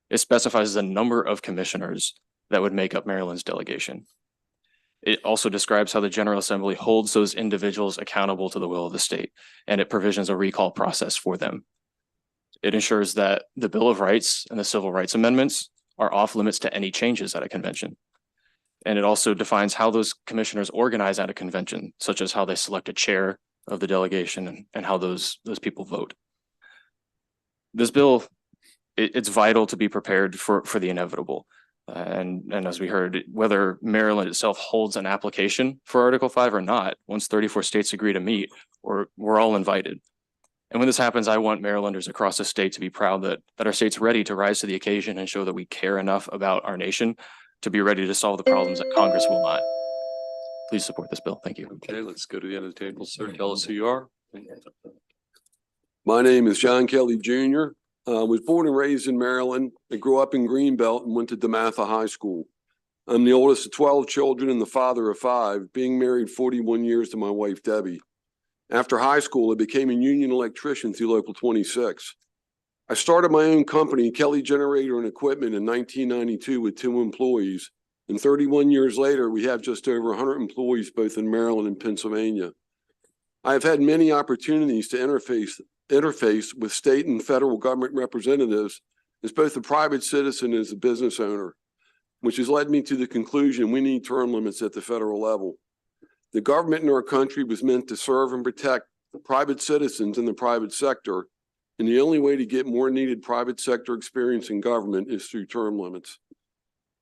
It specifies the number of commissioners that would make up Maryland's delegation. It also describes how the General Assembly holds those individuals accountable to the will of the state, and it provisions a recall process for them. It ensures that the Bill of Rights and the Civil Rights Amendments are off limits to any changes at a convention. And it also defines how those commissioners organize at a convention, such as how they select a chair of the delegation and how those people vote. This bill, it's vital to be prepared for the inevitable. And as we heard, whether Maryland itself holds an application for Article 5 or not, once 34 states agree to meet, we're all invited. And when this happens, I want Marylanders across the state to be proud that our state's ready to rise to the occasion and show that we care enough about our nation to be ready to solve the problems that Congress will not. Please support this bill. Thank you. Okay, let's go to the end of the table, sir. Tell us who you are. My name is John Kelly Jr. Was born and raised in Maryland. I grew up in Greenbelt and went to DeMatha High School. I'm the oldest of 12 children and the father of 5, being married 41 years to my wife, Debbie. After high school, I became a union electrician through Local 26. I started my own company, Kelly Generator and Equipment, in 1992 with 2 employees. And 31 years later, we have just over 100 employees both in Maryland and Pennsylvania. I have had many opportunities to interface with state and federal government representatives as both a private citizen and as a business owner, which has led me to the conclusion we need term limits at the federal level. The government in our country was meant to serve and protect the private citizens in the private sector, and the only way to get more needed private sector experience in government is through term limits.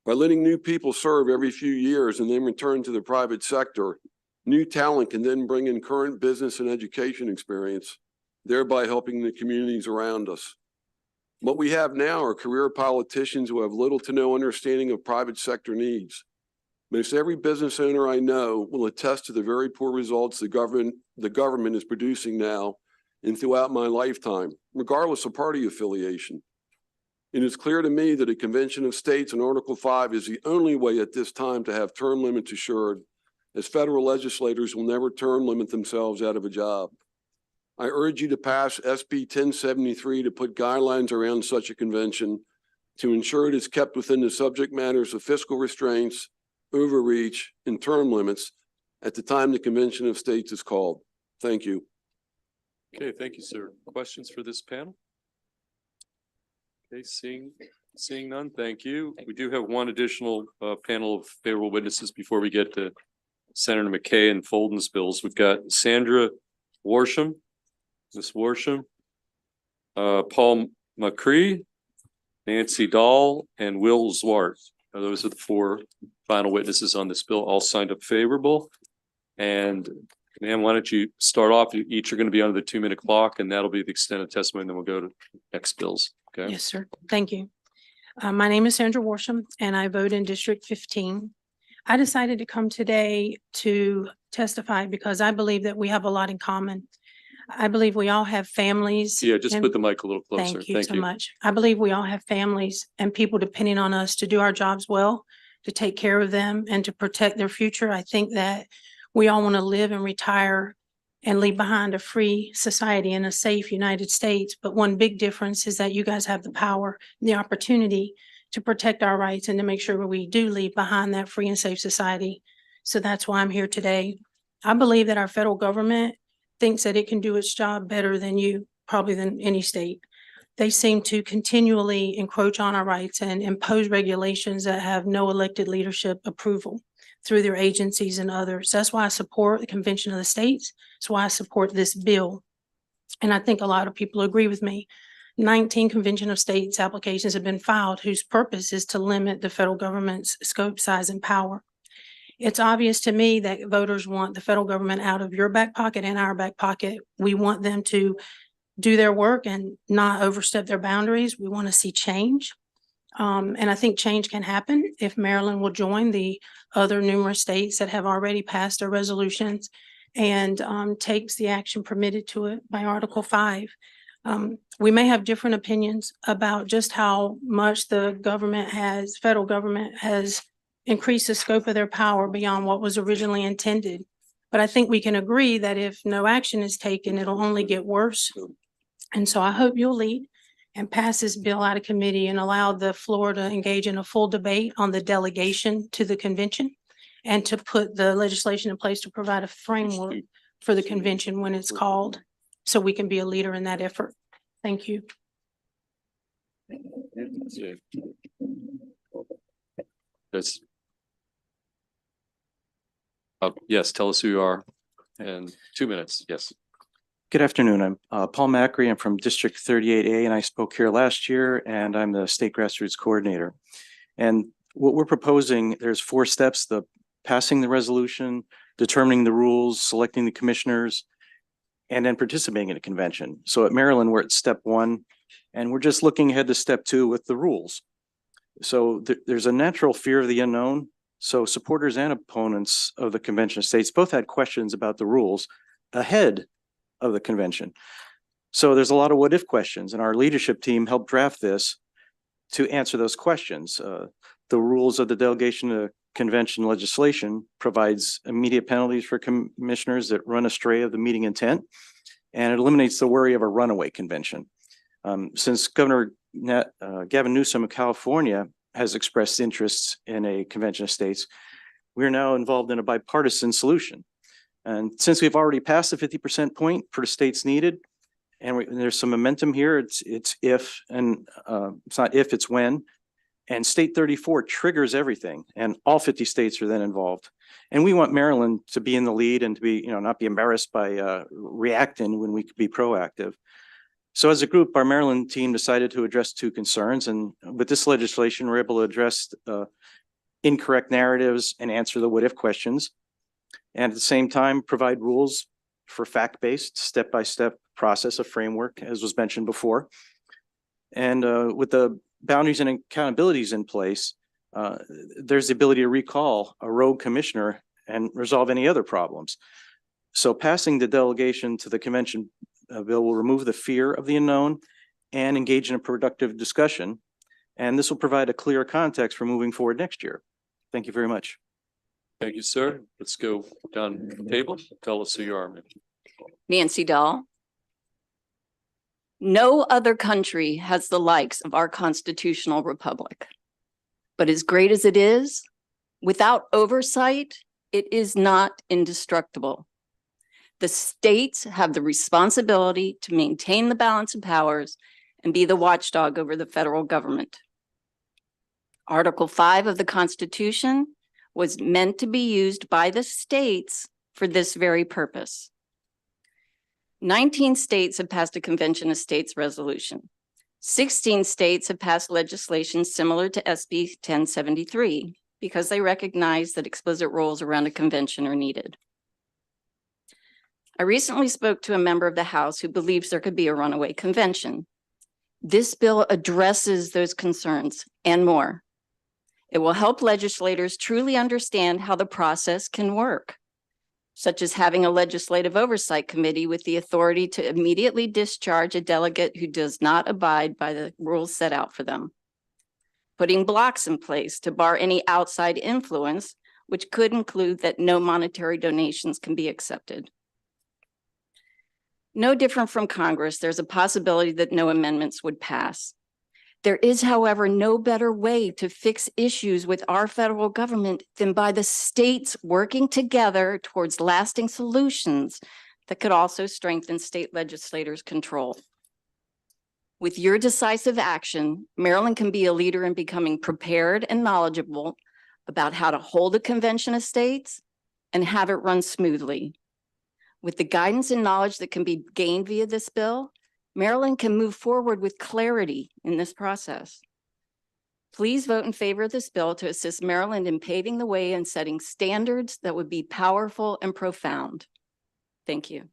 By letting new people serve every few years and then return to the private sector, new talent can then bring in current business and education experience, thereby helping the communities around us. What we have now are career politicians who have little to no understanding of private sector needs. Most every business owner I know will attest to the very poor results the government is producing now and throughout my lifetime, regardless of party affiliation. It is clear to me that a convention of states in Article 5 is the only way at this time to have term limits assured, as federal legislators will never term limit themselves out of a job. I urge you to pass SB 1073 to put guidelines around such a convention to ensure it is kept within the subject matters of fiscal restraints, overreach, and term limits at the time the Convention of States is called. Thank you. Okay, thank you, sir. Questions for this panel? Okay, seeing none, thank you. We do have one additional panel of favorable witnesses before we get to Senator McKay and Folden's bills. We've got Sandra Worsham, Ms. Worsham, Paul McCree, Nancy Dahl, and Will Zwart. Those are the four final witnesses on this bill, all signed up favorable. And ma'am, why don't you start off? You each are going to be under the 2-minute clock, and that'll be the extent of testimony. And then we'll go to next bills. Okay. Yes, sir. Thank you. My name is Sandra Worsham, and I vote in District 15. I decided to come today to testify because I believe that we have a lot in common. I believe we all have families. Yeah, just and- put the mic a little closer. Thank you so much. I believe we all have families and people depending on us to do our jobs well, to take care of them and to protect their future. I think that we all want to live and retire and leave behind a free society and a safe United States. But one big difference is that you guys have the power and the opportunity to protect our rights and to make sure we do leave behind that free and safe society. So that's why I'm here today. I believe that our federal government thinks that it can do its job better than you, probably than any state. They seem to continually encroach on our rights and impose regulations that have no elected leadership approval through their agencies and others. That's why I support the Convention of the States. That's why I support this bill. And I think a lot of people agree with me. 19 Convention of States applications have been filed whose purpose is to limit the federal government's scope, size, and power. It's obvious to me that voters want the federal government out of your back pocket and our back pocket. We want them to do their work and not overstep their boundaries. We want to see change. And I think change can happen if Maryland will join the other numerous states that have already passed their resolutions and takes the action permitted to it by Article 5. We may have different opinions about just how much the federal government has increased the scope of their power beyond what was originally intended. But I think we can agree that if no action is taken, it'll only get worse. And so I hope you'll lead and pass this bill out of committee and allow the floor to engage in a full debate on the delegation to the convention and to put the legislation in place to provide a framework for the convention when it's called, so we can be a leader in that effort. Thank you. That's yes, tell us who you are. And 2 minutes, yes. Good afternoon. I'm Paul Macri. I'm from District 38A, and I spoke here last year, and I'm the State Grassroots Coordinator. And what we're proposing, there's 4 steps: the passing the resolution, determining the rules, selecting the commissioners, and then participating in a convention. So at Maryland, we're at step 1, and we're just looking ahead to step 2 with the rules. So there's a natural fear of the unknown. So supporters and opponents of the Convention of States both had questions about the rules ahead of the convention. So there's a lot of what if questions, and our leadership team helped draft this to answer those questions. The rules of the delegation to convention legislation provides immediate penalties for commissioners that run astray of the meeting intent, and it eliminates the worry of a runaway convention. Since Governor Gavin Newsom of California has expressed interests in a convention of states, we are now involved in a bipartisan solution. And since we've already passed the 50% point for the states needed, and there's some momentum here, it's if, and it's not if, it's when. And state 34 triggers everything, and all 50 states are then involved. And we want Maryland to be in the lead and to be, not be embarrassed by reacting when we could be proactive. So as a group, our Maryland team decided to address 2 concerns. And with this legislation, we're able to address incorrect narratives and answer the what if questions. And at the same time, provide rules for fact-based, step-by-step process, a framework, as was mentioned before. And with the boundaries and accountabilities in place, there's the ability to recall a rogue commissioner and resolve any other problems. So passing the delegation to the convention bill will remove the fear of the unknown and engage in a productive discussion. And this will provide a clear context for moving forward next year. Thank you very much. Thank you, sir. Let's go down the table. Tell us who you are, ma'am. Nancy Dahl. No other country has the likes of our constitutional republic. But as great as it is, without oversight, it is not indestructible. The states have the responsibility to maintain the balance of powers and be the watchdog over the federal government. Article 5 of the Constitution was meant to be used by the states for this very purpose. 19 states have passed a Convention of States resolution. 16 states have passed legislation similar to SB 1073 because they recognize that explicit rules around a convention are needed. I recently spoke to a member of the House who believes there could be a runaway convention. This bill addresses those concerns and more. It will help legislators truly understand how the process can work, such as having a legislative oversight committee with the authority to immediately discharge a delegate who does not abide by the rules set out for them. Putting blocks in place to bar any outside influence, which could include that no monetary donations can be accepted. No different from Congress, there's a possibility that no amendments would pass. There is, however, no better way to fix issues with our federal government than by the states working together towards lasting solutions that could also strengthen state legislators' control. With your decisive action, Maryland can be a leader in becoming prepared and knowledgeable about how to hold a convention of states and have it run smoothly. With the guidance and knowledge that can be gained via this bill, Maryland can move forward with clarity in this process. Please vote in favor of this bill to assist Maryland in paving the way and setting standards that would be powerful and profound. Thank you.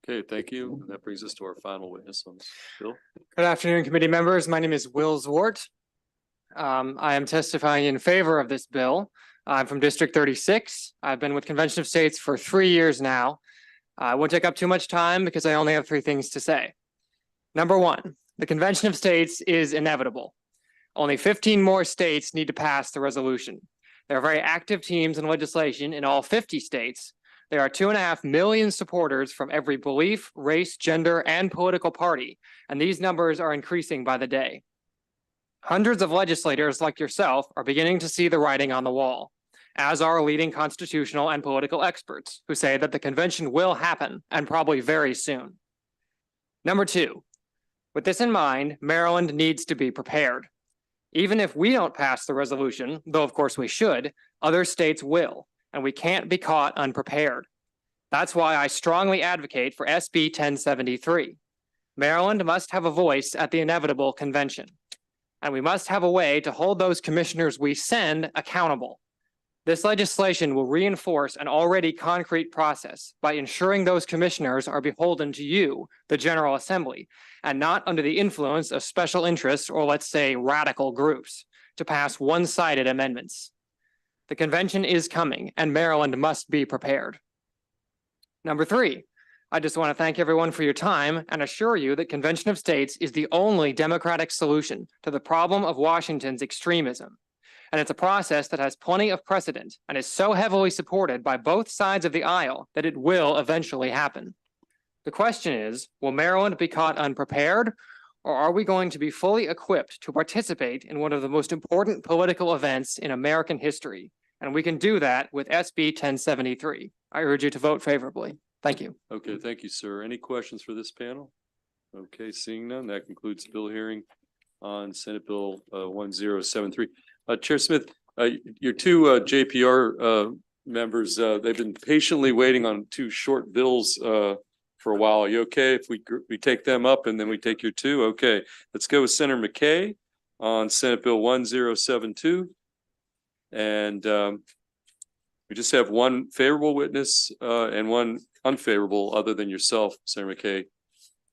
Okay, thank you. And that brings us to our final witness on this bill. Good afternoon, committee members. My name is Will Zwart. I am testifying in favor of this bill. I'm from District 36. I've been with Convention of States for 3 years now. I won't take up too much time because I only have 3 things to say. Number 1, the Convention of States is inevitable. Only 15 more states need to pass the resolution. There are very active teams in legislation in all 50 states. There are 2.5 million supporters from every belief, race, gender, and political party, and these numbers are increasing by the day. Hundreds of legislators like yourself are beginning to see the writing on the wall, as are leading constitutional and political experts who say that the convention will happen and probably very soon. Number 2, with this in mind, Maryland needs to be prepared. Even if we don't pass the resolution, though of course we should, other states will, and we can't be caught unprepared. That's why I strongly advocate for SB 1073. Maryland must have a voice at the inevitable convention, and we must have a way to hold those commissioners we send accountable. This legislation will reinforce an already concrete process by ensuring those commissioners are beholden to you, the General Assembly, and not under the influence of special interests or, let's say, radical groups to pass one-sided amendments. The convention is coming and Maryland must be prepared. Number 3, I just want to thank everyone for your time and assure you that Convention of States is the only democratic solution to the problem of Washington's extremism. And it's a process that has plenty of precedent and is so heavily supported by both sides of the aisle that it will eventually happen. The question is, will Maryland be caught unprepared, or are we going to be fully equipped to participate in one of the most important political events in American history? And we can do that with SB 1073. I urge you to vote favorably. Thank you. Okay, thank you, sir. Any questions for this panel? Okay, seeing none, that concludes the bill hearing on Senate Bill 1073. Chair Smith, your 2 JPR members, they've been patiently waiting on 2 short bills for a while. Are you okay if we take them up and then we take your 2? Okay, let's go with Senator McKay on Senate Bill 1072. And we just have 1 favorable witness and 1 unfavorable other than yourself, Senator McKay.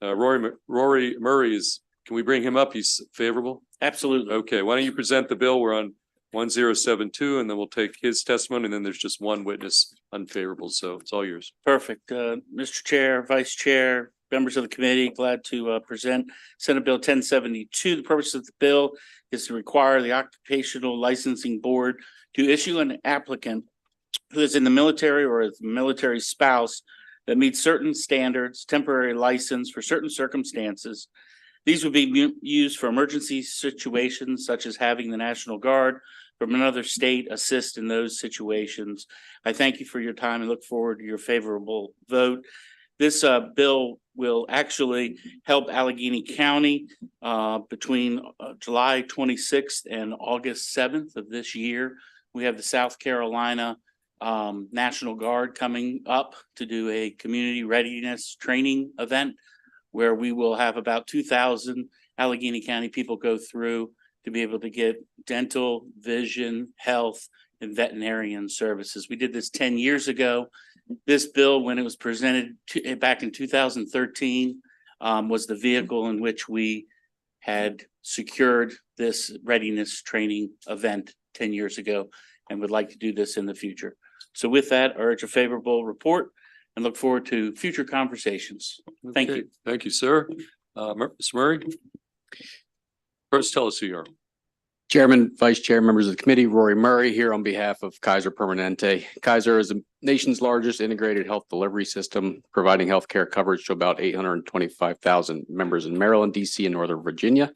Rory Murray can we bring him up? He's favorable? Absolutely. Okay, why don't you present the bill? We're on 1072, and then we'll take his testimony, and then there's just one witness unfavorable, so it's all yours. Perfect. Mr. Chair, Vice Chair, members of the committee, glad to present Senate Bill 1072. The purpose of the bill is to require the Occupational Licensing Board to issue an applicant who is in the military or a military spouse that meets certain standards, temporary license for certain circumstances. These would be used for emergency situations such as having the National Guard from another state assist in those situations. I thank you for your time and look forward to your favorable vote. This bill will actually help Allegheny County between July 26th and August 7th of this year. We have the South Carolina National Guard coming up to do a community readiness training event where we will have about 2,000 Allegheny County people go through to be able to get dental, vision, health, and veterinarian services. We did this 10 years ago. This bill, when it was presented back in 2013, was the vehicle in which we had secured this readiness training event 10 years ago and would like to do this in the future. So with that, I urge a favorable report and look forward to future conversations. Thank Okay. you. Thank you, sir. Mr. Murray? First, tell us who you are. Chairman, Vice Chair, members of the committee, Rory Murray here on behalf of Kaiser Permanente. Kaiser is the nation's largest integrated health delivery system, providing healthcare coverage to about 825,000 members in Maryland, DC, and Northern Virginia.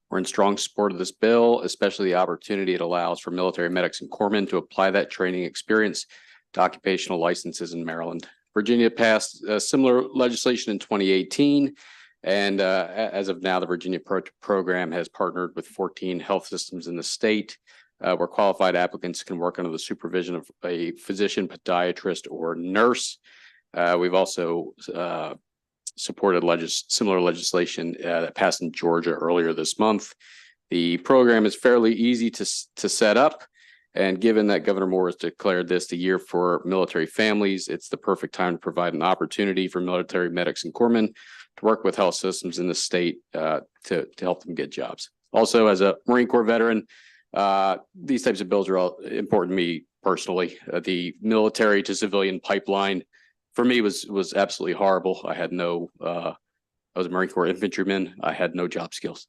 We're in strong support of this bill, especially the opportunity it allows for military medics and corpsmen to apply that training experience to occupational licenses in Maryland. Virginia passed similar legislation in 2018. And as of now, the Virginia program has partnered with 14 health systems in the state where qualified applicants can work under the supervision of a physician, podiatrist, or nurse. We've also supported similar legislation that passed in Georgia earlier this month. The program is fairly easy to set up. And given that Governor Moore has declared this the year for military families, it's the perfect time to provide an opportunity for military medics and corpsmen to work with health systems in the state to help them get jobs. Also, as a Marine Corps veteran, these types of bills are all important to me personally. The military to civilian pipeline for me was absolutely horrible. I was a Marine Corps infantryman. I had no job skills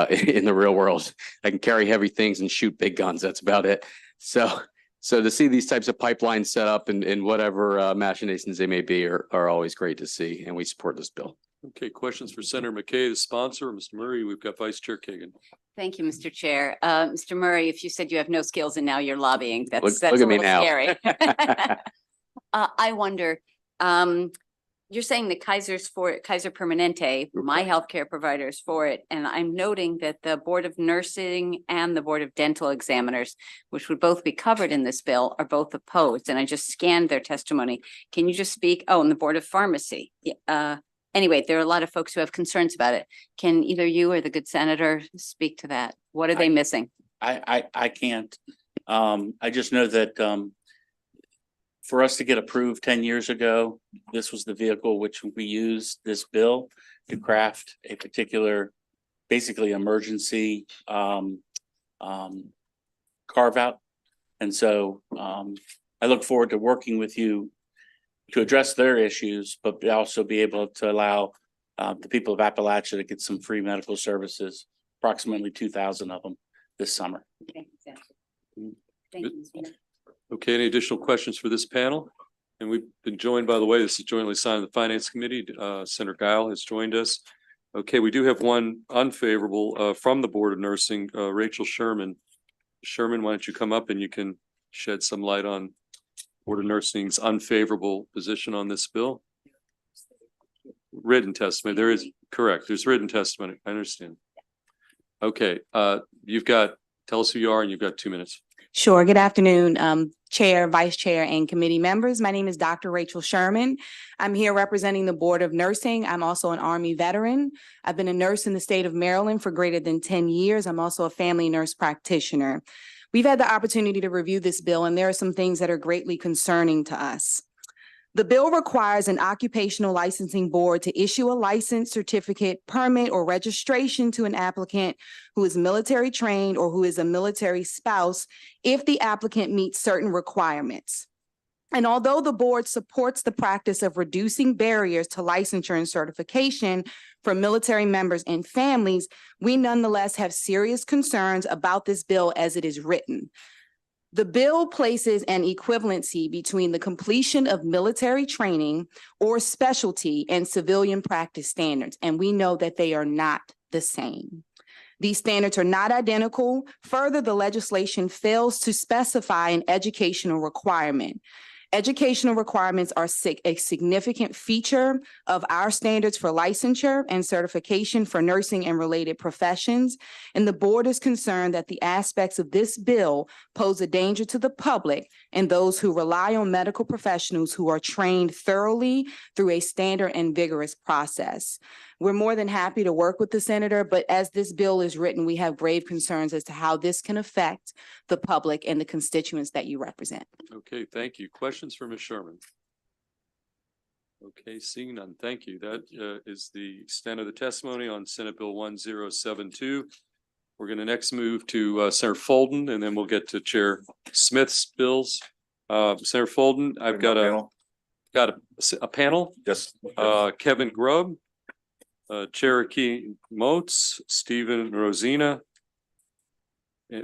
in the real world. I can carry heavy things and shoot big guns. That's about it. So to see these types of pipelines set up and whatever machinations they may be are always great to see, and we support this bill. Okay, questions for Senator McKay, the sponsor, Mr. Murray? We've got Vice Chair Kagan. Thank you, Mr. Chair. Mr. Murray, if you said you have no skills and now you're lobbying, that's Look a at me little now. scary. I wonder, you're saying that Kaiser's for it, Kaiser Permanente, my healthcare provider is for it. And I'm noting that the Board of Nursing and the Board of Dental Examiners, which would both be covered in this bill, are both opposed. And I just scanned their testimony. Can you just speak? Oh, and the Board of Pharmacy. Anyway, there are a lot of folks who have concerns about it. Can either you or the good senator speak to that? What are they missing? I can't. I just know that for us to get approved 10 years ago, this was the vehicle which we used this bill to craft a particular, basically emergency carve out. And so I look forward to working with you to address their issues, but also be able to allow the people of Appalachia to get some free medical services, approximately 2,000 of them this summer. Okay, thank you. Mr. Mayor. Okay, any additional questions for this panel? And we've been joined, by the way, this is jointly signed with the Finance Committee. Senator Guile has joined us. Okay, we do have one unfavorable from the Board of Nursing, Rachel Sherman. Sherman, why don't you come up and you can shed some light on Board of Nursing's unfavorable position on this bill? Written testimony, there is, correct, there's written testimony, I understand. Okay, tell us who you are and you've got 2 minutes. Sure. Good afternoon, Chair, Vice Chair, and committee members. My name is Dr. Rachel Sherman. I'm here representing the Board of Nursing. I'm also an Army veteran. I've been a nurse in the state of Maryland for greater than 10 years. I'm also a family nurse practitioner. We've had the opportunity to review this bill, and there are some things that are greatly concerning to us. The bill requires an occupational licensing board to issue a license, certificate, permit, or registration to an applicant who is military trained or who is a military spouse if the applicant meets certain requirements. And although the board supports the practice of reducing barriers to licensure and certification for military members and families, we nonetheless have serious concerns about this bill as it is written. The bill places an equivalency between the completion of military training or specialty and civilian practice standards, and we know that they are not the same. These standards are not identical. Further, the legislation fails to specify an educational requirement. Educational requirements are a significant feature of our standards for licensure and certification for nursing and related professions, and the board is concerned that the aspects of this bill pose a danger to the public and those who rely on medical professionals who are trained thoroughly through a standard and vigorous process. We're more than happy to work with the senator, but as this bill is written, we have grave concerns as to how this can affect the public and the constituents that you represent. Okay, thank you. Questions for Ms. Sherman? Okay, seeing none, thank you. That is the extent of the testimony on Senate Bill 1072. We're going to next move to Senator Folden, and then we'll get to Chair Smith's bills. Senator Folden, I've got a panel. Yes. Kevin Grubb, Cherokee Moats, Stephen Rosina,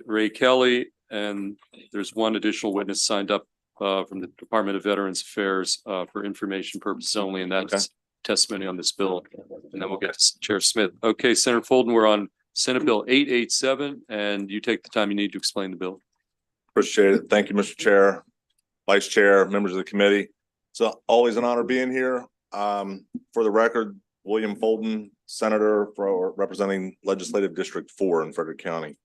Ray Kelly, and there's one additional witness signed up from the Department of Veterans Affairs for information purposes only, and that's testimony on this bill. And then we'll get to Chair Smith. Okay, Senator Folden, we're on Senate Bill 887, and you take the time you need to explain the bill. Appreciate it. Thank you, Mr. Chair, Vice Chair, members of the committee. It's always an honor being here. For the record, William Folden, Senator for representing Legislative District 4 in Frederick County.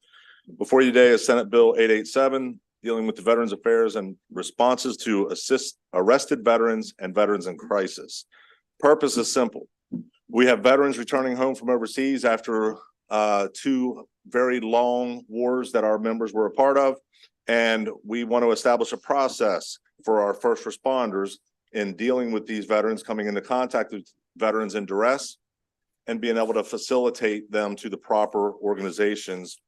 Before you today is Senate Bill 887, dealing with the Veterans Affairs and responses to assist arrested veterans and veterans in crisis. Purpose is simple. We have veterans returning home from overseas after 2 very long wars that our members were a part of, and we want to establish a process for our first responders in dealing with these veterans coming into contact with veterans in duress and being able to facilitate them to the proper organizations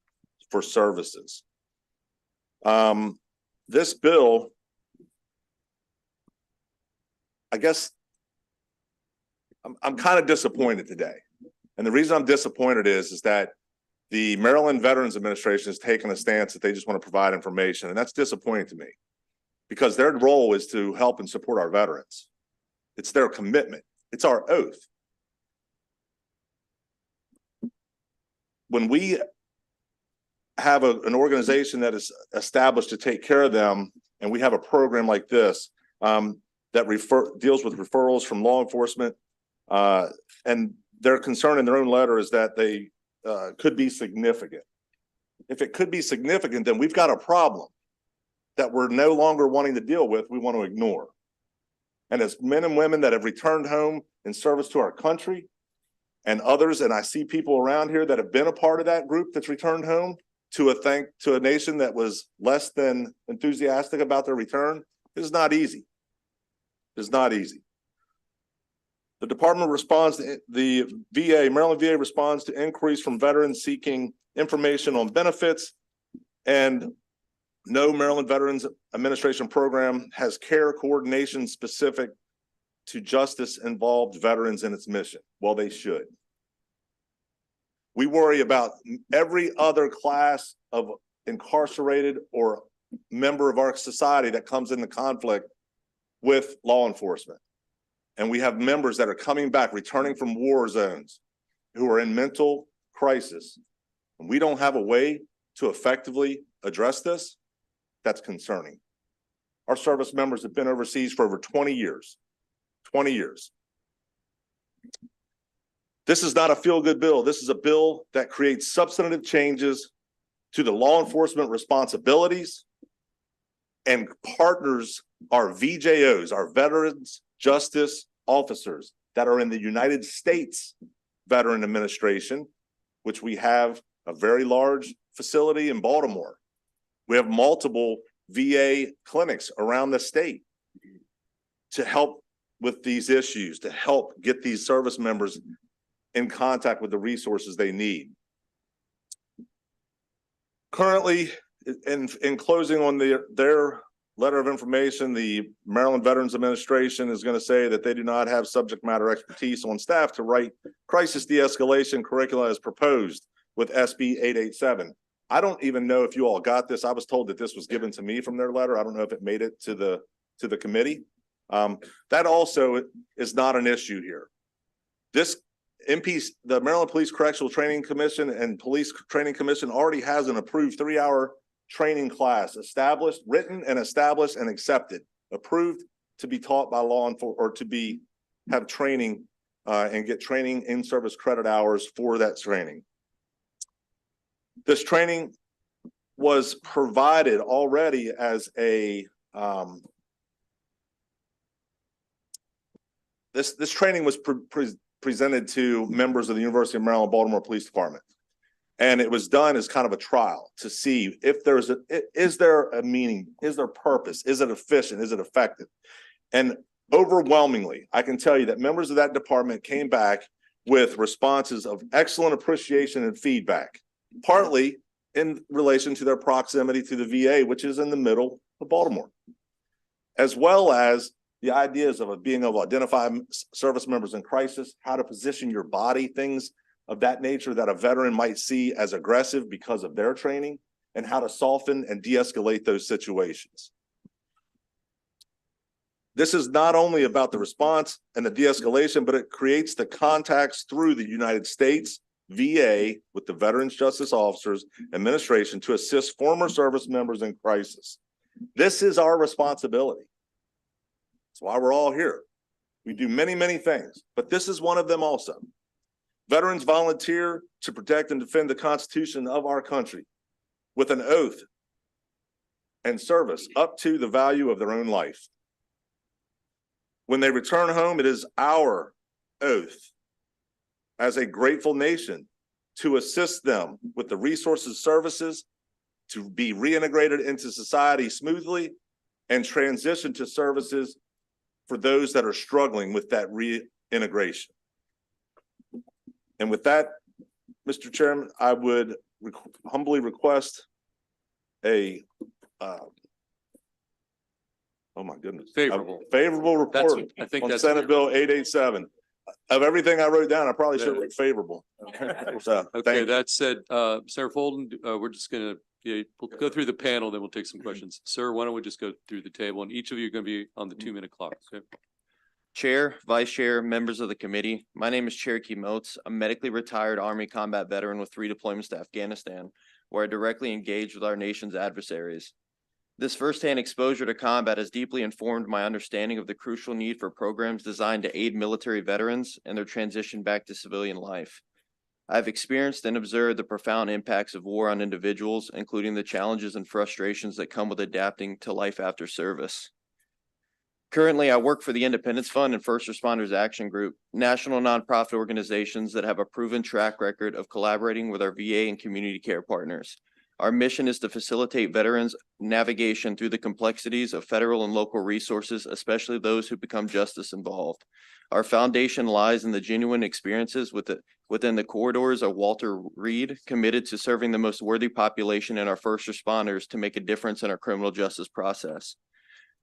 for services. This bill, I guess I'm kind of disappointed today. And the reason I'm disappointed is that the Maryland Veterans Administration has taken a stance that they just want to provide information. And that's disappointing to me because their role is to help and support our veterans. It's their commitment. It's our oath. When we have an organization that is established to take care of them, and we have a program like this that deals with referrals from law enforcement, and their concern in their own letter is that they could be significant. If it could be significant, then we've got a problem that we're no longer wanting to deal with, we want to ignore. And as men and women that have returned home in service to our country and others, and I see people around here that have been a part of that group that's returned home to a nation that was less than enthusiastic about their return, it's not easy. It's not easy. The department responds to the VA, Maryland VA responds to inquiries from veterans seeking information on benefits, and no Maryland Veterans Administration program has care coordination specific to justice-involved veterans in its mission. Well, they should. We worry about every other class of incarcerated or member of our society that comes into conflict with law enforcement. And we have members that are coming back, returning from war zones, who are in mental crisis. And we don't have a way to effectively address this. That's concerning. Our service members have been overseas for over 20 years. 20 years. This is not a feel-good bill. This is a bill that creates substantive changes to the law enforcement responsibilities and partners our VJOs, our Veterans Justice Officers that are in the United States Veteran Administration, which we have a very large facility in Baltimore. We have multiple VA clinics around the state to help with these issues to help get these service members in contact with the resources they need. Currently, in closing on their letter of information, the Maryland Veterans Administration is going to say that they do not have subject matter expertise on staff to write crisis de-escalation curricula as proposed with SB 887. I don't even know if you all got this. I was told that this was given to me from their letter. I don't know if it made it to the committee. That also is not an issue here. This the Maryland Police Correctional Training Commission and Police Training Commission already has an approved 3-hour training class written and established and accepted, approved to be taught by law enforcement or to have training and get training in service credit hours for that training. This training was provided already as a this training was presented to members of the University of Maryland Baltimore Police Department. And it was done as kind of a trial to see if is there a meaning, is there purpose, is it efficient, is it effective? And overwhelmingly, I can tell you that members of that department came back with responses of excellent appreciation and feedback, partly in relation to their proximity to the VA, which is in the middle of Baltimore, as well as the ideas of being able to identify service members in crisis, how to position your body, things of that nature that a veteran might see as aggressive because of their training, and how to soften and de-escalate those situations. This is not only about the response and the de-escalation, but it creates the contacts through the United States VA with the Veterans Justice Officers Administration to assist former service members in crisis. This is our responsibility. That's why we're all here. We do many, many things, but this is one of them also. Veterans volunteer to protect and defend the Constitution of our country with an oath and service up to the value of their own life. When they return home, it is our oath as a grateful nation to assist them with the resources, services to be reintegrated into society smoothly and transition to services for those that are struggling with that reintegration. And with that, Mr. Chairman, I would humbly request a oh my goodness, favorable report on Senate Bill 887. Of everything I wrote down, I probably should have written favorable. So, okay, that said, Senator Folden, we're just gonna we'll go through the panel, then we'll take some questions. Sir, why don't we just go through the table, and each of you are going to be on the 2-minute clock. Okay? Chair, Vice Chair, members of the committee, my name is Cherokee Moats, a medically retired Army combat veteran with 3 deployments to Afghanistan, where I directly engaged with our nation's adversaries. This firsthand exposure to combat has deeply informed my understanding of the crucial need for programs designed to aid military veterans and their transition back to civilian life. I've experienced and observed the profound impacts of war on individuals, including the challenges and frustrations that come with adapting to life after service. Currently, I work for the Independence Fund and First Responders Action Group, national nonprofit organizations that have a proven track record of collaborating with our VA and community care partners. Our mission is to facilitate veterans' navigation through the complexities of federal and local resources, especially those who become justice involved. Our foundation lies in the genuine experiences within the corridors of Walter Reed, committed to serving the most worthy population and our first responders to make a difference in our criminal justice process.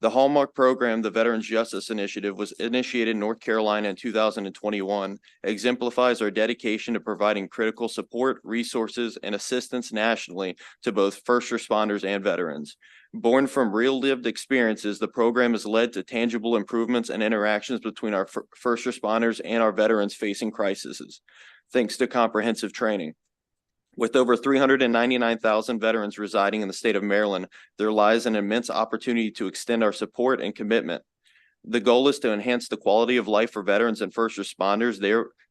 The hallmark program, the Veterans Justice Initiative, was initiated in North Carolina in 2021, exemplifies our dedication to providing critical support, resources, and assistance nationally to both first responders and veterans. Born from real lived experiences, the program has led to tangible improvements and interactions between our first responders and our veterans facing crises, thanks to comprehensive training. With over 399,000 veterans residing in the state of Maryland, there lies an immense opportunity to extend our support and commitment. The goal is to enhance the quality of life for veterans and first responders,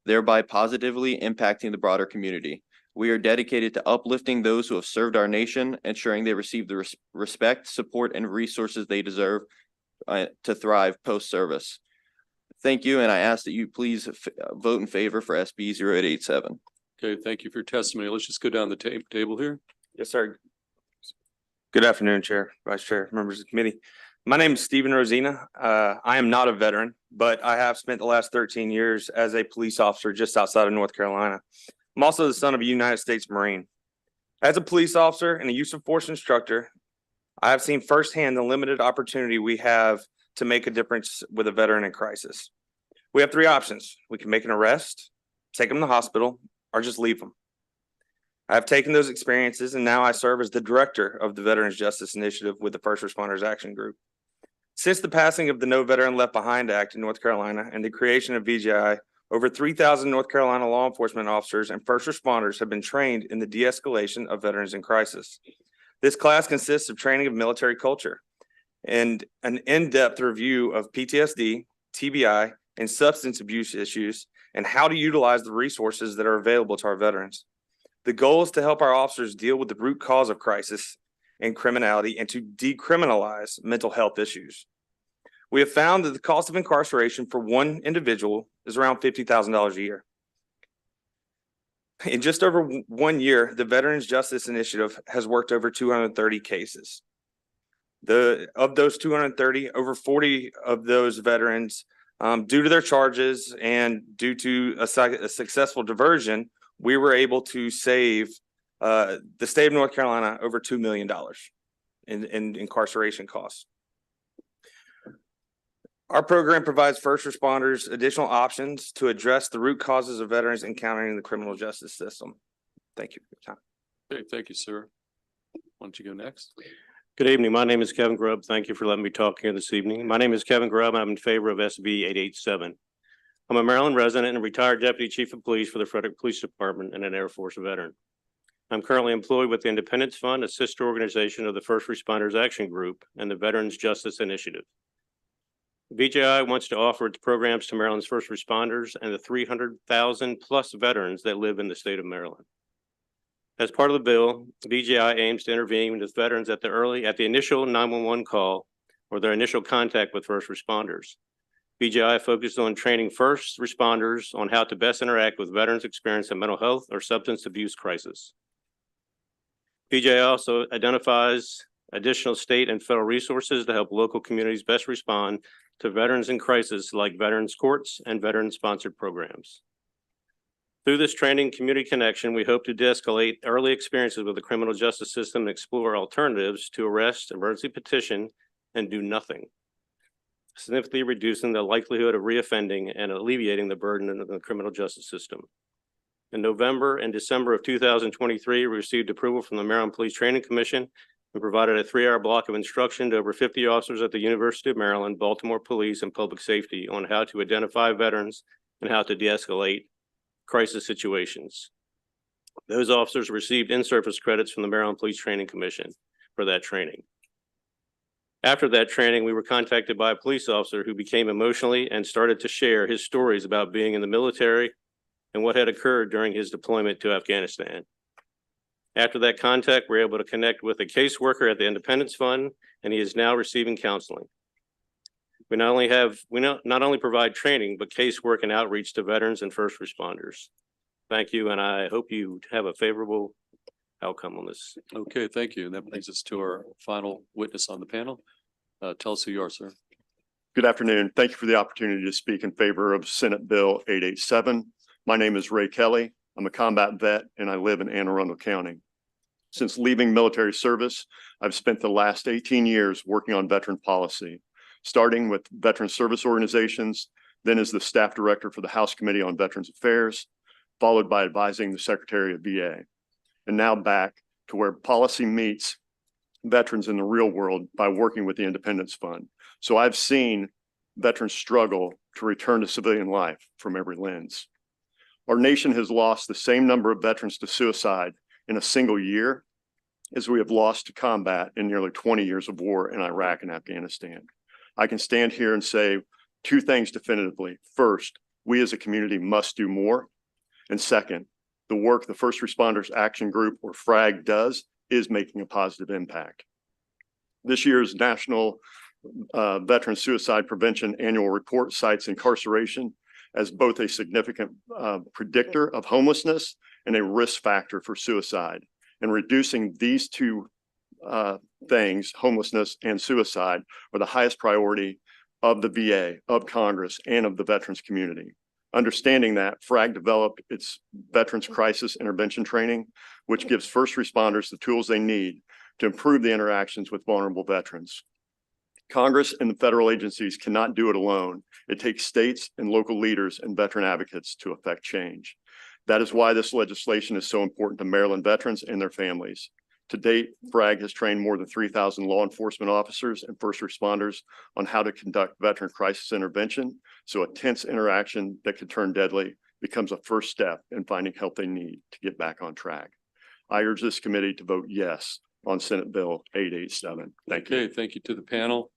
thereby positively impacting the broader community. We are dedicated to uplifting those who have served our nation, ensuring they receive the respect, support, and resources they deserve to thrive post-service. Thank you, and I ask that you please vote in favor for SB 0887. Okay, thank you for your testimony. Let's just go down the table here. Yes, sir. Good afternoon, Chair, Vice Chair, members of the committee. My name is Stephen Rosina. I am not a veteran, but I have spent the last 13 years as a police officer just outside of North Carolina. I'm also the son of a United States Marine. As a police officer and a use of force instructor, I have seen firsthand the limited opportunity we have to make a difference with a veteran in crisis. We have three options. We can make an arrest, take them to the hospital, or just leave them. I have taken those experiences and now I serve as the director of the Veterans Justice Initiative with the First Responders Action Group. Since the passing of the No Veteran Left Behind Act in North Carolina and the creation of VJI, over 3,000 North Carolina law enforcement officers and first responders have been trained in the de-escalation of veterans in crisis. This class consists of training of military culture and an in-depth review of PTSD, TBI, and substance abuse issues and how to utilize the resources that are available to our veterans. The goal is to help our officers deal with the root cause of crisis and criminality and to decriminalize mental health issues. We have found that the cost of incarceration for one individual is around $50,000 a year. In just over 1 year, the Veterans Justice Initiative has worked over 230 cases. Of those 230, over 40 of those veterans, due to their charges and due to a successful diversion, we were able to save the state of North Carolina over $2 million in incarceration costs. Our program provides first responders additional options to address the root causes of veterans encountering the criminal justice system. Thank you for your time. Okay, thank you, sir. Why don't you go next? Good evening. My name is Kevin Grubb. Thank you for letting me talk here this evening. My name is Kevin Grubb. I'm in favor of SB 887. I'm a Maryland resident and retired Deputy Chief of Police for the Frederick Police Department and an Air Force veteran. I'm currently employed with the Independence Fund, a sister organization of the First Responders Action Group and the Veterans Justice Initiative. VJI wants to offer its programs to Maryland's first responders and the 300,000 plus veterans that live in the state of Maryland. As part of the bill, VJI aims to intervene with veterans at the initial 911 call or their initial contact with first responders. VJI focused on training first responders on how to best interact with veterans experiencing a mental health or substance abuse crisis. VJI also identifies additional state and federal resources to help local communities best respond to veterans in crisis like veterans courts and veteran-sponsored programs. Through this training community connection, we hope to de-escalate early experiences with the criminal justice system and explore alternatives to arrest, emergency petition, and do nothing, significantly reducing the likelihood of reoffending and alleviating the burden of the criminal justice system. In November and December of 2023, we received approval from the Maryland Police Training Commission and provided a 3-hour block of instruction to over 50 officers at the University of Maryland, Baltimore Police, and Public Safety on how to identify veterans and how to de-escalate crisis situations. Those officers received in-service credits from the Maryland Police Training Commission for that training. After that training, we were contacted by a police officer who became emotionally and started to share his stories about being in the military and what had occurred during his deployment to Afghanistan. After that contact, we were able to connect with a caseworker at the Independence Fund, and he is now receiving counseling. We not only provide training, but casework and outreach to veterans and first responders. Thank you, and I hope you have a favorable outcome on this. Okay, thank you. And that brings us to our final witness on the panel. Tell us who you are, sir. Good afternoon. Thank you for the opportunity to speak in favor of Senate Bill 887. My name is Ray Kelly. I'm a combat vet and I live in Anne Arundel County. Since leaving military service, I've spent the last 18 years working on veteran policy, starting with veteran service organizations, then as the staff director for the House Committee on Veterans Affairs, followed by advising the Secretary of VA, and now back to where policy meets veterans in the real world by working with the Independence Fund. So I've seen veterans struggle to return to civilian life from every lens. Our nation has lost the same number of veterans to suicide in a single year as we have lost to combat in nearly 20 years of war in Iraq and Afghanistan. I can stand here and say two things definitively. First, we as a community must do more. And second, the work the First Responders Action Group, or FRAG, does is making a positive impact. This year's National Veteran Suicide Prevention Annual Report cites incarceration as both a significant predictor of homelessness and a risk factor for suicide. And reducing these two things, homelessness and suicide, are the highest priority of the VA, of Congress, and of the veterans community. Understanding that, FRAG developed its Veterans Crisis Intervention Training, which gives first responders the tools they need to improve the interactions with vulnerable veterans. Congress and the federal agencies cannot do it alone. It takes states and local leaders and veteran advocates to effect change. That is why this legislation is so important to Maryland veterans and their families. To date, FRAG has trained more than 3,000 law enforcement officers and first responders on how to conduct veteran crisis intervention, so a tense interaction that could turn deadly becomes a first step in finding help they need to get back on track. I urge this committee to vote yes on Senate Bill 887. Thank you. Okay, thank you to the panel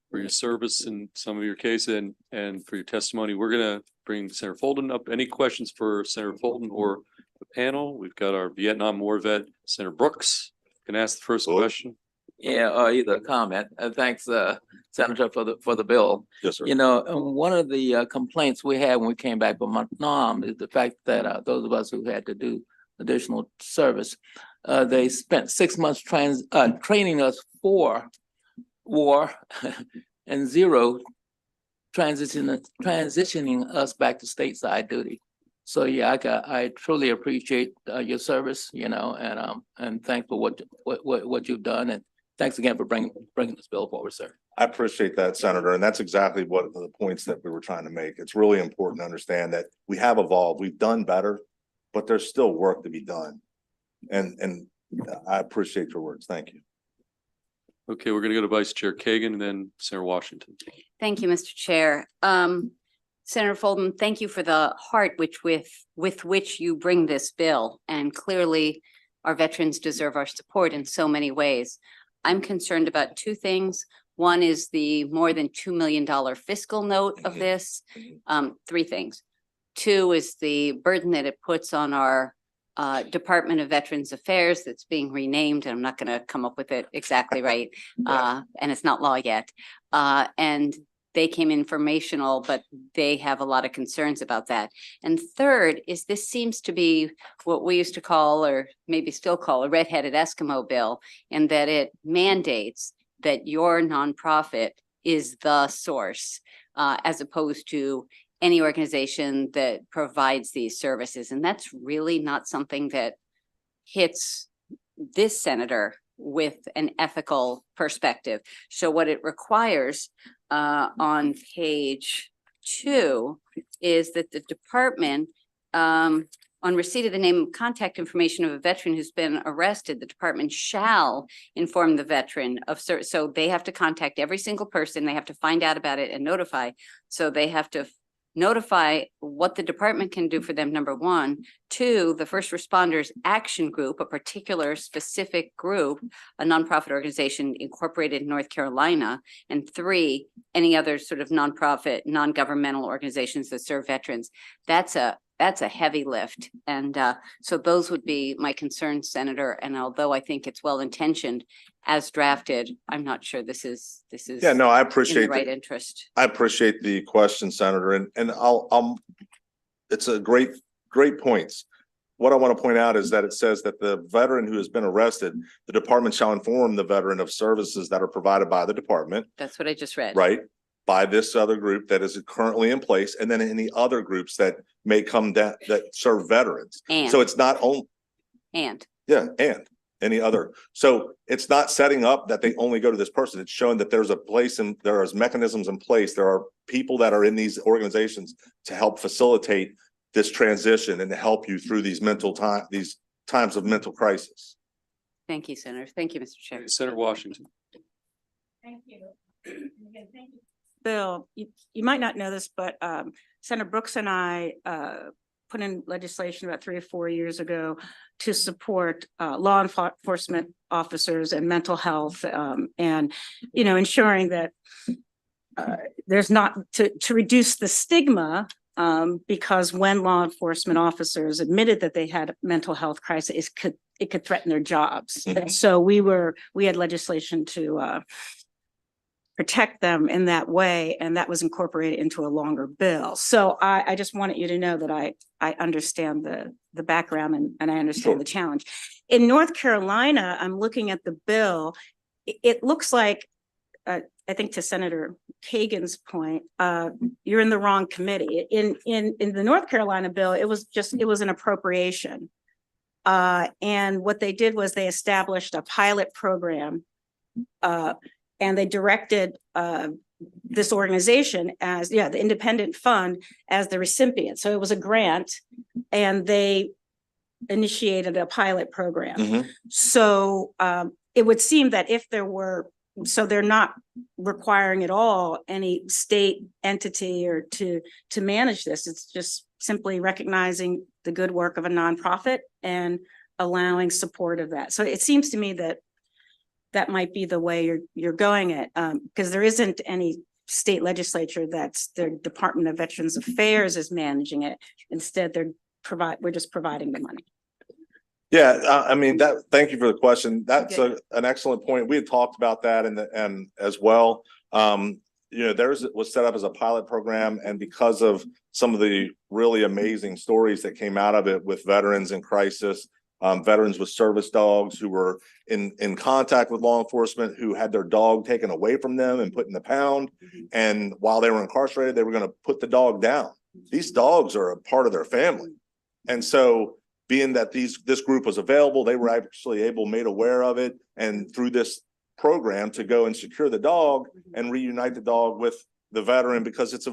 for your service in some of your cases and for your testimony. We're gonna bring Senator Fulton up. Any questions for Senator Fulton or the panel? We've got our Vietnam War vet, Senator Brooks. Can I ask the first question? Yeah, either comment. Thanks, Senator, for the bill. Yes, sir. You know, one of the complaints we had when we came back from Vietnam is the fact that those of us who had to do additional service, they spent 6 months training us for war and 0 transitioning us back to stateside duty. So yeah, I truly appreciate your service, you know, and thanks for what you've done, and thanks again for bringing this bill forward, sir. I appreciate that, Senator, and that's exactly what the points that we were trying to make. It's really important to understand that we have evolved, we've done better, but there's still work to be done. And I appreciate your words. Thank you. Okay, we're gonna go to Vice Chair Kagan and then Senator Washington. Thank you, Mr. Chair. Senator Fulton, thank you for the heart with which you bring this bill. And clearly, our veterans deserve our support in so many ways. I'm concerned about 2 things. One is the more than $2 million fiscal note of this. 3 things. 2 is the burden that it puts on our Department of Veterans Affairs that's being renamed, and I'm not going to come up with it exactly right. And it's not law yet. And they came informational, but they have a lot of concerns about that. And 3rd is this seems to be what we used to call, or maybe still call, a red-headed Eskimo bill, in that it mandates that your nonprofit is the source, as opposed to any organization that provides these services. And that's really not something that hits this senator with an ethical perspective. So what it requires on page 2 is that the department, on receipt of the name and contact information of a veteran who's been arrested, the department shall inform the veteran of, so they have to contact every single person. They have to find out about it and notify. So they have to notify what the department can do for them, number 1. 2, the first responders action group, a particular specific group, a nonprofit organization incorporated in North Carolina. And 3, any other sort of nonprofit, non-governmental organizations that serve veterans. That's a heavy lift. And so those would be my concerns, Senator. And although I think it's well-intentioned as drafted, I'm not sure this is Yeah, no, I in appreciate the right the- interest. I appreciate the question, Senator, and it's a great points. What I want to point out is that it says that the veteran who has been arrested, the department shall inform the veteran of services that are provided by the department, That's what I just read. right? By this other group that is currently in place, and then any other groups that may come that serve veterans. And. So it's not only, And. yeah, and any other. So it's not setting up that they only go to this person. It's showing that there's a place and there is mechanisms in place. There are people that are in these organizations to help facilitate this transition and to help you through these times of mental crisis. Thank you, Senator. Thank you, Mr. Chair. Senator Washington. Thank you. Again, thank you. Bill, you might not know this, but Senator Brooks and I put in legislation about 3 or 4 years ago to support law enforcement officers and mental health, and, you know, ensuring that there's not to reduce the stigma, because when law enforcement officers admitted that they had a mental health crisis, it could threaten their jobs. Mhm. So we had legislation to protect them in that way, and that was incorporated into a longer bill. So I just wanted you to know that I understand the background and I understand the challenge. In North Carolina, I'm looking at the bill. It looks like, I think to Senator Kagan's point, you're in the wrong committee. In the North Carolina bill, it was an appropriation. And what they did was they established a pilot program, and they directed this organization as, the independent fund as the recipient. So it was a grant, and they initiated a pilot program. So it would seem that if there were, so they're not requiring at all any state entity or to manage this. It's just simply recognizing the good work of a nonprofit and allowing support of that. So it seems to me that that might be the way you're going it, because there isn't any state legislature that's their Department of Veterans Affairs is managing it. Instead, we're just providing the money. Yeah, I mean, thank you for the question. That's an excellent point. We had talked about that and as well. Was set up as a pilot program, and because of some of the really amazing stories that came out of it with veterans in crisis, veterans with service dogs who were in contact with law enforcement, who had their dog taken away from them and put in the pound. And while they were incarcerated, they were going to put the dog down. These dogs are a part of their family. And so being that this group was available, they were actually made aware of it, and through this program to go and secure the dog and reunite the dog with the veteran, because it's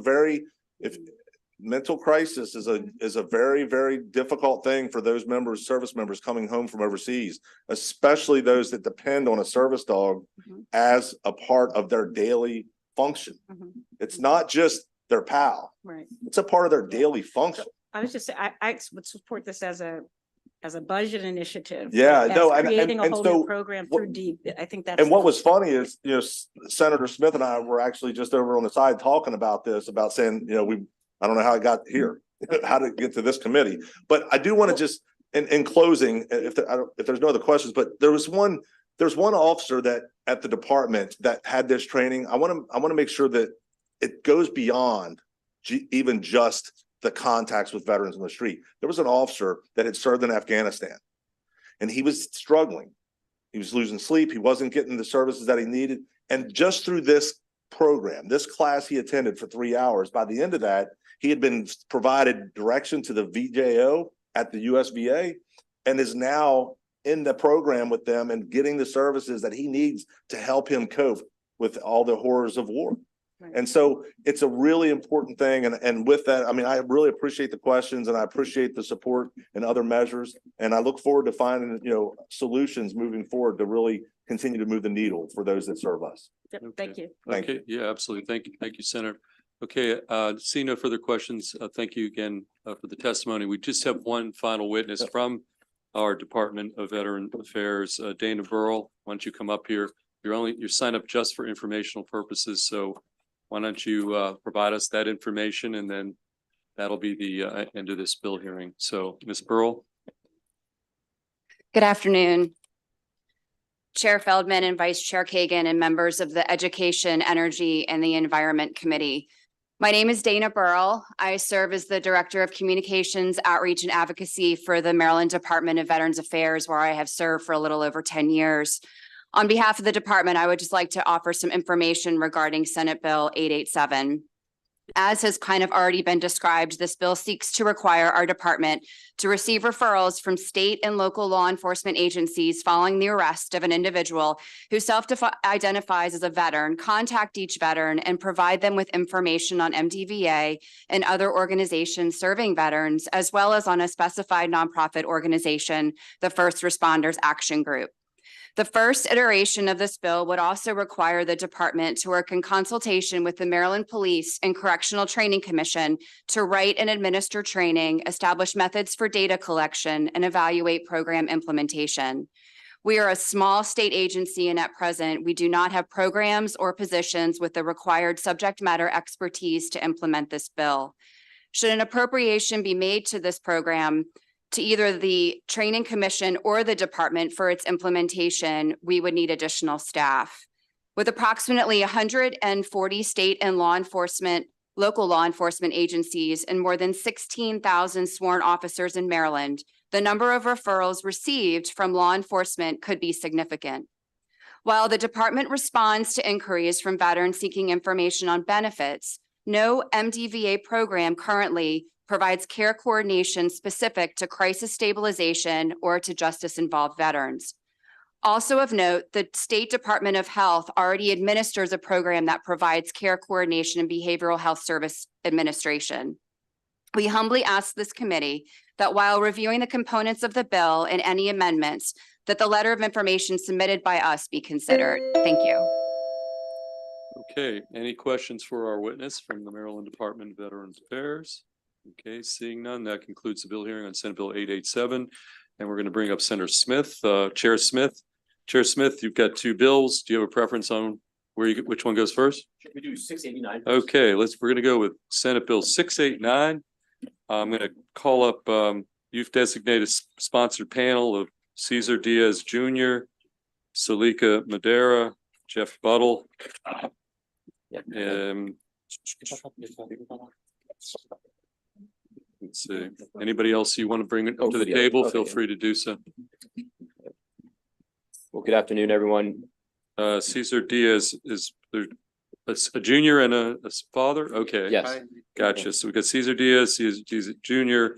mental crisis is a very, very difficult thing for those service members coming home from overseas, especially those that depend on a service dog as a part of their daily function. It's not just their pal. Right. It's a part of their daily function. I was just saying, I would support this as a budget initiative. Yeah, as no, creating a and whole so new program through deep. I think that's. And what was funny is, Senator Smith and I were actually just over on the side talking about this, about saying, I don't know how I got here, how to get to this committee, but I do want to just, in closing, if there's no other questions, but there's one officer that at the department that had this training. I want to make sure that it goes beyond even just the contacts with veterans on the street. There was an officer that had served in Afghanistan, and he was struggling. He was losing sleep. He wasn't getting the services that he needed. And just through this program, this class he attended for 3 hours, by the end of that, he had been provided direction to the VJO at the USVA and is now in the program with them and getting the services that he needs to help him cope with all the horrors of war. Right. And so it's a really important thing. And with that, I mean, I really appreciate the questions, and I appreciate the support and other measures. And I look forward to finding, solutions moving forward to really continue to move the needle for those that serve us. Yep, thank you. Thank you. Yeah, absolutely. Thank you, Senator. Okay, see no further questions. Thank you again for the testimony. We just have one final witness from our Department of Veteran Affairs, Dana Burrell. Why don't you come up here? You're signed up just for informational purposes, so why don't you provide us that information, and then that'll be the end of this bill hearing. So, Ms. Burrell. Good afternoon, Chair Feldman and Vice Chair Kagan and members of the Education, Energy, and the Environment Committee. My name is Dana Burrell. I serve as the Director of Communications, Outreach, and Advocacy for the Maryland Department of Veterans Affairs, where I have served for a little over 10 years. On behalf of the department, I would just like to offer some information regarding Senate Bill 887. As has kind of already been described, this bill seeks to require our department to receive referrals from state and local law enforcement agencies following the arrest of an individual who self-identifies as a veteran, contact each veteran, and provide them with information on MDVA and other organizations serving veterans, as well as on a specified nonprofit organization, the First Responders Action Group. The first iteration of this bill would also require the department to work in consultation with the Maryland Police and Correctional Training Commission to write and administer training, establish methods for data collection, and evaluate program implementation. We are a small state agency, and at present, we do not have programs or positions with the required subject matter expertise to implement this bill. Should an appropriation be made to this program, to either the Training Commission or the department for its implementation, we would need additional staff. With approximately 140 state and local law enforcement agencies and more than 16,000 sworn officers in Maryland, the number of referrals received from law enforcement could be significant. While the department responds to inquiries from veterans seeking information on benefits, no MDVA program currently provides care coordination specific to crisis stabilization or to justice-involved veterans. Also of note, the State Department of Health already administers a program that provides care coordination and behavioral health service administration. We humbly ask this committee that while reviewing the components of the bill and any amendments, that the letter of information submitted by us be considered. Thank you. Okay, any questions for our witness from the Maryland Department of Veterans Affairs? Okay, seeing none, that concludes the bill hearing on Senate Bill 887. And we're going to bring up Senator Smith, Chair Smith. Chair Smith, you've got two bills. Do you have a preference on which one goes first? We do 689. Okay, we're going to go with Senate Bill 689. I'm going to call up you've designated sponsored panel of Cesar Diaz Jr., Salika Madera, Jeff Buttle. Let's see. Anybody else you want to bring it up to the table? Feel free to do so. Well, good afternoon, everyone. Cesar Diaz is there a junior and a father? Okay. Yes. Gotcha. So we got Cesar Diaz, Cesar Junior,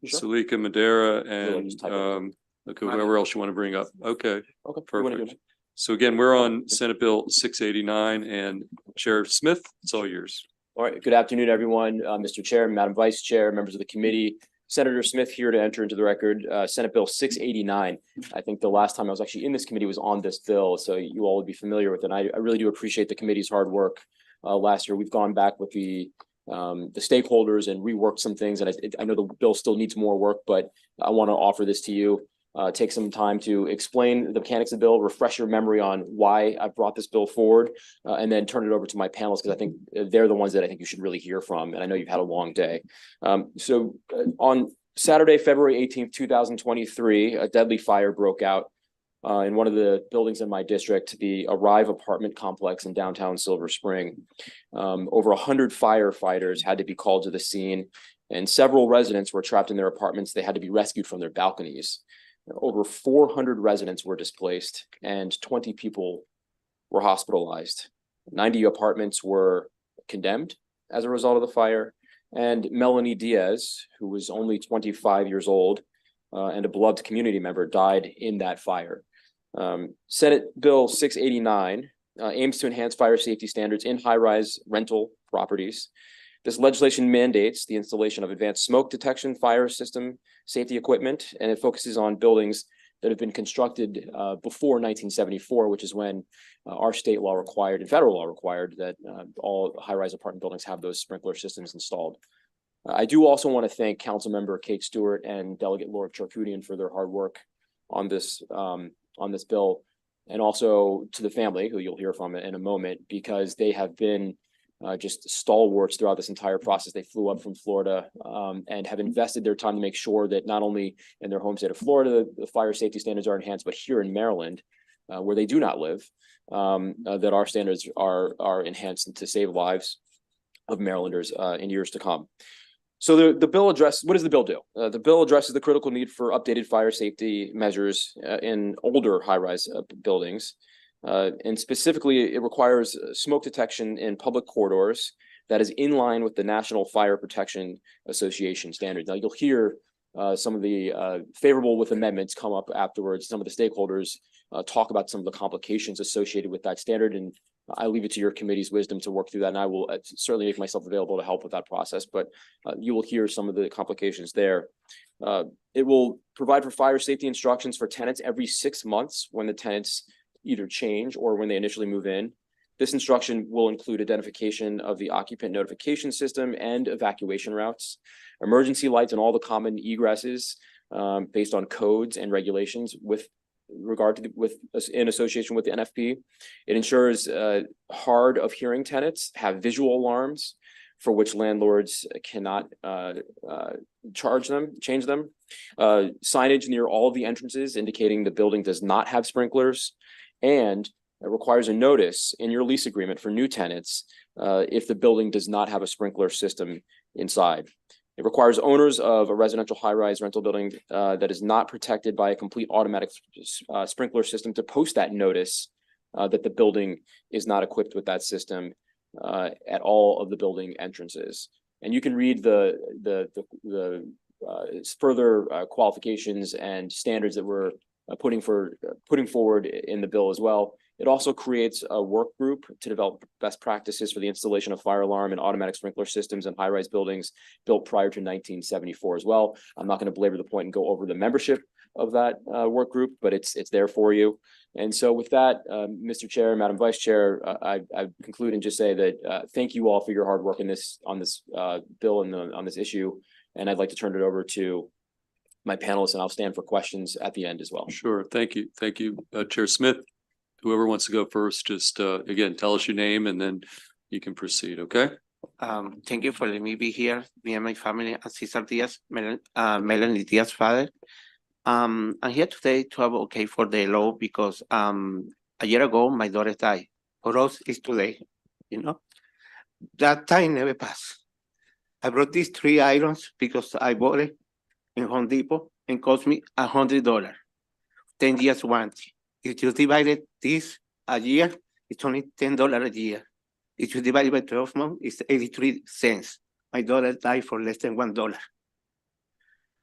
Salika Madera, and okay, whoever else you want to bring up. Okay. Okay. Perfect. So again, we're on Senate Bill 689 and Chair Smith, it's all yours. All right. Good afternoon, everyone. Mr. Chair, Madam Vice Chair, members of the committee. Senator Smith here to enter into the record, Senate Bill 689. I think the last time I was actually in this committee was on this bill, so you all would be familiar with it. I really do appreciate the committee's hard work. Last year, we've gone back with the stakeholders and reworked some things, and I know the bill still needs more work, but I want to offer this to you. Take some time to explain the mechanics of the bill, refresh your memory on why I brought this bill forward, and then turn it over to my panelists because I think they're the ones that I think you should really hear from. And I know you've had a long day. On Saturday, February 18th, 2023, a deadly fire broke out in one of the buildings in my district, the Arrive apartment complex in downtown Silver Spring. Over 100 firefighters had to be called to the scene, and several residents were trapped in their apartments. They had to be rescued from their balconies. Over 400 residents were displaced and 20 people were hospitalized. 90 apartments were condemned as a result of the fire. And Melanie Diaz, who was only 25 years old and a beloved community member, died in that fire. Senate Bill 689 aims to enhance fire safety standards in high-rise rental properties. This legislation mandates the installation of advanced smoke detection, fire system safety equipment, and it focuses on buildings that have been constructed before 1974, which is when our state law required and federal law required that all high-rise apartment buildings have those sprinkler systems installed. I do also want to thank Councilmember Kate Stewart and Delegate Laura Charkoudian for their hard work on this bill, and also to the family, who you'll hear from in a moment, because they have been just stalwarts throughout this entire process. They flew up from Florida and have invested their time to make sure that not only in their home state of Florida, the fire safety standards are enhanced, but here in Maryland, where they do not live, that our standards are enhanced to save lives of Marylanders in years to come. So the bill addresses, what does the bill do? The bill addresses the critical need for updated fire safety measures in older high-rise buildings. And specifically, it requires smoke detection in public corridors that is in line with the National Fire Protection Association standards. Now, you'll hear some of the favorable with amendments come up afterwards. Some of the stakeholders talk about some of the complications associated with that standard, and I leave it to your committee's wisdom to work through that, and I will certainly make myself available to help with that process, but you will hear some of the complications there. It will provide for fire safety instructions for tenants every 6 months when the tenants either change or when they initially move in. This instruction will include identification of the occupant notification system and evacuation routes, emergency lights and all the common egresses based on codes and regulations with regard to in association with the NFP. It ensures hard of hearing tenants have visual alarms for which landlords cannot change them. Signage near all of the entrances indicating the building does not have sprinklers, and It requires a notice in your lease agreement for new tenants if the building does not have a sprinkler system inside. It requires owners of a residential high-rise rental building that is not protected by a complete automatic sprinkler system to post that notice that the building is not equipped with that system at all of the building entrances. And you can read the further qualifications and standards that we're putting forward in the bill as well. It also creates a work group to develop best practices for the installation of fire alarm and automatic sprinkler systems in high-rise buildings built prior to 1974 as well. I'm not going to belabor the point and go over the membership of that work group, but it's there for you. And so with that, Mr. Chair, Madam Vice Chair, I conclude and just say that thank you all for your hard work on this bill and on this issue. And I'd like to turn it over to my panelists, and I'll stand for questions at the end as well. Sure. Thank you. Thank you, Chair Smith. Whoever wants to go first, just again, tell us your name and then you can proceed, okay? Thank you for letting me be here. Me and my family, Cesar Diaz, Melanie Diaz's father. I'm here today to advocate for the law because a year ago, my daughter died. For us, it's today, you know? That time never passed. I brought these 3 items because I bought it in Home Depot and cost me $100, 10 years warranty. If you divided this a year, it's only $10 a year. If you divide it by 12 months, it's 83 cents. My daughter died for less than $1.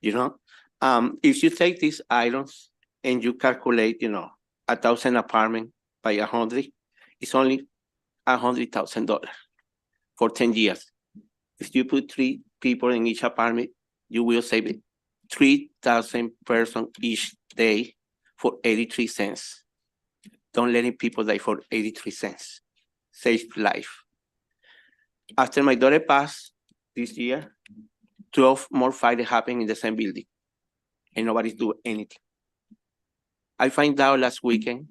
You know, if you take these items and you calculate, you know, 1,000 apartment by 100, it's only $100,000 for 10 years. If you put 3 people in each apartment, you will save 3,000 persons each day for 83 cents. Don't let people die for 83 cents. Save life. After my daughter passed this year, 12 more fires happened in the same building and nobody's doing anything. I find out last weekend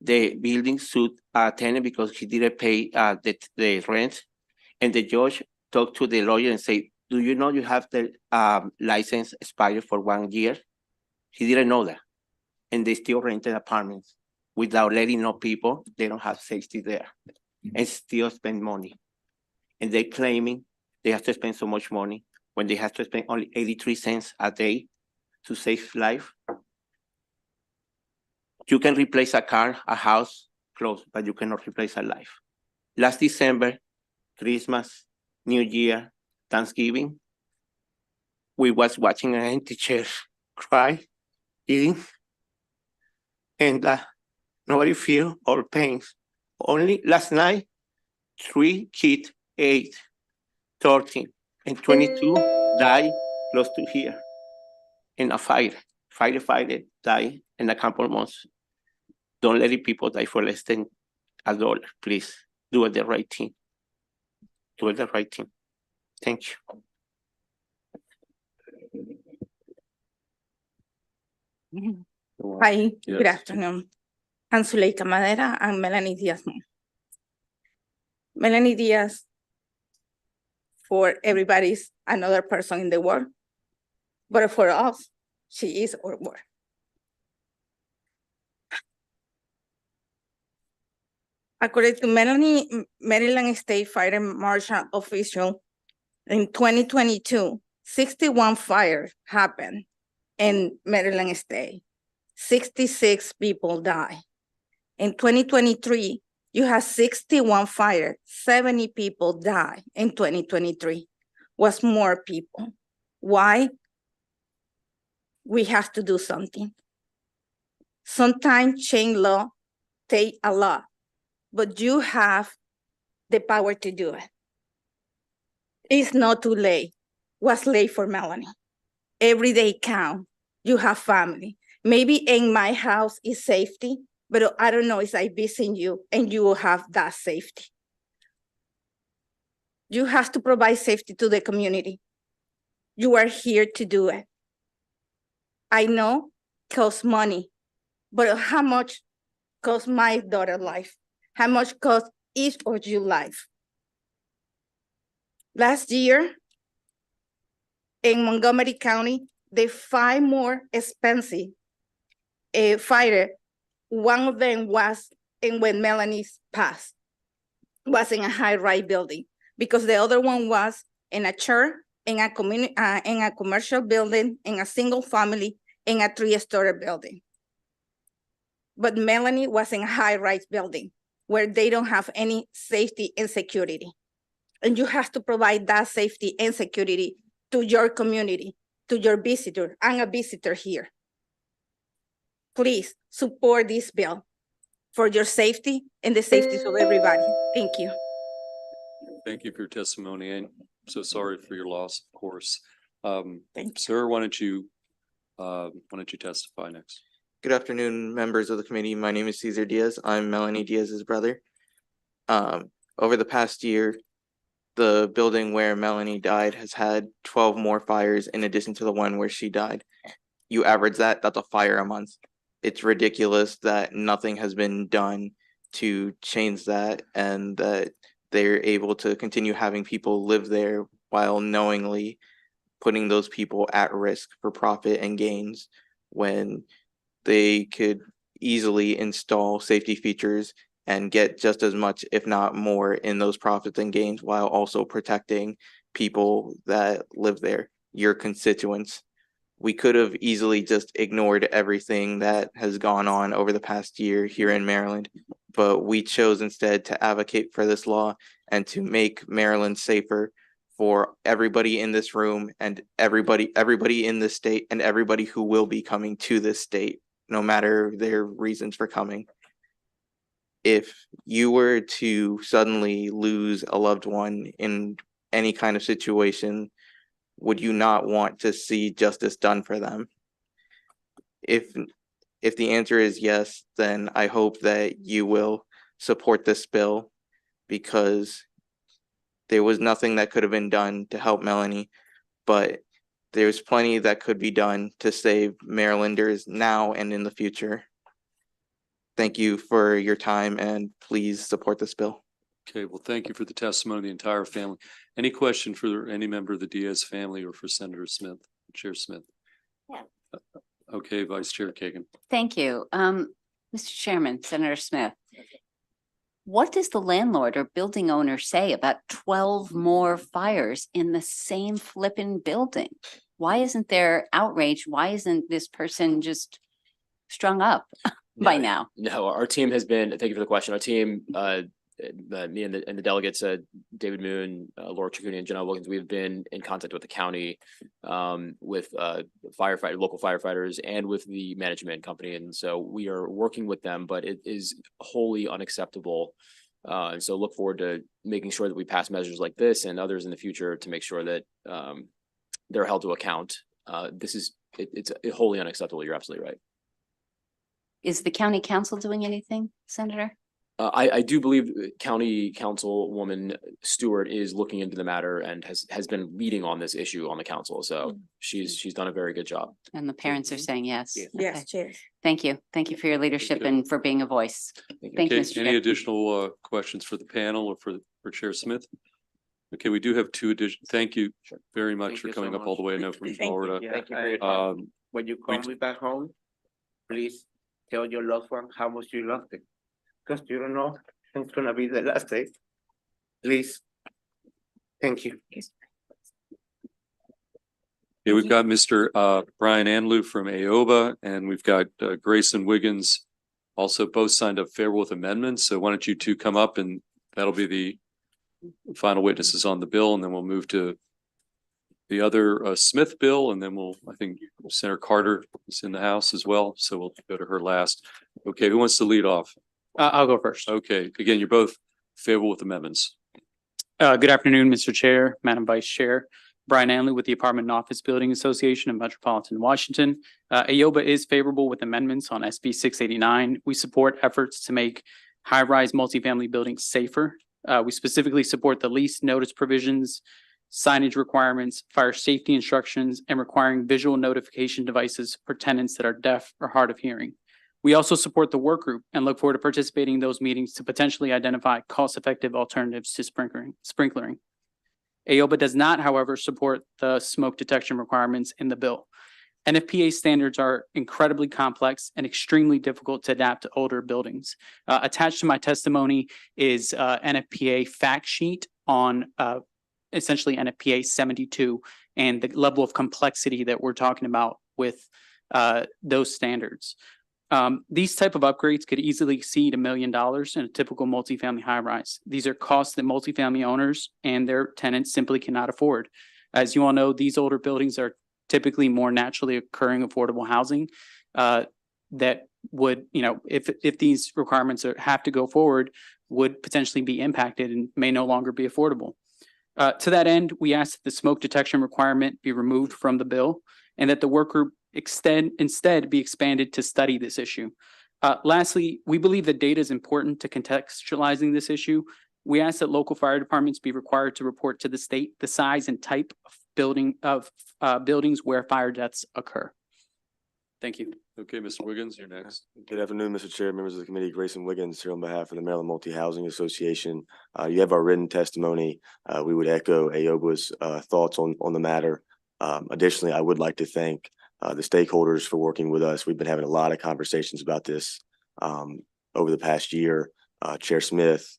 the building sued a tenant because he didn't pay the rent, and the judge talked to the lawyer and said, do you know you have the license expired for 1 year? He didn't know that. And they still rented apartments without letting know people they don't have safety there and still spend money. And they're claiming they have to spend so much money when they have to spend only 83 cents a day to save life. You can replace a car, a house, clothes, but you cannot replace a life. Last December, Christmas, New Year, Thanksgiving, we was watching an empty chair cry, eating, and nobody feel our pains. Only last night, 3 kids, 8, 13, and 22 died close to here in a fire. Firefighter died in a couple of months. Don't let people die for less than $1, please. Do it the right thing. Do it the right thing. Thank you. Hi, good Yes. afternoon. I'm Zuleika Madera. I'm Melanie Diaz's mom. Melanie Diaz, for everybody's another person in the world, but for us, she is our world. According to Melanie, Maryland State Fire Marshal official, in 2022, 61 fires happened in Maryland State. 66 people died. In 2023, you have 61 fires, 70 people died in 2023. Was more people. Why? We have to do something. Sometimes change law take a lot, but you have the power to do it. It's not too late. Was late for Melanie. Every day count. You have family. Maybe in my house is safety, but I don't know if I visit you and you will have that safety. You have to provide safety to the community. You are here to do it. I know it costs money, but how much costs my daughter's life? How much costs each of your life? Last year, in Montgomery County, the 5 more expensive fire One of them was, and when Melanie passed, was in a high-rise building, because the other one was in a church, in a commercial building, in a single family, in a 3-story building. But Melanie was in a high-rise building where they don't have any safety and security. And you have to provide that safety and security to your community, to your visitor. I'm a visitor here. Please support this bill for your safety and the safety of everybody. Thank you. Thank you for your testimony, and so sorry for your loss, of course. Thank you. Sir, why don't you testify next? Good afternoon, members of the committee. My name is Cesar Diaz. I'm Melanie Diaz's brother. Over the past year, the building where Melanie died has had 12 more fires in addition to the one where she died. You average that, that's a fire a month. It's ridiculous that nothing has been done to change that, and that they're able to continue having people live there while knowingly putting those people at risk for profit and gains, when they could easily install safety features and get just as much, if not more, in those profits and gains, while also protecting people that live there, your constituents. We could have easily just ignored everything that has gone on over the past year here in Maryland, but we chose instead to advocate for this law and to make Maryland safer for everybody in this room and everybody in this state and everybody who will be coming to this state, no matter their reasons for coming. If you were to suddenly lose a loved one in any kind of situation, would you not want to see justice done for them? If the answer is yes, then I hope that you will support this bill, because there was nothing that could have been done to help Melanie, but there's plenty that could be done to save Marylanders now and in the future. Thank you for your time, and please support this bill. Okay, well, thank you for the testimony of the entire family. Any question for any member of the Diaz family or for Senator Smith, Chair Smith? Yeah. Okay, Vice Chair Kagan. Thank you. Mr. Chairman, Senator Smith. What does the landlord or building owner say about 12 more fires in the same flippin' building? Why isn't there outrage? Why isn't this person just strung up by now? No, our team has been, thank you for the question. Our team, me and the delegates, David Moon, Laura Tricuni, and Janelle Wilkins, we've been in contact with the county, with local firefighters, and with the management company. And so we are working with them, but it is wholly unacceptable. And so look forward to making sure that we pass measures like this and others in the future to make sure that they're held to account. It's wholly unacceptable. You're absolutely right. Is the county council doing anything, Senator? I do believe County Councilwoman Stewart is looking into the matter and has been leading on this issue on the council. So she's done a very good job. And the parents are saying yes. Yes, Okay. Chair. Thank you. Thank you for your leadership and for being a voice. Thank you, Okay, Mr. any Chair. additional questions for the panel or for Chair Smith? Okay, we do have two additional. Thank you very much Thank for you so coming up much. all the way. I know from Thank you. Florida. Thank you for your time. When you we come back home, please tell your loved one how much you love them. Because you don't know when it's gonna be the last day. Please. Thank you. Yeah, we've got Mr. Brian Anlou from AOBA, and we've got Grayson Wiggins also both signed up favorable with amendments. So why don't you two come up, and that'll be the final witnesses on the bill, and then we'll move to the other Smith bill, and then I think Senator Carter is in the house as well, so we'll go to her last. Okay, who wants to lead off? I'll go first. Okay, again, you're both favorable with amendments. Good afternoon, Mr. Chair, Madam Vice Chair. Brian Anley with the Apartment and Office Building Association of Metropolitan Washington. AOBA is favorable with amendments on SB 689. We support efforts to make high-rise multifamily buildings safer. We specifically support the lease notice provisions, signage requirements, fire safety instructions, and requiring visual notification devices for tenants that are deaf or hard of hearing. We also support the work group and look forward to participating in those meetings to potentially identify cost-effective alternatives to sprinklering. AOBA does not, however, support the smoke detection requirements in the bill. NFPA standards are incredibly complex and extremely difficult to adapt to older buildings. Attached to my testimony is NFPA fact sheet on essentially NFPA 72 and the level of complexity that we're talking about with those standards. These type of upgrades could easily exceed $1 million in a typical multifamily high-rise. These are costs that multifamily owners and their tenants simply cannot afford. As you all know, these older buildings are typically more naturally occurring affordable housing that would, if these requirements have to go forward, would potentially be impacted and may no longer be affordable. To that end, we ask that the smoke detection requirement be removed from the bill and that the work group instead be expanded to study this issue. Lastly, we believe that data is important to contextualizing this issue. We ask that local fire departments be required to report to the state the size and type of buildings where fire deaths occur. Thank you. Okay, Mr. Wiggins, you're next. Good afternoon, Mr. Chair, members of the committee. Grayson Wiggins here on behalf of the Maryland Multi-Housing Association. You have our written testimony. We would echo AOBA's thoughts on the matter. Additionally, I would like to thank the stakeholders for working with us. We've been having a lot of conversations about this over the past year. Chair Smith,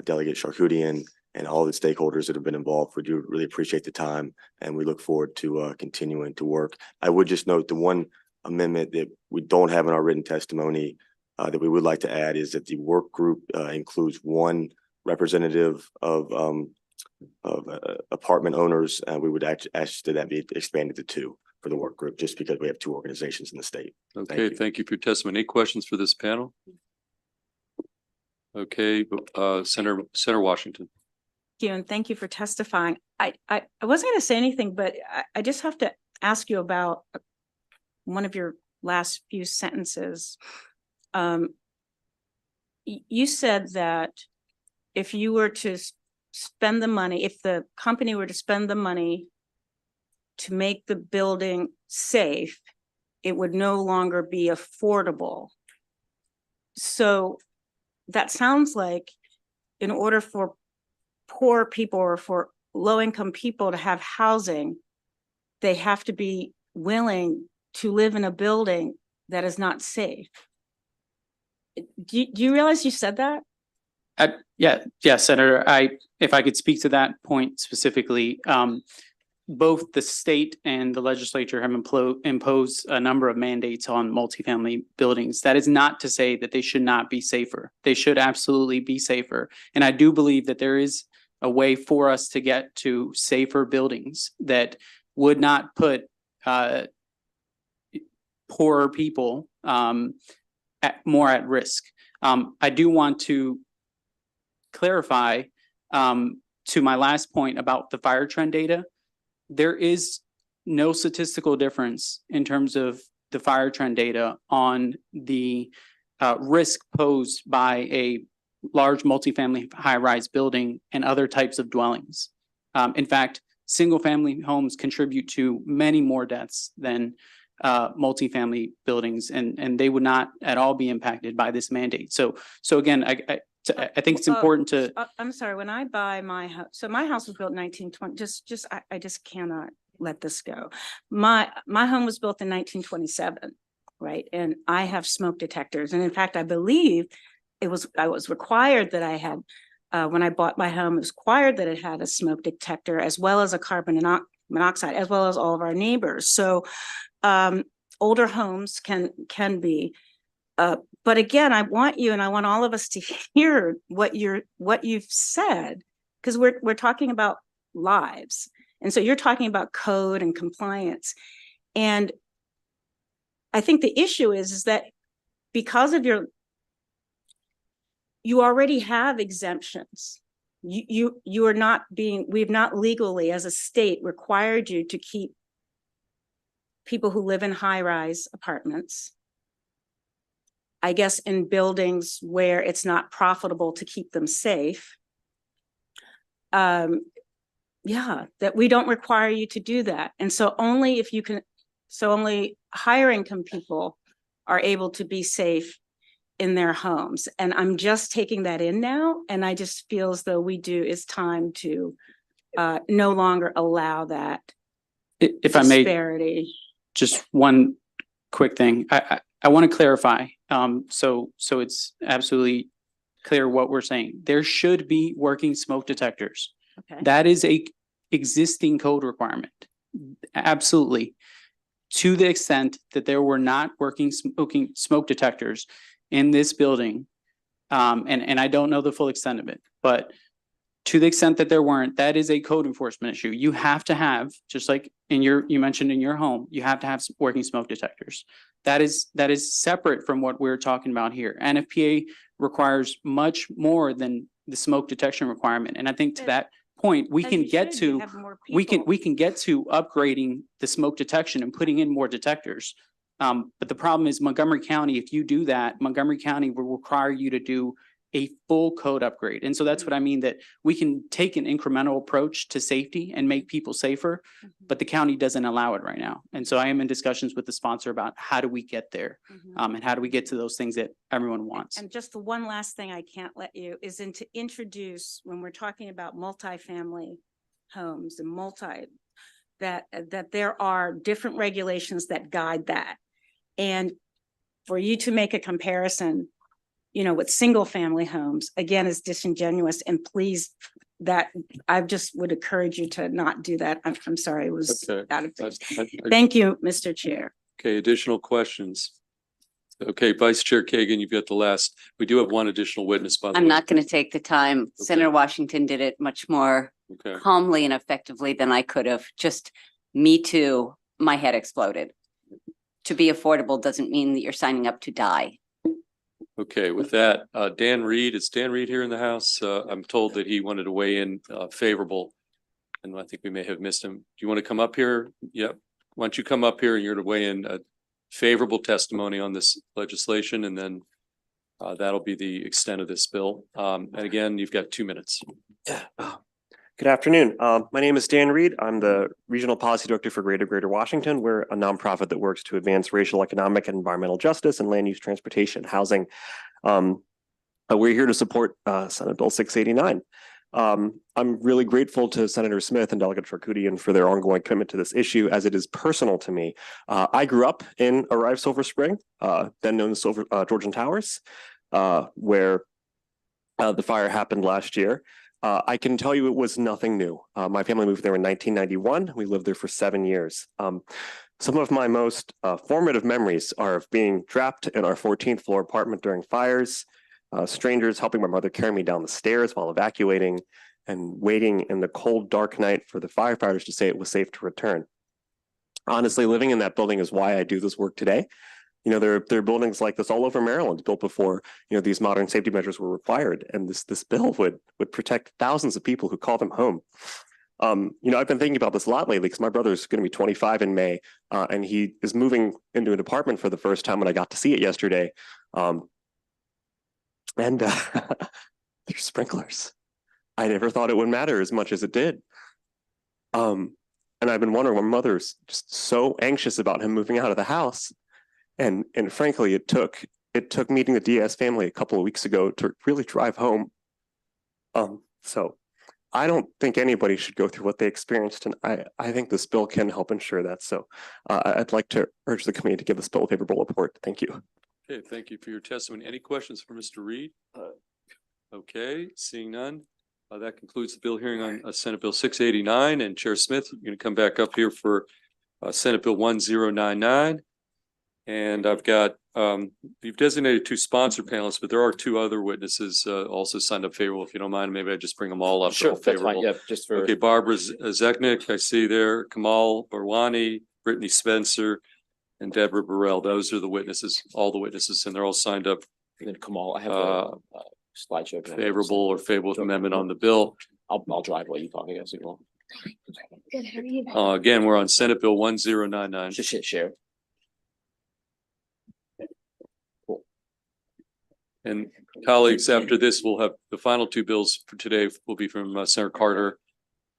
Delegate Charkoudian, and all the stakeholders that have been involved. We do really appreciate the time, and we look forward to continuing to work. I would just note the one amendment that we don't have in our written testimony that we would like to add is that the work group includes one representative of apartment owners. We would ask that that be expanded to 2 for the work group, just because we have 2 organizations in the state. Okay, thank you for your testimony. Any questions for this panel? Okay, Senator Washington. Thank you, and thank you for testifying. I wasn't going to say anything, but I just have to ask you about one of your last few sentences. You said that if you were to spend the money, if the company were to spend the money to make the building safe, it would no longer be affordable. So that sounds like in order for poor people or for low-income people to have housing, they have to be willing to live in a building that is not safe. Do you realize you said that? Yeah, Senator. If I could speak to that point specifically, both the state and the legislature have imposed a number of mandates on multifamily buildings. That is not to say that they should not be safer. They should absolutely be safer. And I do believe that there is a way for us to get to safer buildings that would not put poorer people more at risk. I do want to clarify to my last point about the fire trend data. There is no statistical difference in terms of the fire trend data on the risk posed by a large multifamily high-rise building and other types of dwellings. In fact, single-family homes contribute to many more deaths than multifamily buildings, and they would not at all be impacted by this mandate. So again, I think it's important to. I'm sorry. When I buy my house, so my house was built in 1920. I just cannot let this go. My home was built in 1927, right? And I have smoke detectors, and in fact, I believe I was required that I had when I bought my home. It was required that it had a smoke detector as well as a carbon monoxide, as well as all of our neighbors. So older homes can be. But again, I want you and I want all of us to hear what you've said, because we're talking about lives. And so you're talking about code and compliance. And I think the issue is that because of you already have exemptions. You are not we've not legally as a state required you to keep people who live in high-rise apartments, I guess, in buildings where it's not profitable to keep them safe. Yeah, that we don't require you to do that. And so only higher income people are able to be safe in their homes. And I'm just taking that in now. And I just feel as though it's time to no longer allow that If I may, disparity. just one quick thing. I want to clarify. So it's absolutely clear what we're saying. There should be working smoke detectors. Okay. That is a existing code requirement. Absolutely. To the extent that there were not working smoke detectors in this building, and I don't know the full extent of it, but to the extent that there weren't, that is a code enforcement issue. You have to have, just like you mentioned in your home, you have to have working smoke detectors. That is separate from what we're talking about here. NFPA requires much more than the smoke detection requirement. And I think to that point, we can get to, we can get to upgrading the smoke detection and putting in more detectors. But the problem is Montgomery County, if you do that, Montgomery County will require you to do a full code upgrade. And so that's what I mean, that we can take an incremental approach to safety and make people safer, but the county doesn't allow it right now. And so I am in discussions with the sponsor about how do we get there? And how do we get to those things that everyone wants? And just the one last thing I can't let you is to introduce, when we're talking about multifamily homes and that there are different regulations that guide that. And for you to make a comparison, with single family homes, again, is disingenuous. And please, that I just would encourage you to not do that. I'm sorry, it was out of place. Thank you, Mr. Chair. Okay, additional questions? Okay, Vice Chair Kagan, you've got the last. We do have one additional witness, by the way. I'm not going to take the time. Senator Washington did it much more calmly and effectively than I could have. Just me too, my head exploded. To be affordable doesn't mean that you're signing up to die. Okay, with that, Dan Reed, is Dan Reed here in the house? I'm told that he wanted to weigh in favorable. And I think we may have missed him. Do you want to come up here? Yep. Why don't you come up here and you're to weigh in a favorable testimony on this legislation, and then that'll be the extent of this bill. And again, you've got 2 minutes. Good afternoon. My name is Dan Reed. I'm the Regional Policy Director for Greater Washington. We're a nonprofit that works to advance racial, economic, and environmental justice and land use, transportation, housing. We're here to support Senate Bill 689. I'm really grateful to Senator Smith and Delegate Charkoudian for their ongoing commitment to this issue, as it is personal to me. I grew up in Arrive Silver Spring, then known as Georgian Towers, where the fire happened last year. I can tell you it was nothing new. My family moved there in 1991. We lived there for 7 years. Some of my most formative memories are of being trapped in our 14th floor apartment during fires, strangers helping my mother carry me down the stairs while evacuating, and waiting in the cold, dark night for the firefighters to say it was safe to return. Honestly, living in that building is why I do this work today. There are buildings like this all over Maryland built before, these modern safety measures were required. And this bill would protect thousands of people who call them home. I've been thinking about this a lot lately because my brother is going to be 25 in May, and he is moving into an apartment for the first time, and I got to see it yesterday. There's sprinklers. I never thought it would matter as much as it did. And I've been wondering, my mother's just so anxious about him moving out of the house. And frankly, it took meeting the Diaz family a couple of weeks ago to really drive home. So I don't think anybody should go through what they experienced, and I think this bill can help ensure that. So I'd like to urge the committee to give this bill a favorable report. Thank you. Okay, thank you for your testimony. Any questions for Mr. Reed? Okay, seeing none. That concludes the bill hearing on Senate Bill 689. And Chair Smith, you're going to come back up here for Senate Bill 1099. And I've got, you've designated 2 sponsor panelists, but there are 2 other witnesses also signed up favorable. If you don't mind, maybe I just bring them all up. Sure, that's fine. Yeah, just for. Okay, Barbara Zeknick, I see there, Kamal Barwani, Brittany Spencer, and Deborah Burrell. Those are the witnesses, all the witnesses, and they're all signed up. And then Kamal, I have a slideshow. Favorable or favorable amendment on the bill. I'll drive while you talk, I guess. Good, how are you? Again, we're on Senate Bill 1099. Just hit share. And colleagues, after this, we'll have the final 2 bills for today will be from Senator Carter,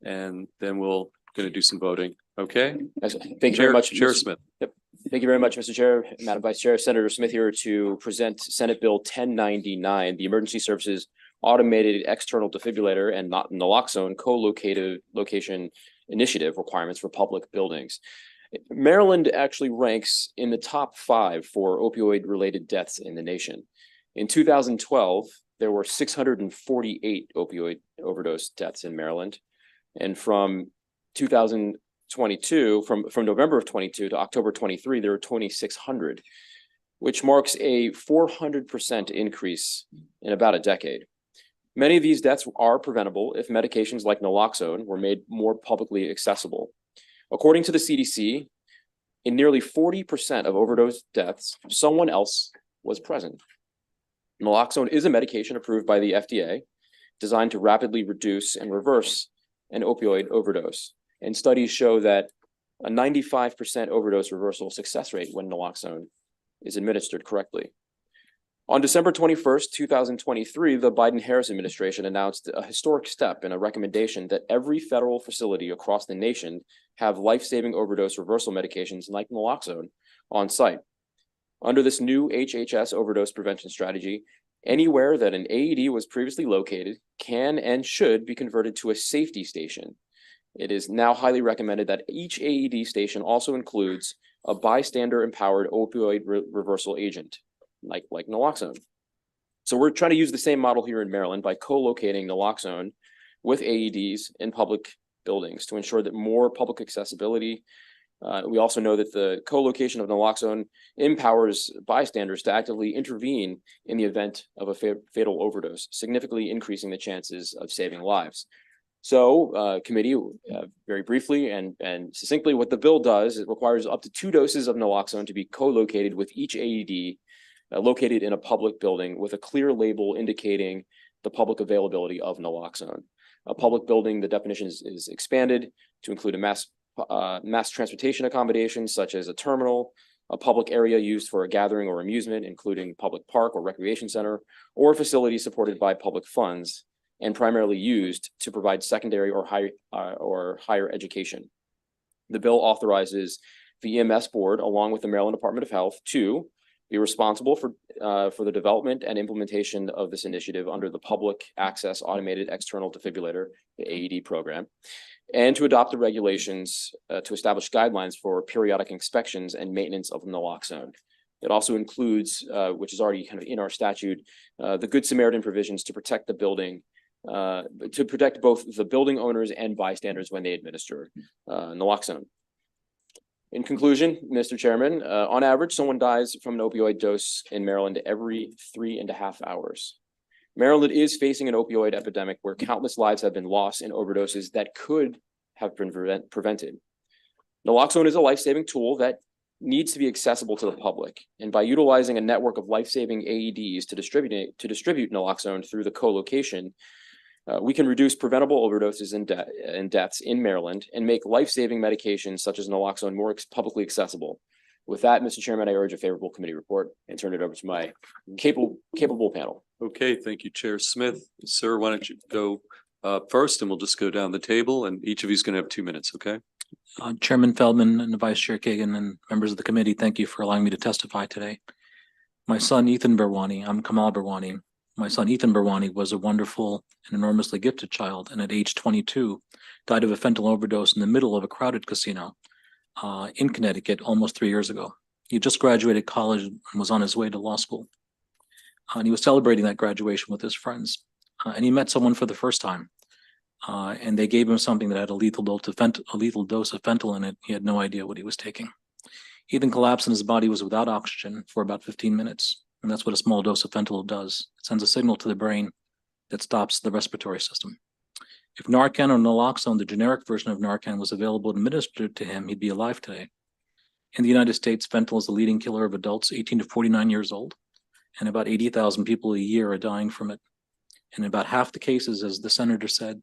and then we'll going to do some voting. Okay. Excellent. Thank you very much, Chair Smith. Yep. Thank you very much, Mr. Chair, Madam Vice Chair. Senator Smith here to present Senate Bill 1099, the Emergency Services Automated External Defibrillator and Naloxone Co-location Initiative Requirements for Public Buildings. Maryland actually ranks in the top 5 for opioid-related deaths in the nation. In 2012, there were 648 opioid overdose deaths in Maryland. And from 2022, from November of 22 to October 23, there were 2,600, which marks a 400% increase in about a decade. Many of these deaths are preventable if medications like naloxone were made more publicly accessible. According to the CDC, in nearly 40% of overdose deaths, someone else was present. Naloxone is a medication approved by the FDA, designed to rapidly reduce and reverse an opioid overdose. And studies show that a 95% overdose reversal success rate when naloxone is administered correctly. On December 21st, 2023, the Biden-Harris administration announced a historic step in a recommendation that every federal facility across the nation have life-saving overdose reversal medications like naloxone on site. Under this new HHS overdose prevention strategy, anywhere that an AED was previously located can and should be converted to a safety station. It is now highly recommended that each AED station also includes a bystander-empowered opioid reversal agent, like naloxone. So we're trying to use the same model here in Maryland by co-locating naloxone with AEDs in public buildings to ensure that more public accessibility. We also know that the co-location of naloxone empowers bystanders to actively intervene in the event of a fatal overdose, significantly increasing the chances of saving lives. So, committee, very briefly and succinctly, what the bill does, it requires up to 2 doses of naloxone to be co-located with each AED located in a public building with a clear label indicating the public availability of naloxone. A public building, the definition is expanded to include a mass transportation accommodations such as a terminal, a public area used for a gathering or amusement, including public park or recreation center, or a facility supported by public funds and primarily used to provide secondary or higher education. The bill authorizes the EMS board, along with the Maryland Department of Health, to be responsible for the development and implementation of this initiative under the Public Access Automated External Defibrillator, the AED program, and to adopt the regulations to establish guidelines for periodic inspections and maintenance of naloxone. It also includes, which is already kind of in our statute, the Good Samaritan provisions to protect the building, to protect both the building owners and bystanders when they administer naloxone. In conclusion, Mr. Chairman, on average, someone dies from an opioid dose in Maryland every 3.5 hours. Maryland is facing an opioid epidemic where countless lives have been lost in overdoses that could have been prevented. Naloxone is a life-saving tool that needs to be accessible to the public. And by utilizing a network of life-saving AEDs to distribute naloxone through the co-location, we can reduce preventable overdoses and deaths in Maryland and make life-saving medications such as naloxone more publicly accessible. With that, Mr. Chairman, I urge a favorable committee report and turn it over to my capable panel. Okay, thank you, Chair Smith. Sir, why don't you go first, and we'll just go down the table, and each of you is going to have 2 minutes, okay? Chairman Feldman and Vice Chair Kagan and members of the committee, thank you for allowing me to testify today. My son, Ethan Berwani, I'm Kamal Berwani. My son, Ethan Berwani, was a wonderful and enormously gifted child, and at age 22, died of a fentanyl overdose in the middle of a crowded casino in Connecticut almost 3 years ago. He just graduated college and was on his way to law school. And he was celebrating that graduation with his friends. And he met someone for the first time. And they gave him something that had a lethal dose of fentanyl in it. He had no idea what he was taking. Ethan collapsed and his body was without oxygen for about 15 minutes. And that's what a small dose of fentanyl does. It sends a signal to the brain that stops the respiratory system. If Narcan or naloxone, the generic version of Narcan, was available and administered to him, he'd be alive today. In the United States, fentanyl is the leading killer of adults 18 to 49 years old, and about 80,000 people a year are dying from it. In about half the cases, as the senator said,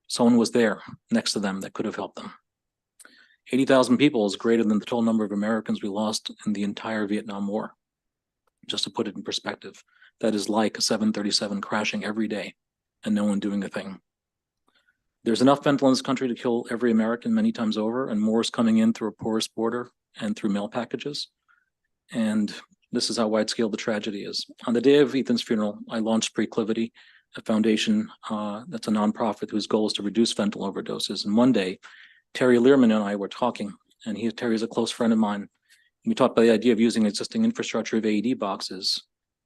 someone was there next to them that could have helped them. 80,000 people is greater than the total number of Americans we lost in the entire Vietnam War. Just to put it in perspective, that is like a 737 crashing every day and no one doing a thing. There's enough fentanyl in this country to kill every American many times over, and more is coming in through a porous border and through mail packages. And this is how wide scale the tragedy is. On the day of Ethan's funeral, I launched Preclivity, a foundation that's a nonprofit whose goal is to reduce fentanyl overdoses. And one day, Terry Learman and I were talking, and Terry is a close friend of mine. We talked about the idea of using existing infrastructure of AED boxes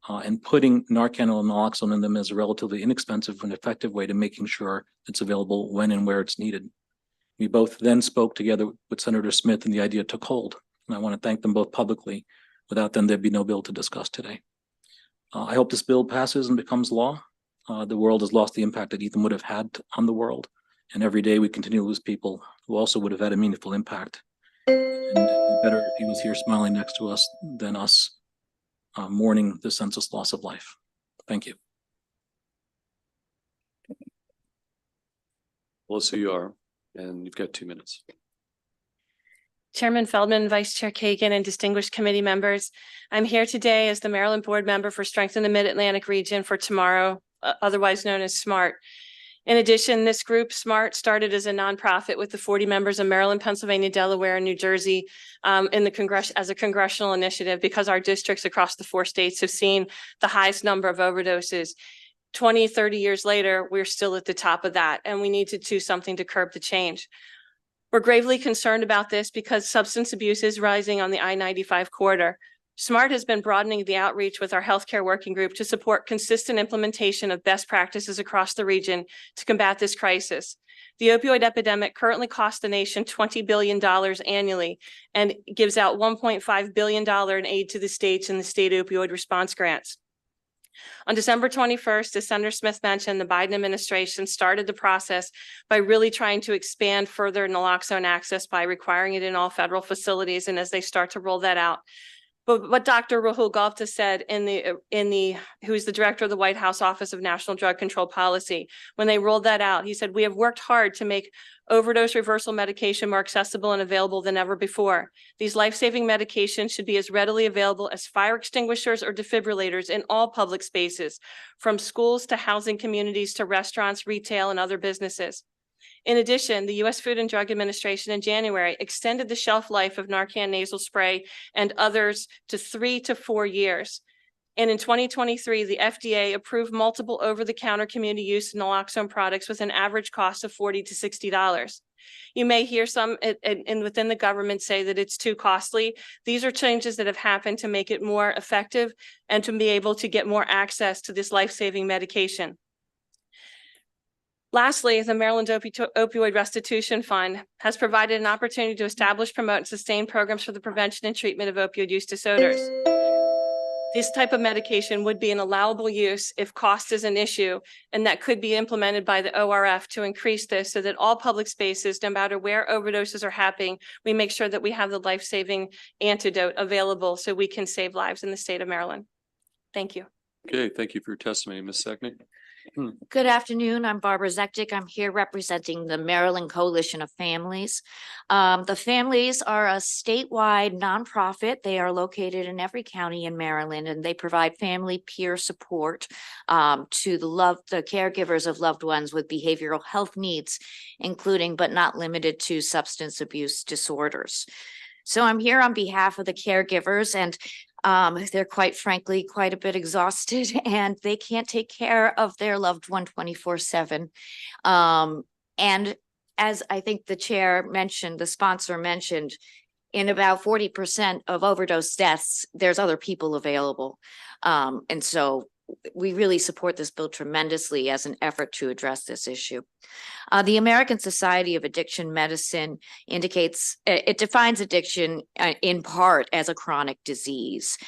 and putting Narcan and naloxone in them as a relatively inexpensive and effective way to making sure it's available when and where it's needed. We both then spoke together with Senator Smith, and the idea took hold. And I want to thank them both publicly. Without them, there'd be no bill to discuss today. I hope this bill passes and becomes law. The world has lost the impact that Ethan would have had on the world. And every day we continue to lose people who also would have had a meaningful impact. And it'd be better if he was here smiling next to us than us mourning the senseless loss of life. Thank you. Melissa, you are, and you've got 2 minutes. Chairman Feldman, Vice Chair Kagan, and distinguished committee members. I'm here today as the Maryland Board Member for Strengthen the Mid-Atlantic Region for Tomorrow, otherwise known as SMART. In addition, this group, SMART, started as a nonprofit with the 40 members of Maryland, Pennsylvania, Delaware, and New Jersey in the as a congressional initiative because our districts across the 4 states have seen the highest number of overdoses. 20, 30 years later, we're still at the top of that, and we need to do something to curb the change. We're gravely concerned about this because substance abuse is rising on the I-95 corridor. SMART has been broadening the outreach with our healthcare working group to support consistent implementation of best practices across the region to combat this crisis. The opioid epidemic currently costs the nation $20 billion annually and gives out $1.5 billion in aid to the states in the state opioid response grants. On December 21st, as Senator Smith mentioned, the Biden administration started the process by really trying to expand further naloxone access by requiring it in all federal facilities. And as they start to roll that out, but what Dr. Rahul Gupta said who's the director of the White House Office of National Drug Control Policy, when they rolled that out, he said, "We have worked hard to make overdose reversal medication more accessible and available than ever before. These life-saving medications should be as readily available as fire extinguishers or defibrillators in all public spaces, from schools to housing communities to restaurants, retail, and other businesses." In addition, the U.S. Food and Drug Administration in January extended the shelf life of Narcan nasal spray and others to 3 to 4 years. And in 2023, the FDA approved multiple over-the-counter community use naloxone products with an average cost of $40 to $60. You may hear some within the government say that it's too costly. These are changes that have happened to make it more effective and to be able to get more access to this life-saving medication. Lastly, the Maryland Opioid Restitution Fund has provided an opportunity to establish, promote, and sustain programs for the prevention and treatment of opioid use disorders. This type of medication would be an allowable use if cost is an issue, and that could be implemented by the ORF to increase this so that all public spaces, no matter where overdoses are happening, we make sure that we have the life-saving antidote available so we can save lives in the state of Maryland. Thank you. Okay, thank you for your testimony, Ms. Seknick. Good afternoon. I'm Barbara Zektic. I'm here representing the Maryland Coalition of Families. The families are a statewide nonprofit. They are located in every county in Maryland, and they provide family peer support to the caregivers of loved ones with behavioral health needs, including but not limited to substance abuse disorders. So I'm here on behalf of the caregivers, and they're quite frankly quite a bit exhausted, and they can't take care of their loved one 24/7. And as I think the chair mentioned, the sponsor mentioned, in about 40% of overdose deaths, there's other people available. And so we really support this bill tremendously as an effort to address this issue. The American Society of Addiction Medicine indicates, it defines addiction in part as a chronic disease.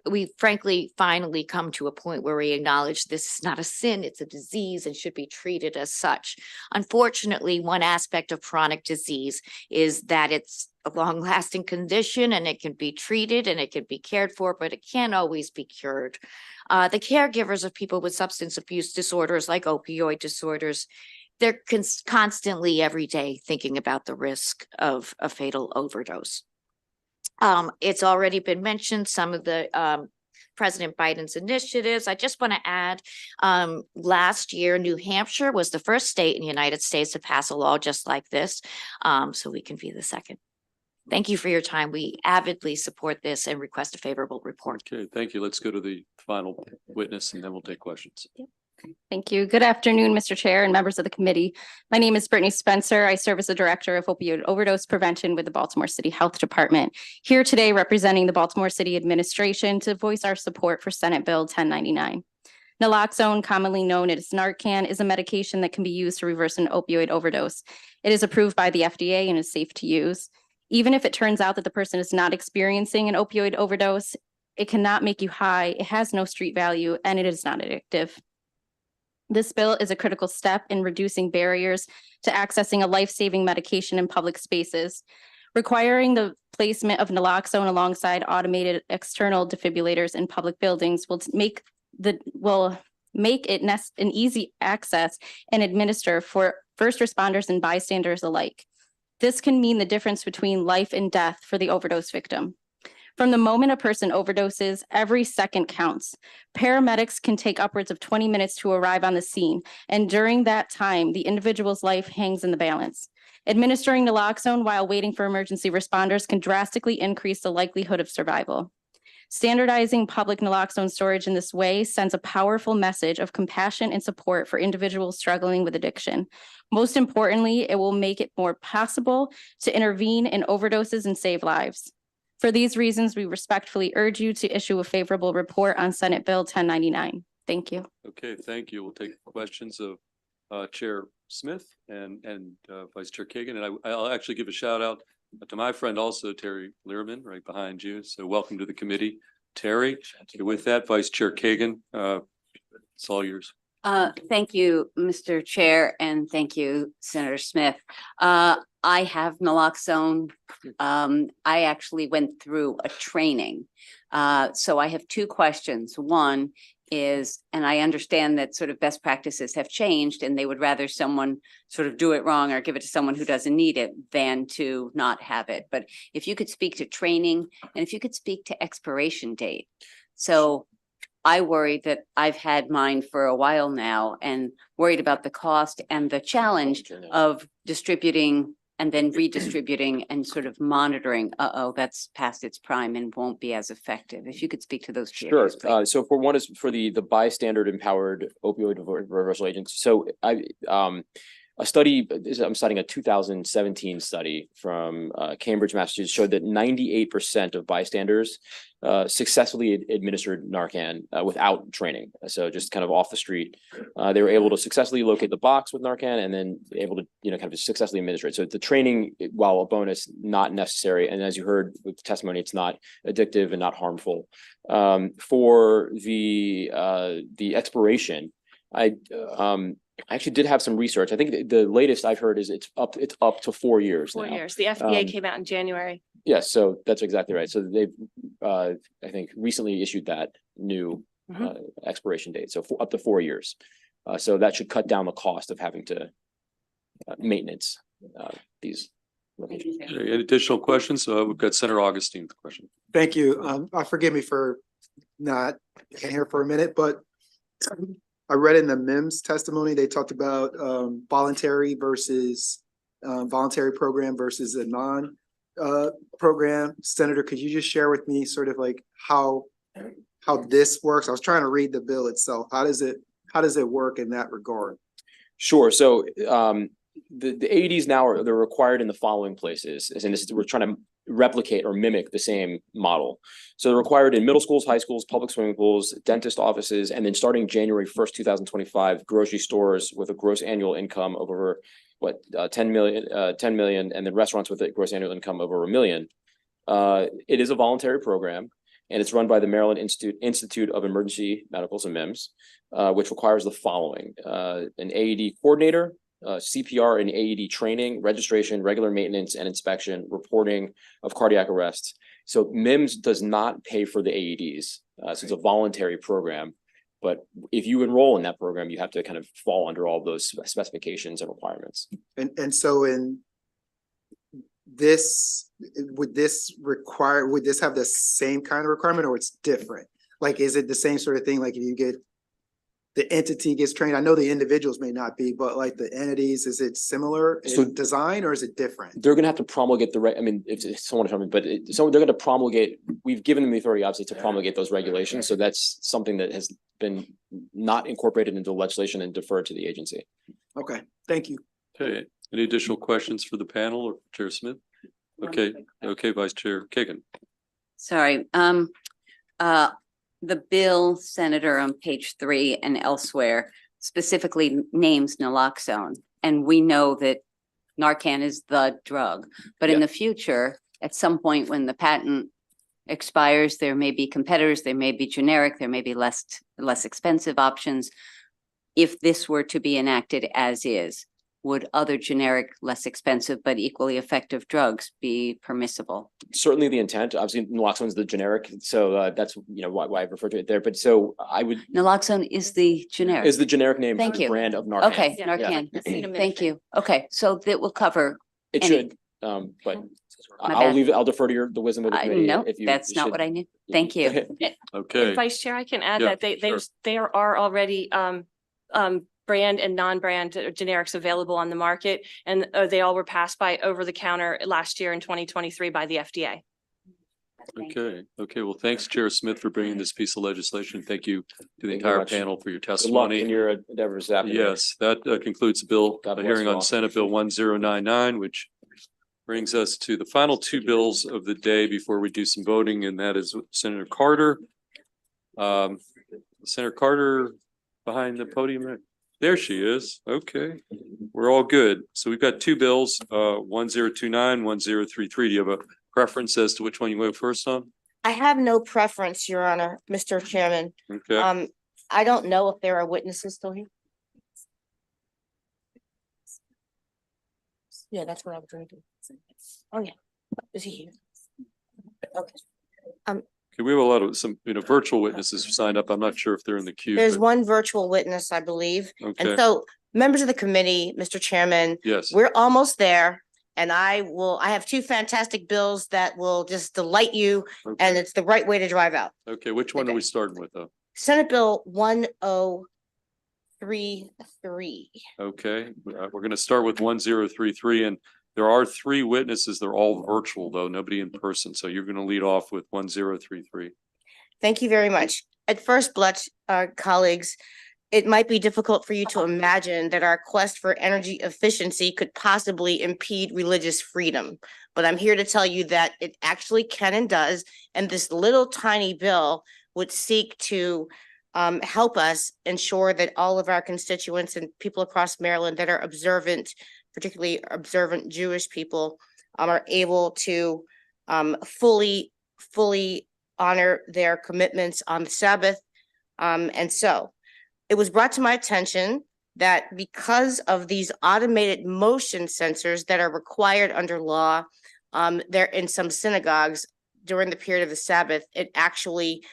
We frankly finally come to a point where we acknowledge this is not a sin, it's a disease and should be treated as such. Unfortunately, one aspect of chronic disease is that it's a long-lasting condition and it can be treated and it can be cared for, but it can't always be cured. The caregivers of people with substance abuse disorders like opioid disorders, they're constantly every day thinking about the risk of a fatal overdose. It's already been mentioned, some of the President Biden's initiatives. I just want to add, last year, New Hampshire was the first state in the United States to pass a law just like this, so we can be the second. Thank you for your time. We avidly support this and request a favorable report. Okay, thank you. Let's go to the final witness and then we'll take questions. Thank you. Good afternoon, Mr. Chair and members of the committee. My name is Brittany Spencer. I serve as the Director of Opioid Overdose Prevention with the Baltimore City Health Department. Here today representing the Baltimore City Administration to voice our support for Senate Bill 1099. Naloxone, commonly known as Narcan, is a medication that can be used to reverse an opioid overdose. It is approved by the FDA and is safe to use. Even if it turns out that the person is not experiencing an opioid overdose, it cannot make you high, it has no street value, and it is not addictive. This bill is a critical step in reducing barriers to accessing a life-saving medication in public spaces. Requiring the placement of naloxone alongside automated external defibrillators in public buildings will make it an easy access and administer for first responders and bystanders alike. This can mean the difference between life and death for the overdose victim. From the moment a person overdoses, every second counts. Paramedics can take upwards of 20 minutes to arrive on the scene, and during that time, the individual's life hangs in the balance. Administering naloxone while waiting for emergency responders can drastically increase the likelihood of survival. Standardizing public naloxone storage in this way sends a powerful message of compassion and support for individuals struggling with addiction. Most importantly, it will make it more possible to intervene in overdoses and save lives. For these reasons, we respectfully urge you to issue a favorable report on Senate Bill 1099. Thank you. Okay, thank you. We'll take questions of Chair Smith and Vice Chair Kagan. And I'll actually give a shout out to my friend also, Terry Learman, right behind you. So welcome to the committee, Terry. With that, Vice Chair Kagan, it's all yours. Thank you, Mr. Chair, and thank you, Senator Smith. I have naloxone. I actually went through a training. So I have two questions. One is, and I understand that sort of best practices have changed and they would rather someone sort of do it wrong or give it to someone who doesn't need it than to not have it. But if you could speak to training and if you could speak to expiration date. So I worry that I've had mine for a while now and worried about the cost and the challenge of distributing and then redistributing and sort of monitoring, that's past its prime and won't be as effective. If you could speak to those two. Sure. So for one is for the bystander empowered opioid reversal agents. So a study, I'm citing a 2017 study from Cambridge, Massachusetts, showed that 98% of bystanders successfully administered Narcan without training. So just kind of off the street, they were able to successfully locate the box with Narcan and then able to, kind of successfully administer it. So the training, while a bonus, not necessary. And as you heard with the testimony, it's not addictive and not harmful. For the expiration, I actually did have some research. I think the latest I've heard is it's up to 4 years now. 4 years. The FDA came out in January. Yes, so that's exactly right. So they've, I think, recently issued that new expiration date. So up to 4 years. So that should cut down the cost of having to maintenance these locations. Any additional questions? We've got Senator Augustine with the question. Thank you. Forgive me for not being here for a minute, but I read in the MIMS testimony, they talked about voluntary program versus a non program. Senator, could you just share with me sort of like how this works? I was trying to read the bill itself. How does it work in that regard? Sure. So the AEDs now they're required in the following places. And this is, we're trying to replicate or mimic the same model. So they're required in middle schools, high schools, public swimming pools, dentist offices, and then starting January 1st, 2025, grocery stores with a gross annual income of over 10 million, and then restaurants with a gross annual income over $1 million. It is a voluntary program, and it's run by the Maryland Institute of Emergency Medicals and MIMS, which requires the following: an AED coordinator, CPR and AED training, registration, regular maintenance and inspection, reporting of cardiac arrests. So MIMS does not pay for the AEDs. So it's a voluntary program. But if you enroll in that program, you have to kind of fall under all those specifications and requirements. And so in this, would this have the same kind of requirement or it's different? Like, is it the same sort of thing? Like if you get the entity gets trained, I know the individuals may not be, but like the entities, is it similar in design or is it different? They're going to have to promulgate if someone told me, but they're going to promulgate. We've given them the authority, obviously, to promulgate those regulations. So that's something that has been not incorporated into legislation and deferred to the agency. Okay, thank you. Okay, any additional questions for the panel or Chair Smith? Okay, okay, Vice Chair Kagan. Sorry, the bill, Senator, on page 3 and elsewhere specifically names naloxone. And we know that Narcan is the drug, but in the future, at some point when the patent expires, there may be competitors, there may be generic, there may be less expensive options. If this were to be enacted as is, would other generic, less expensive, but equally effective drugs be permissible? Certainly the intent, obviously naloxone is the generic, so that's, you know, why I referred to it there, but so I would. Naloxone is the generic. Is the generic name for Thank the you. brand of Narcan. Okay, Yeah. Narcan. Thank you. Okay, so that will cover. It any- should, but My I'll bad. leave it, I'll defer to the wisdom of the committee. No, if you that's not should- what I knew. Thank you. Okay. And Vice Chair, I can add Yeah, that sure. there are already brand and non-brand generics available on the market, and they all were passed by over the counter last year in 2023 by the FDA. Okay, okay, well, thanks, Chair Smith, for bringing this piece of legislation. Thank you to the Thank you very entire much. panel for your Good luck testimony. in your endeavors this afternoon. Yes, that concludes the bill, God the bless hearing you on all. Senate Bill 1099, which brings us to the final two bills of the day before we do some voting, and that is Senator Carter. Senator Carter behind the podium. There she is. Okay, we're all good. So we've got two bills, 1029, 1033. Do you have a preference as to which one you go first on? I have no preference, Your Honor, Mr. Chairman. Okay. I don't know if there are witnesses still here. Yeah, that's what I was drinking. Oh, yeah. Is he here? Okay. Okay, we have a lot of virtual witnesses signed up. I'm not sure if they're in the queue. There's but- one virtual witness, I believe. Okay. And so, members of the committee, Mr. Chairman, Yes. we're almost there. And I have two fantastic bills that will just delight you, and it's the right way to drive out. Okay, which one are we starting with though? Senate Bill 1033. Okay, we're gonna start with 1033, and there are three witnesses. They're all virtual though, nobody in person. So you're gonna lead off with 1033. Thank you very much. At first blush, colleagues, it might be difficult for you to imagine that our quest for energy efficiency could possibly impede religious freedom. But I'm here to tell you that it actually can and does. And this little tiny bill would seek to help us ensure that all of our constituents and people across Maryland that are observant, particularly observant Jewish people, are able to fully honor their commitments on the Sabbath. And so it was brought to my attention that because of these automated motion sensors that are required under law, there in some synagogues during the period of the Sabbath, it actually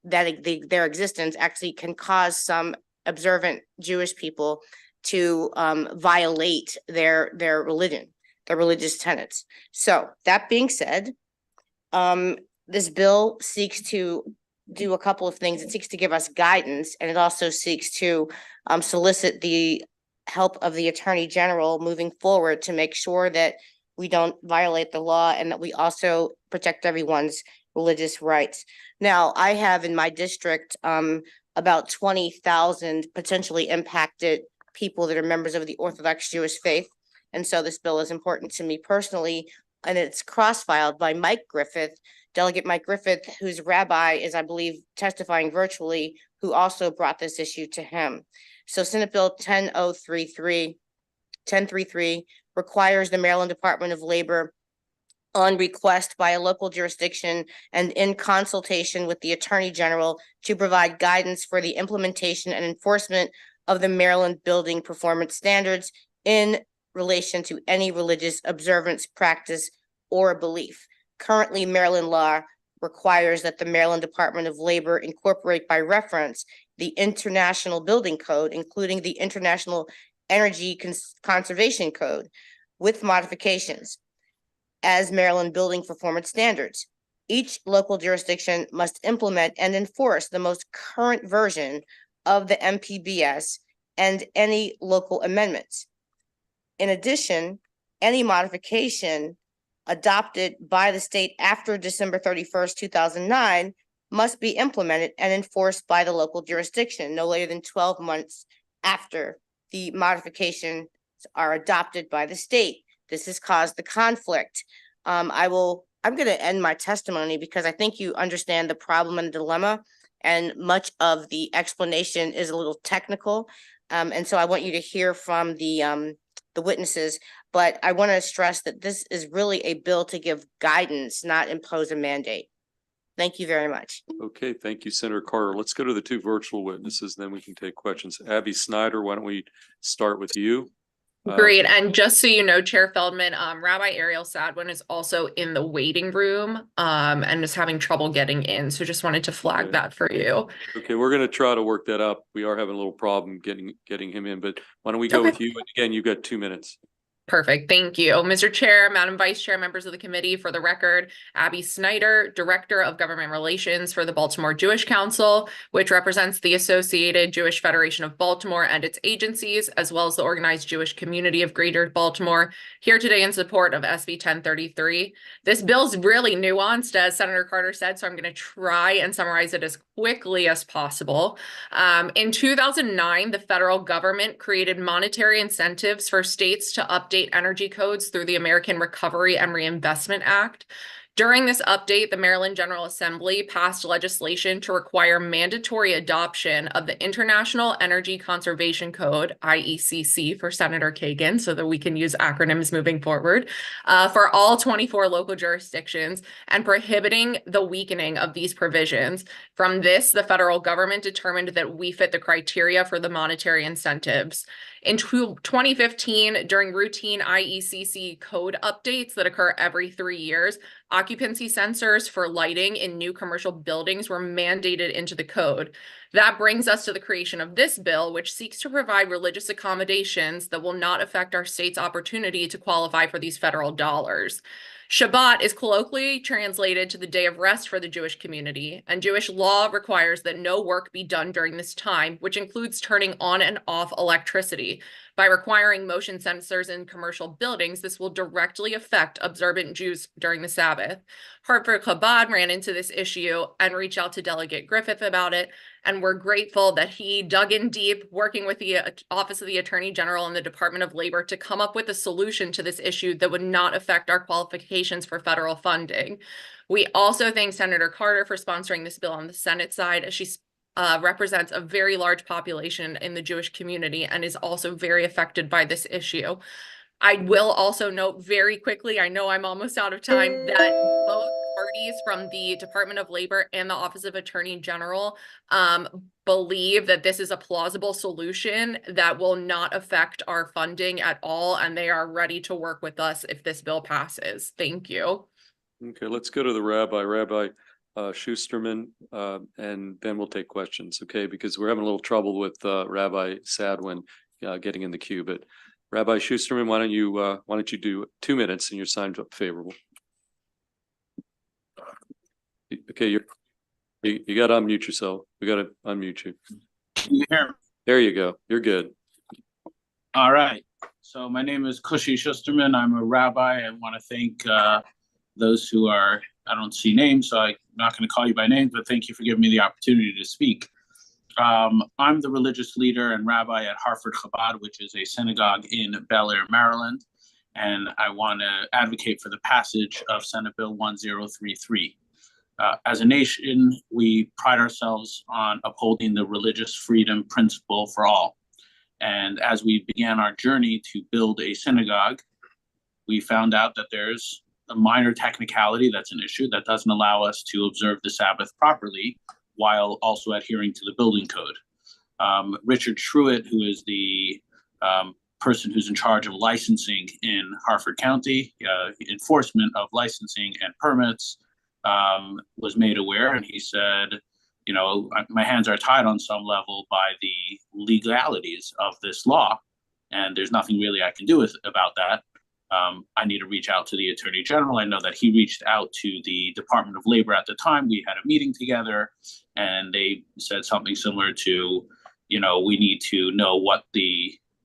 their existence actually can cause some observant Jewish people to violate their religion, their religious tenets. So that being said, this bill seeks to do a couple of things. It seeks to give us guidance, and it also seeks to solicit the help of the Attorney General moving forward to make sure that we don't violate the law and that we also protect everyone's religious rights. Now, I have in my district about 20,000 potentially impacted people that are members of the Orthodox Jewish faith. And so this bill is important to me personally, and it's cross-filed by Mike Griffith, Delegate Mike Griffith, whose rabbi is, I believe, testifying virtually, who also brought this issue to him. So Senate Bill 1033 requires the Maryland Department of Labor, on request by a local jurisdiction and in consultation with the Attorney General, to provide guidance for the implementation and enforcement of the Maryland Building Performance Standards in relation to any religious observance, practice, or belief. Currently, Maryland law requires that the Maryland Department of Labor incorporate by reference the International Building Code, including the International Energy Conservation Code, with modifications as Maryland Building Performance Standards. Each local jurisdiction must implement and enforce the most current version of the MPBS and any local amendments. In addition, any modification adopted by the state after December 31st, 2009 must be implemented and enforced by the local jurisdiction no later than 12 months after the modifications are adopted by the state. This has caused the conflict. I'm going to end my testimony because I think you understand the problem and dilemma, and much of the explanation is a little technical. And so I want you to hear from the witnesses, but I want to stress that this is really a bill to give guidance, not impose a mandate. Thank you very much. Okay, thank you, Senator Carter. Let's go to the two virtual witnesses, then we can take questions. Abby Snyder, why don't we start with you? Great. And just so you know, Chair Feldman, Rabbi Ariel Sadwin is also in the waiting room and is having trouble getting in. So just wanted to flag that for you. Okay, we're going to try to work that up. We are having a little problem getting him in, but why don't we go with you? And again, you've got 2 minutes. Perfect. Thank you. Mr. Chair, Madam Vice Chair, members of the committee, for the record, Abby Snyder, Director of Government Relations for the Baltimore Jewish Council, which represents the Associated Jewish Federation of Baltimore and its agencies, as well as the organized Jewish community of Greater Baltimore, here today in support of SB 1033. This bill is really nuanced, as Senator Carter said, so I'm going to try and summarize it as quickly as possible. In 2009, the federal government created monetary incentives for states to update energy codes through the American Recovery and Reinvestment Act. During this update, the Maryland General Assembly passed legislation to require mandatory adoption of the International Energy Conservation Code, IECC for Senator Kagan, so that we can use acronyms moving forward, for all 24 local jurisdictions, and prohibiting the weakening of these provisions. From this, the federal government determined that we fit the criteria for the monetary incentives. In 2015, during routine IECC code updates that occur every 3 years, occupancy sensors for lighting in new commercial buildings were mandated into the code. That brings us to the creation of this bill, which seeks to provide religious accommodations that will not affect our state's opportunity to qualify for these federal dollars. Shabbat is colloquially translated to the day of rest for the Jewish community, and Jewish law requires that no work be done during this time, which includes turning on and off electricity. By requiring motion sensors in commercial buildings, this will directly affect observant Jews during the Sabbath. Hartford Chabad ran into this issue and reached out to Delegate Griffith about it, and we're grateful that he dug in deep, working with the Office of the Attorney General and the Department of Labor to come up with a solution to this issue that would not affect our qualifications for federal funding. We also thank Senator Carter for sponsoring this bill on the Senate side, as she represents a very large population in the Jewish community and is also very affected by this issue. I will also note very quickly, I know I'm almost out of time, that both parties from the Department of Labor and the Office of Attorney General believe that this is a plausible solution that will not affect our funding at all, and they are ready to work with us if this bill passes. Thank you. Okay, let's go to the Rabbi Schusterman, and then we'll take questions, okay? Because we're having a little trouble with Rabbi Sadwin getting in the queue. But Rabbi Schusterman, why don't you do 2 minutes, and you're signed up favorable. Okay, you got to unmute yourself. We got to unmute you. Can you hear me? There you go. You're good. All right. So my name is Kushi Schusterman. I'm a rabbi. I want to thank those who are, I don't see names, so I'm not going to call you by name, but thank you for giving me the opportunity to speak. I'm the religious leader and rabbi at Hartford Chabad, which is a synagogue in Bel Air, Maryland, and I want to advocate for the passage of Senate Bill 1033. As a nation, we pride ourselves on upholding the religious freedom principle for all. And as we began our journey to build a synagogue, we found out that there's a minor technicality that's an issue that doesn't allow us to observe the Sabbath properly while also adhering to the building code. Richard Truitt, who is the person who's in charge of licensing in Hartford County, enforcement of licensing and permits, was made aware, and he said, you know, my hands are tied on some level by the legalities of this law, and there's nothing really I can do about that. I need to reach out to the Attorney General. I know that he reached out to the Department of Labor at the time. We had a meeting together, and they said something similar to, you know, we need to know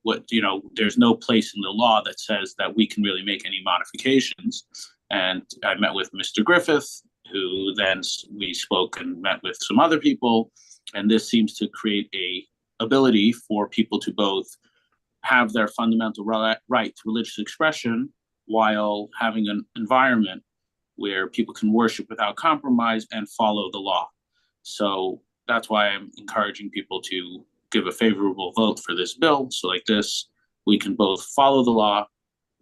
there's no place in the law that says that we can really make any modifications. And I met with Mr. Griffith, who then we spoke and met with some other people. And this seems to create a ability for people to both have their fundamental right to religious expression while having an environment where people can worship without compromise and follow the law. So that's why I'm encouraging people to give a favorable vote for this bill. So like this, we can both follow the law,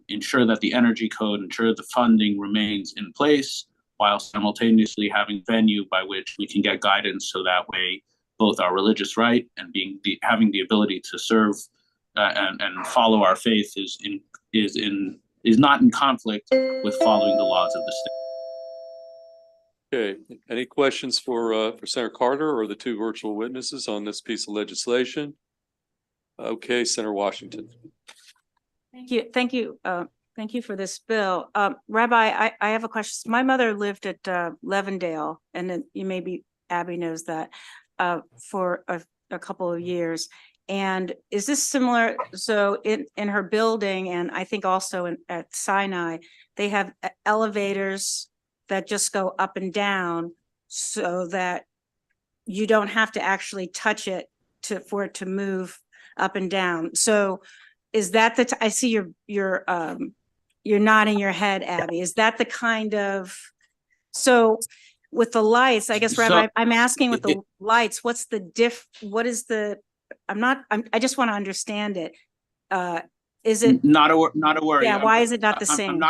ensure that the energy code, ensure the funding remains in place, while simultaneously having venue by which we can get guidance, so that way both our religious right and having the ability to serve and follow our faith is not in conflict with following the laws of the state. Okay, any questions for Senator Carter or the two virtual witnesses on this piece of legislation? Okay, Senator Washington. Thank you. Thank you for this bill. Rabbi, I have a question. My mother lived at Levendale, and then Abby knows that, for a couple of years. And is this similar? So in her building, and I think also at Sinai, they have elevators that just go up and down so that you don't have to actually touch it for it to move up and down. So is that I see you're nodding your head, Abby. Is that the kind of, so with the lights, I guess, Rabbi, I'm asking with the lights, what is the, I just want to understand it. Is it? Not a worry. Yeah, why is it not the same?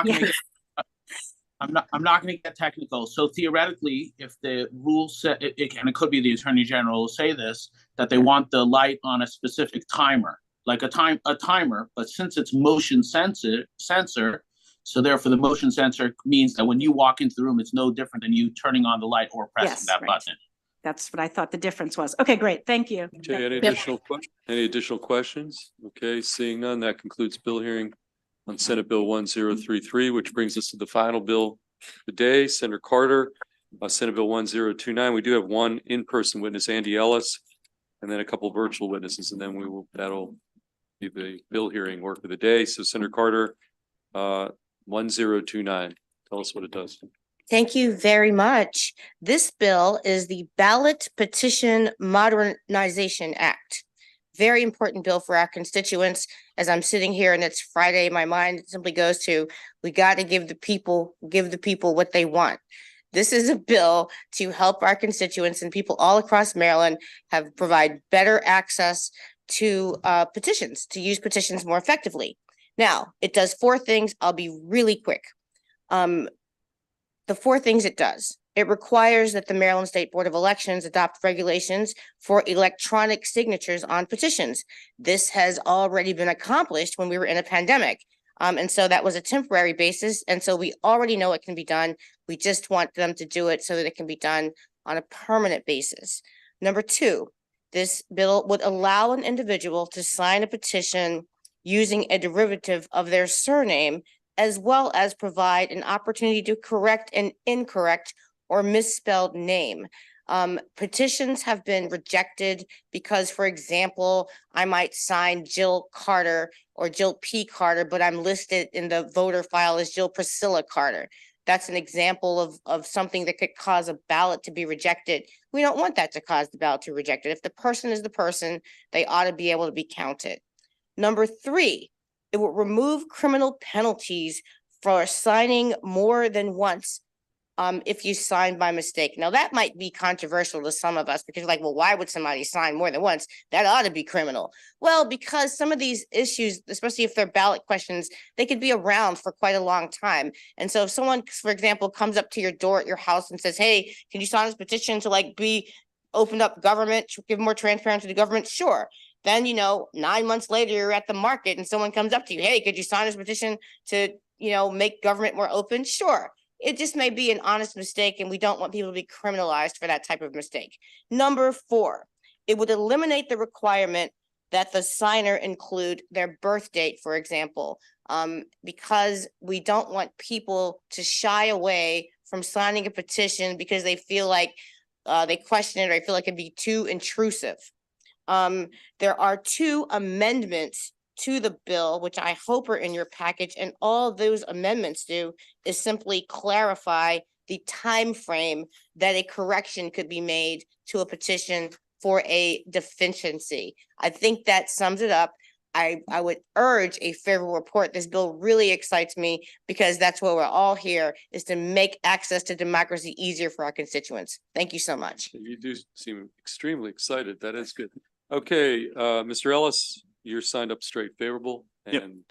I'm not going to get technical. So theoretically, if the rule set, and it could be the Attorney General will say this, that they want the light on a specific timer, like a timer, but since it's motion sensor, so therefore the motion sensor means that when you walk into the room, it's no different than you turning on the light or pressing that button. That's what I thought the difference was. Okay, great. Thank you. Okay, any additional questions? Okay, seeing none, that concludes bill hearing on Senate Bill 1033, which brings us to the final bill today. Senator Carter, Senate Bill 1029. We do have one in-person witness, Andy Ellis, and then a couple of virtual witnesses, and then that'll be the bill hearing work of the day. So Senator Carter, 1029. Tell us what it does. Thank you very much. This bill is the Ballot Petition Modernization Act. Very important bill for our constituents. As I'm sitting here and it's Friday, my mind simply goes to, we got to give the people what they want. This is a bill to help our constituents and people all across Maryland provide better access to petitions, to use petitions more effectively. Now, it does four things. I'll be really quick. The four things it does: it requires that the Maryland State Board of Elections adopt regulations for electronic signatures on petitions. This has already been accomplished when we were in a pandemic. And so that was a temporary basis. And so we already know it can be done. We just want them to do it so that it can be done on a permanent basis. Number two, this bill would allow an individual to sign a petition using a derivative of their surname, as well as provide an opportunity to correct an incorrect or misspelled name. Petitions have been rejected because, for example, I might sign Jill Carter or Jill P. Carter, but I'm listed in the voter file as Jill Priscilla Carter. That's an example of something that could cause a ballot to be rejected. We don't want that to cause the ballot to be rejected. If the person is the person, they ought to be able to be counted. Number three, it will remove criminal penalties for signing more than once if you sign by mistake. Now, that might be controversial to some of us because like, well, why would somebody sign more than once? That ought to be criminal. Well, because some of these issues, especially if they're ballot questions, they could be around for quite a long time. And so if someone, for example, comes up to your door at your house and says, hey, can you sign this petition to open up government, give more transparency to government? Sure. Then, 9 months later, you're at the market and someone comes up to you, hey, could you sign this petition to, make government more open? Sure. It just may be an honest mistake, and we don't want people to be criminalized for that type of mistake. Number four, it would eliminate the requirement that the signer include their birth date, for example, because we don't want people to shy away from signing a petition because they feel like they question it or they feel like it'd be too intrusive. There are two amendments to the bill, which I hope are in your package, and all those amendments do is simply clarify the time frame that a correction could be made to a petition for a deficiency. I think that sums it up. I would urge a favorable report. This bill really excites me because that's why we're all here, is to make access to democracy easier for our constituents. Thank you so much. You do seem extremely excited. That is good. Okay, Mr. Ellis, you're signed up straight favorable Yep. and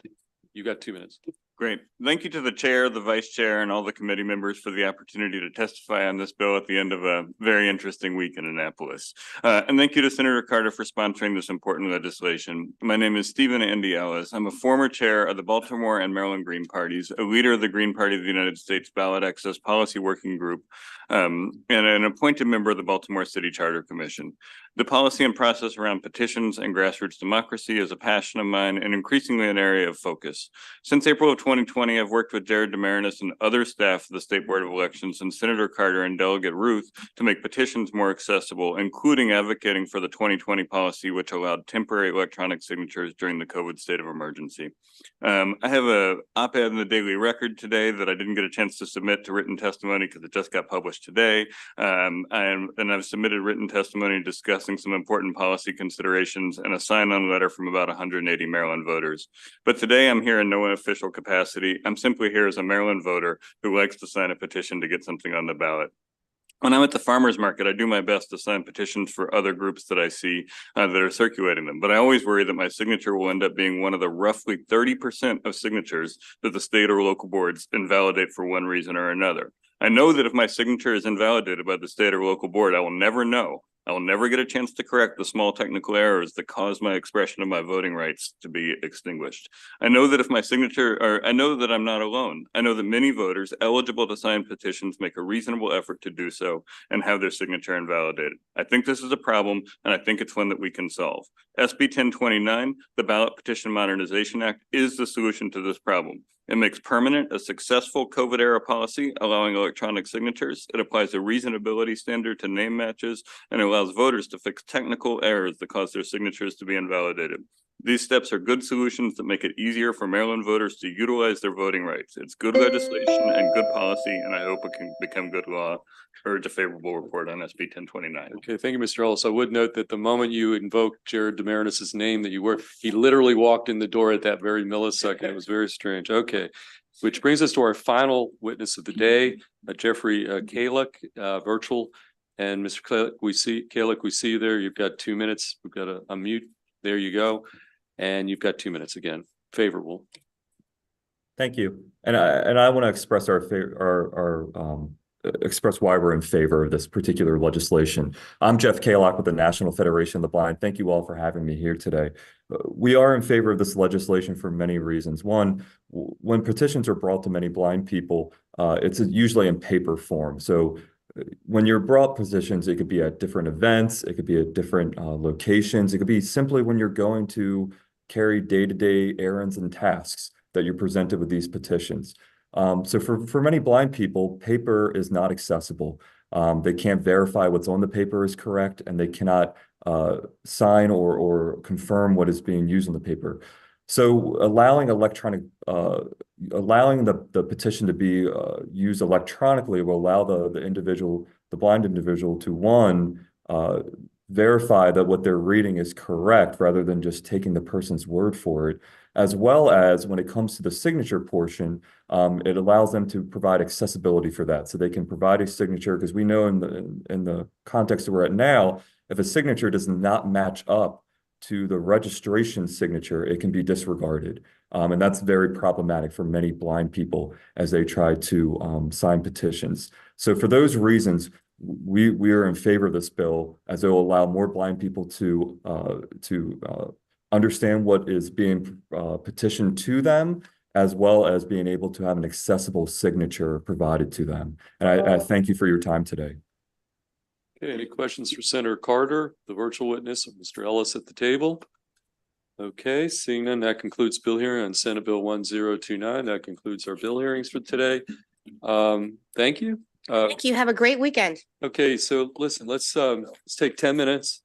you got 2 minutes. Great. Thank you to the chair, the vice chair, and all the committee members for the opportunity to testify on this bill at the end of a very interesting week in Annapolis. And thank you to Senator Carter for sponsoring this important legislation. My name is Stephen Andy Ellis. I'm a former chair of the Baltimore and Maryland Green Parties, a leader of the Green Party of the United States Ballot Access Policy Working Group, and an appointed member of the Baltimore City Charter Commission. The policy and process around petitions and grassroots democracy is a passion of mine and increasingly an area of focus. Since April of 2020, I've worked with Jared Demarinis and other staff of the State Board of Elections and Senator Carter and Delegate Ruth to make petitions more accessible, including advocating for the 2020 policy, which allowed temporary electronic signatures during the COVID state of emergency. I have a op-ed in the Daily Record today that I didn't get a chance to submit to written testimony because it just got published today. And I've submitted written testimony discussing some important policy considerations and a sign-on letter from about 180 Maryland voters. But today I'm here in no official capacity. I'm simply here as a Maryland voter who likes to sign a petition to get something on the ballot. When I'm at the farmer's market, I do my best to sign petitions for other groups that I see that are circulating them. But I always worry that my signature will end up being one of the roughly 30% of signatures that the state or local boards invalidate for one reason or another. I know that if my signature is invalidated by the state or local board, I will never know. I will never get a chance to correct the small technical errors that cause my expression of my voting rights to be extinguished. I know that if my signature, or I know that I'm not alone. I know that many voters eligible to sign petitions make a reasonable effort to do so and have their signature invalidated. I think this is a problem, and I think it's one that we can solve. SB 1029, the Ballot Petition Modernization Act, is the solution to this problem. It makes permanent a successful COVID era policy allowing electronic signatures. It applies a reasonability standard to name matches and allows voters to fix technical errors that cause their signatures to be invalidated. These steps are good solutions that make it easier for Maryland voters to utilize their voting rights. It's good legislation and good policy, and I hope it can become good law. Urge a favorable report on SB 1029. Okay, thank you, Mr. Ellis. I would note that the moment you invoked Jared Demarinis's name that you were, he literally walked in the door at that very millisecond. It was very strange. Okay, which brings us to our final witness of the day, Jeffrey Kalick, virtual. And Mr. Kalick, we see you there. You've got 2 minutes. We've got to unmute. There you go. And you've got 2 minutes again. Favorable. Thank you. And I want to express express why we're in favor of this particular legislation. I'm Jeff Kalick with the National Federation of the Blind. Thank you all for having me here today. We are in favor of this legislation for many reasons. One, when petitions are brought to many blind people, it's usually in paper form. So when you're brought petitions, it could be at different events, it could be at different locations, it could be simply when you're going to carry day-to-day errands and tasks that you're presented with these petitions. So for many blind people, paper is not accessible. They can't verify what's on the paper is correct, and they cannot sign or confirm what is being used on the paper. So allowing allowing the petition to be used electronically will allow the blind individual to, one, verify that what they're reading is correct rather than just taking the person's word for it, as well as when it comes to the signature portion, it allows them to provide accessibility for that. So they can provide a signature, because we know in the context that we're at now, if a signature does not match up to the registration signature, it can be disregarded. And that's very problematic for many blind people as they try to sign petitions. So for those reasons, we are in favor of this bill, as it will allow more blind people to understand what is being petitioned to them, as well as being able to have an accessible signature provided to them. And I thank you for your time today. Okay, any questions for Senator Carter, the virtual witness, of Mr. Ellis at the table? Okay, seeing none, that concludes bill hearing on Senate Bill 1029. That concludes our bill hearings for today. Thank you. Thank you. Have a great weekend. Okay, so listen, let's take 10 minutes